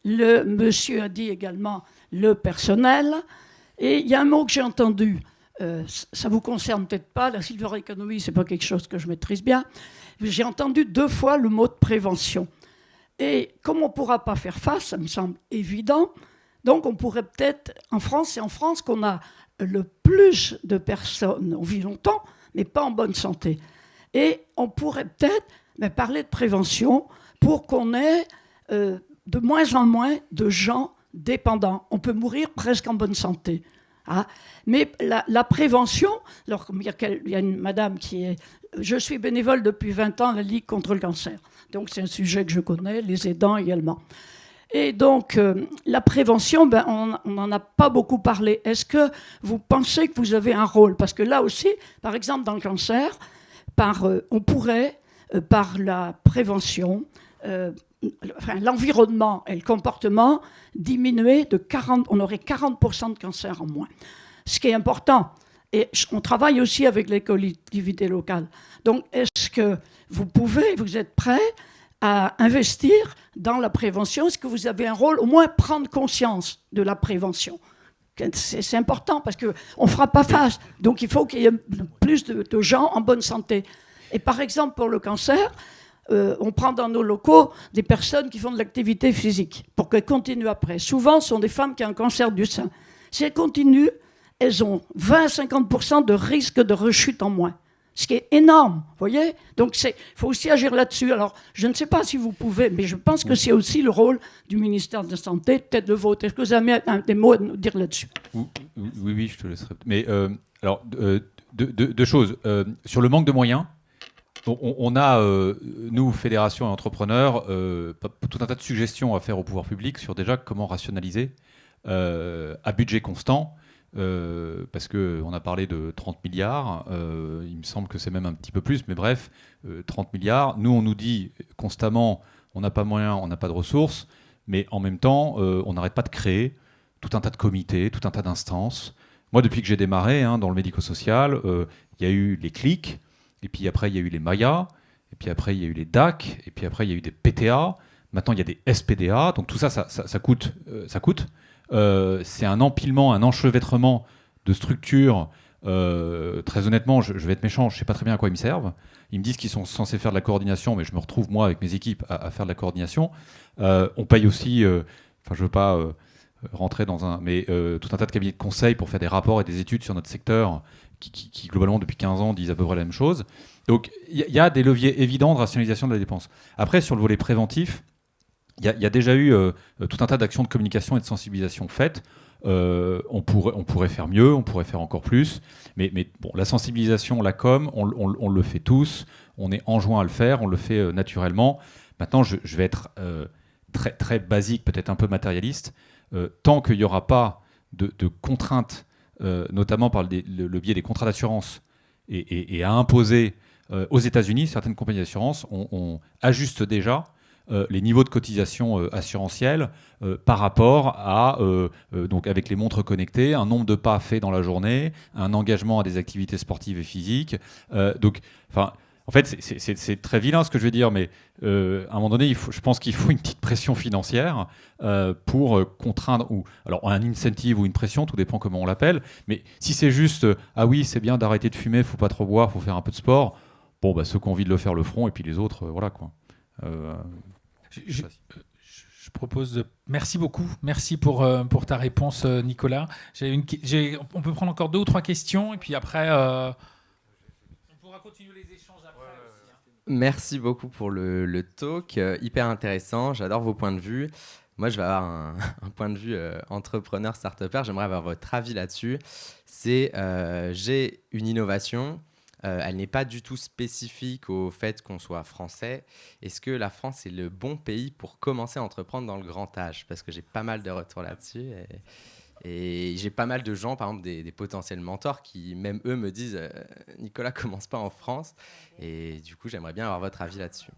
H: Le monsieur a dit également le personnel. Et il y a un mot que j'ai entendu, ça ne vous concerne peut-être pas, la silver economy, ce n'est pas quelque chose que je maîtrise bien. J'ai entendu 2 fois le mot de prévention. Et comme on ne pourra pas faire face, ça me semble évident, donc on pourrait peut-être, en France, c'est en France qu'on a le plus de personnes, on vit longtemps, mais pas en bonne santé. Et on pourrait peut-être parler de prévention pour qu'on ait de moins en moins de gens dépendants. On peut mourir presque en bonne santé. Mais la prévention, alors il y a une madame qui est... Je suis bénévole depuis 20 ans à la Ligue contre le cancer. Donc c'est un sujet que je connais, les aidants également. Et donc la prévention, on n'en a pas beaucoup parlé. Est-ce que vous pensez que vous avez un rôle? Parce que là aussi, par exemple dans le cancer, on pourrait, par la prévention, l'environnement et le comportement, diminuer de 40%, on aurait 40% de cancer en moins. Ce qui est important. Et on travaille aussi avec les collectivités locales. Donc, est-ce que vous êtes prêts à investir dans la prévention? Est-ce que vous avez un rôle, au moins prendre conscience de la prévention? C'est important parce qu'on ne fera pas face. Donc, il faut qu'il y ait plus de gens en bonne santé. Et par exemple, pour le cancer, on prend dans nos locaux des personnes qui font de l'activité physique pour qu'elles continuent après. Souvent, ce sont des femmes qui ont un cancer du sein. Si elles continuent, elles ont 20-50% de risque de rechute en moins. Ce qui est énorme, vous voyez? Donc, il faut aussi agir là-dessus. Alors, je ne sais pas si vous pouvez, mais je pense que c'est aussi le rôle du ministère de la Santé, peut-être le vôtre. Est-ce que vous avez des mots à nous dire là-dessus?
E: Oui, je te laisserai. Mais alors, deux choses. Sur le manque de moyens, on a, nous, fédération et entrepreneurs, tout un tas de suggestions à faire au pouvoir public sur déjà comment rationaliser à budget constant. Parce qu'on a parlé de 30 milliards, il me semble que c'est même un petit peu plus, mais bref, 30 milliards. Nous, on nous dit constamment, on n'a pas de moyens, on n'a pas de ressources, mais en même temps, on n'arrête pas de créer tout un tas de comités, tout un tas d'instances. Moi, depuis que j'ai démarré dans le médico-social, il y a eu les CLIC, et puis après, il y a eu les MAIA, et puis après, il y a eu les DAC, et puis après, il y a eu des PTA. Maintenant, il y a des SPDA. Donc tout ça, ça coûte. C'est un empilement, un enchevêtrement de structures très honnêtement, je vais être méchant, je ne sais pas très bien à quoi ils me servent. Ils me disent qu'ils sont censés faire de la coordination, mais je me retrouve, moi, avec mes équipes, à faire de la coordination. On paye aussi, je ne veux pas rentrer dans tout un tas de cabinets de conseil pour faire des rapports et des études sur notre secteur qui globalement, depuis 15 ans, disent à peu près la même chose. Donc, il y a des leviers évidents de rationalisation de la dépense. Après, sur le volet préventif, il y a déjà eu tout un tas d'actions de communication et de sensibilisation faites. On pourrait faire mieux, on pourrait faire encore plus. Mais bon, la sensibilisation, la com, on le fait tous. On est enjoint à le faire, on le fait naturellement. Maintenant, je vais être très, très basique, peut-être un peu matérialiste. Tant qu'il n'y aura pas de contraintes, notamment par le biais des contrats d'assurance, et à imposer aux États-Unis, certaines compagnies d'assurance on ajuste déjà les niveaux de cotisation assurantielle par rapport à, donc avec les montres connectées, un nombre de pas faits dans la journée, un engagement à des activités sportives et physiques. En fait, c'est très vilain ce que je vais dire, mais à un moment donné, je pense qu'il faut une petite pression financière pour contraindre, alors un incentive ou une pression, tout dépend comment on l'appelle. Mais si c'est juste, ah oui, c'est bien d'arrêter de fumer, faut pas trop boire, faut faire un peu de sport, bon, bah, ceux qui ont envie de le faire le feront, et puis les autres, voilà quoi.
A: Je propose Merci beaucoup. Merci pour ta réponse, Nicolas. On peut prendre encore 2 ou 3 questions, et puis après, on pourra continuer les échanges après aussi.
I: Merci beaucoup pour le talk. Hyper intéressant. J'adore vos points de vue. Moi, je vais avoir un point de vue entrepreneur, start-upper. J'aimerais avoir votre avis là-dessus. J'ai une innovation. Elle n'est pas du tout spécifique au fait qu'on soit français. Est-ce que la France est le bon pays pour commencer à entreprendre dans le grand âge ? Parce que j'ai pas mal de retours là-dessus. Et j'ai pas mal de gens, par exemple des potentiels mentors, qui même eux me disent Nicolas, commence pas en France. Et du coup, j'aimerais bien avoir votre avis là-dessus.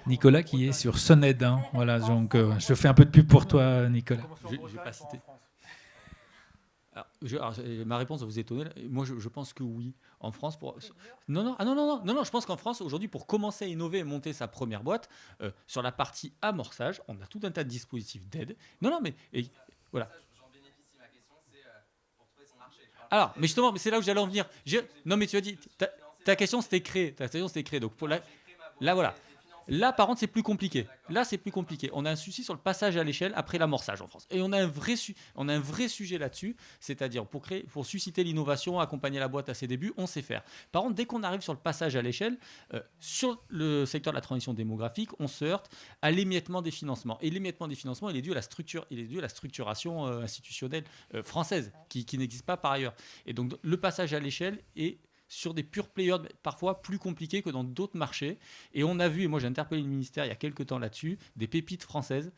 A: Nicolas qui est sur Sonned. Hein. Voilà, donc je fais un peu de pub pour toi, Nicolas.
F: Je vais pas citer. Ma réponse va vous étonner. Moi, je pense que oui. En France, non, je pense qu'en France, aujourd'hui, pour commencer à innover et monter sa première boîte, sur la partie amorçage, on a tout un tas de dispositifs d'aide. Voilà.
I: J'en bénéficie. Ma question, c'est pour trouver son marché.
F: Alors, mais justement, c'est là où j'allais en venir. Non, mais tu as dit, ta question, c'était créé. Donc, là, voilà. Là, par contre, c'est plus compliqué. On a un souci sur le passage à l'échelle après l'amorçage en France. Et on a un vrai sujet là-dessus, c'est-à-dire pour susciter l'innovation, accompagner la boîte à ses débuts, on sait faire. Par contre, dès qu'on arrive sur le passage à l'échelle, sur le secteur de la transition démographique, on se heurte à l'émiettement des financements. Et l'émiettement des financements, il est dû à la structuration institutionnelle française, qui n'existe pas par ailleurs. Et donc, le passage à l'échelle est sur des pure players parfois plus compliqués que dans d'autres marchés. Et on a vu, et moi j'ai interpellé le ministère il y a quelques temps là-dessus, des pépites françaises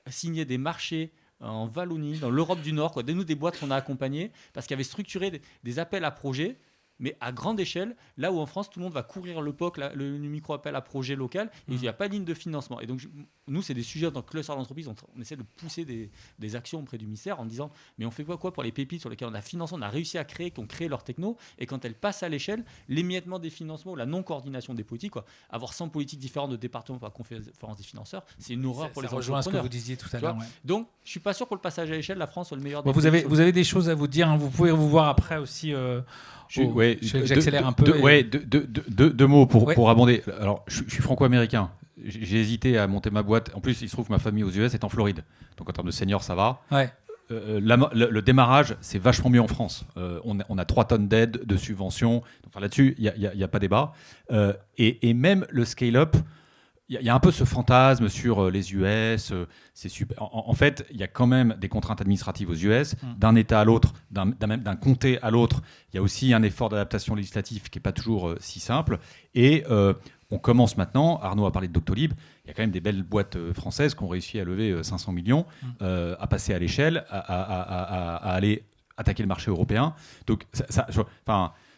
F: signer des marchés en Wallonie, dans l'Europe du Nord, des boîtes qu'on a accompagnées, parce qu'ils avaient structuré des appels à projets, mais à grande échelle, là où en France, tout le monde va courir le POC, le micro-appel à projet local, et il n'y a pas de ligne de financement. Et donc, nous, c'est des sujets dans le cluster d'entreprise, on essaie de pousser des actions auprès du ministère en disant, mais on fait quoi pour les pépites sur lesquelles on a financé, on a réussi à créer, qui ont créé leur techno, et quand elles passent à l'échelle, l'émiettement des financements, la non-coordination des politiques, avoir 100 politiques différentes de départements pour la conférence des financeurs, c'est une horreur pour les entrepreneurs.
A: Ça rejoint ce que vous disiez tout à l'heure. Ouais.
F: Donc, je ne suis pas sûr pour le passage à l'échelle, la France soit le meilleur des
A: vous avez des choses à vous dire, hein. Vous pouvez vous voir après aussi... J'accélère un peu.
E: Deux mots pour abonder. Alors, je suis franco-américain. J'ai hésité à monter ma boîte. En plus, il se trouve que ma famille aux US est en Floride. Donc, en termes de seniors, ça va.
A: Ouais.
E: Le démarrage, c'est vachement mieux en France. On a 3 tonnes d'aide, de subventions. Donc, là-dessus, il n'y a pas débat. Et même le scale-up, il y a un peu ce fantasme sur les US. C'est super. En fait, il y a quand même des contraintes administratives aux US, d'un État à l'autre, d'un comté à l'autre. Il y a aussi un effort d'adaptation législative qui n'est pas toujours si simple. Et on commence maintenant, Arnaud a parlé de Doctolib, il y a quand même des belles boîtes françaises qui ont réussi à lever 500 millions, à passer à l'échelle, à aller attaquer le marché européen. Donc,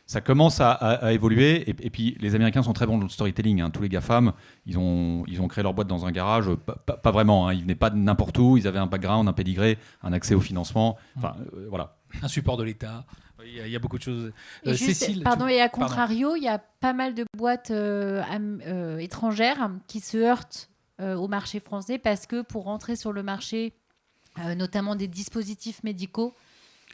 E: ça commence à évoluer. Et puis, les Américains sont très bons dans le storytelling. Hein. Tous les GAFAM, ils ont créé leur boîte dans un garage. Pas vraiment. Hein. Ils venaient pas de n'importe où. Ils avaient un background, un pédigré, un accès au financement. Voilà.
A: Un support de l'État. Il y a beaucoup de choses.
D: Cécile, et à contrario, il y a pas mal de boîtes étrangères qui se heurtent au marché français parce que pour rentrer sur le marché, notamment des dispositifs médicaux,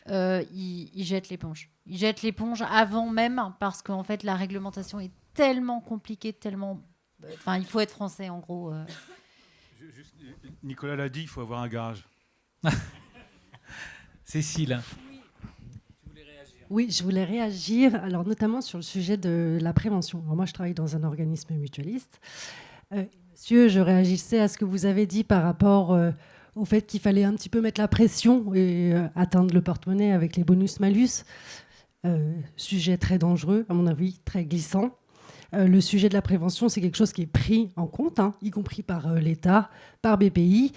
D: ils jettent l'éponge. Ils jettent l'éponge avant même, parce qu'en fait, la réglementation est tellement compliquée, tellement... Enfin, il faut être français, en gros.
C: Nicolas l'a dit, il faut avoir un garage.
A: Cécile.
J: Oui, je voulais réagir, alors notamment sur le sujet de la prévention. Alors moi, je travaille dans un organisme mutualiste. Monsieur, je réagissais à ce que vous avez dit par rapport au fait qu'il fallait un petit peu mettre la pression et atteindre le porte-monnaie avec les bonus-malus. Sujet très dangereux, à mon avis, très glissant. Le sujet de la prévention, c'est quelque chose qui est pris en compte, y compris par l'État, par BPI.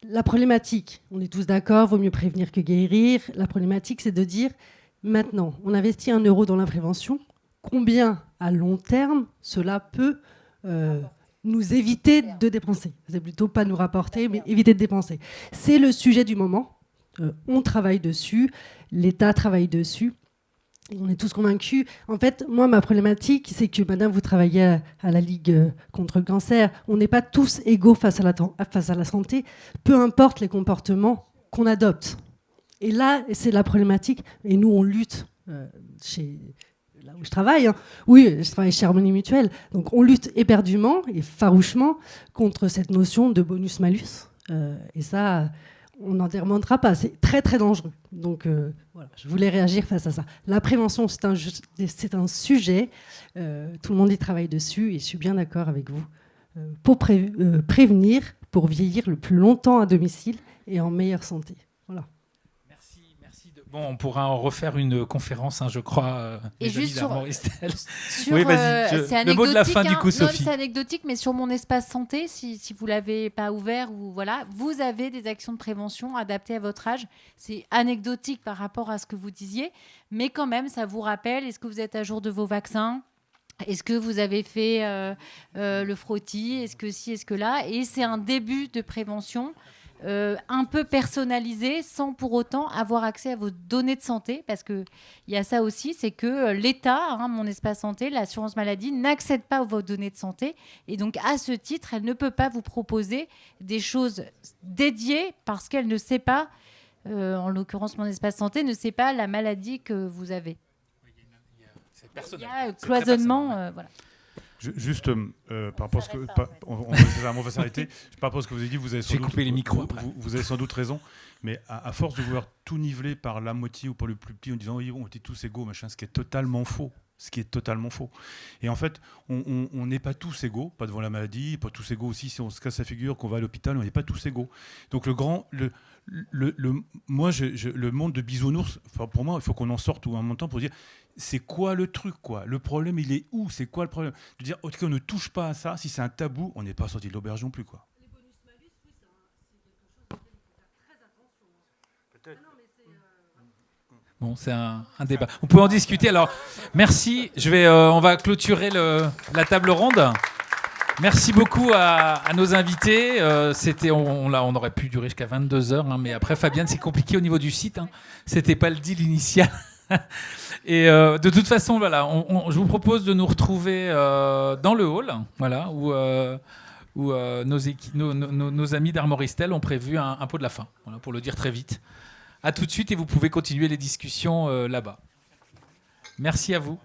J: La problématique, on est tous d'accord, vaut mieux prévenir que guérir. La problématique, c'est de dire, maintenant, on investit 1 euro dans la prévention. Combien, à long terme, cela peut nous éviter de dépenser? C'est plutôt pas nous rapporter, mais éviter de dépenser. C'est le sujet du moment. On travaille dessus, l'État travaille dessus. Et on est tous convaincus. En fait, moi, ma problématique, c'est que, madame, vous travaillez à la Ligue contre le cancer. On n'est pas tous égaux face à la santé, peu importe les comportements qu'on adopte. Et là, c'est la problématique. Et nous, on lutte là où je travaille. Oui, je travaille chez Harmonie Mutuelle. Donc, on lutte éperdument et farouchement contre cette notion de bonus-malus. Et ça... on n'en déremontera pas, c'est très très dangereux. Donc voilà, je voulais réagir face à ça. La prévention, c'est un sujet, tout le monde y travaille dessus et je suis bien d'accord avec vous. Pour prévenir, pour vieillir le plus longtemps à domicile et en meilleure santé. Voilà.
A: Merci. Bon, on pourra en refaire une conférence, je crois.
D: Et juste sur
A: oui, vas-y. Le mot de la fin du coup, Sophie.
D: C'est anecdotique, mais sur mon espace santé, si vous l'avez pas ouvert, ou voilà, vous avez des actions de prévention adaptées à votre âge. C'est anecdotique par rapport à ce que vous disiez, mais quand même, ça vous rappelle. Est-ce que vous êtes à jour de vos vaccins? Est-ce que vous avez fait le frottis? Est-ce que ci, est-ce que là? Et c'est un début de prévention. Un peu personnalisé, sans pour autant avoir accès à vos données de santé, parce qu'il y a ça aussi, c'est que l'État, mon espace santé, l'assurance maladie, n'accède pas à vos données de santé, et donc à ce titre, elle ne peut pas vous proposer des choses dédiées, parce qu'elle ne sait pas, en l'occurrence mon espace santé, ne sait pas la maladie que vous avez.
A: C'est personnel.
D: Il y a cloisonnement, voilà.
C: Juste par rapport à ce que on va s'arrêter. Par rapport à ce que vous avez dit, vous avez sans doute,
A: les micros après.
C: Vous avez sans doute raison, mais à force de vouloir tout niveler par la moitié ou par le plus petit en disant oui, on était tous égaux, machin, ce qui est totalement faux. Et en fait, on n'est pas tous égaux, pas devant la maladie, pas tous égaux aussi si on se casse la figure, qu'on va à l'hôpital, on n'est pas tous égaux. Donc le monde de bisounours, pour moi, il faut qu'on en sorte ou un moment pour dire c'est quoi le truc, quoi. Le problème, il est où? C'est quoi le problème? De dire ok, on ne touche pas à ça. Si c'est un tabou, on n'est pas sorti de l'auberge non plus, quoi. Les bonus-malus, oui, c'est quelque chose auquel il faut faire très attention. Peut-être.
A: Bon, c'est un débat. On peut en discuter. Alors, merci. On va clôturer la table ronde. Merci beaucoup à nos invités. On aurait pu durer jusqu'à 22h, mais après, Fabienne, c'est compliqué au niveau du site. C'était pas le deal initial. Et de toute façon, voilà, je vous propose de nous retrouver dans le hall, voilà, où nos amis d'Armoristel ont prévu un pot de la fin, voilà, pour le dire très vite. À tout de suite et vous pouvez continuer les discussions là-bas. Merci à vous.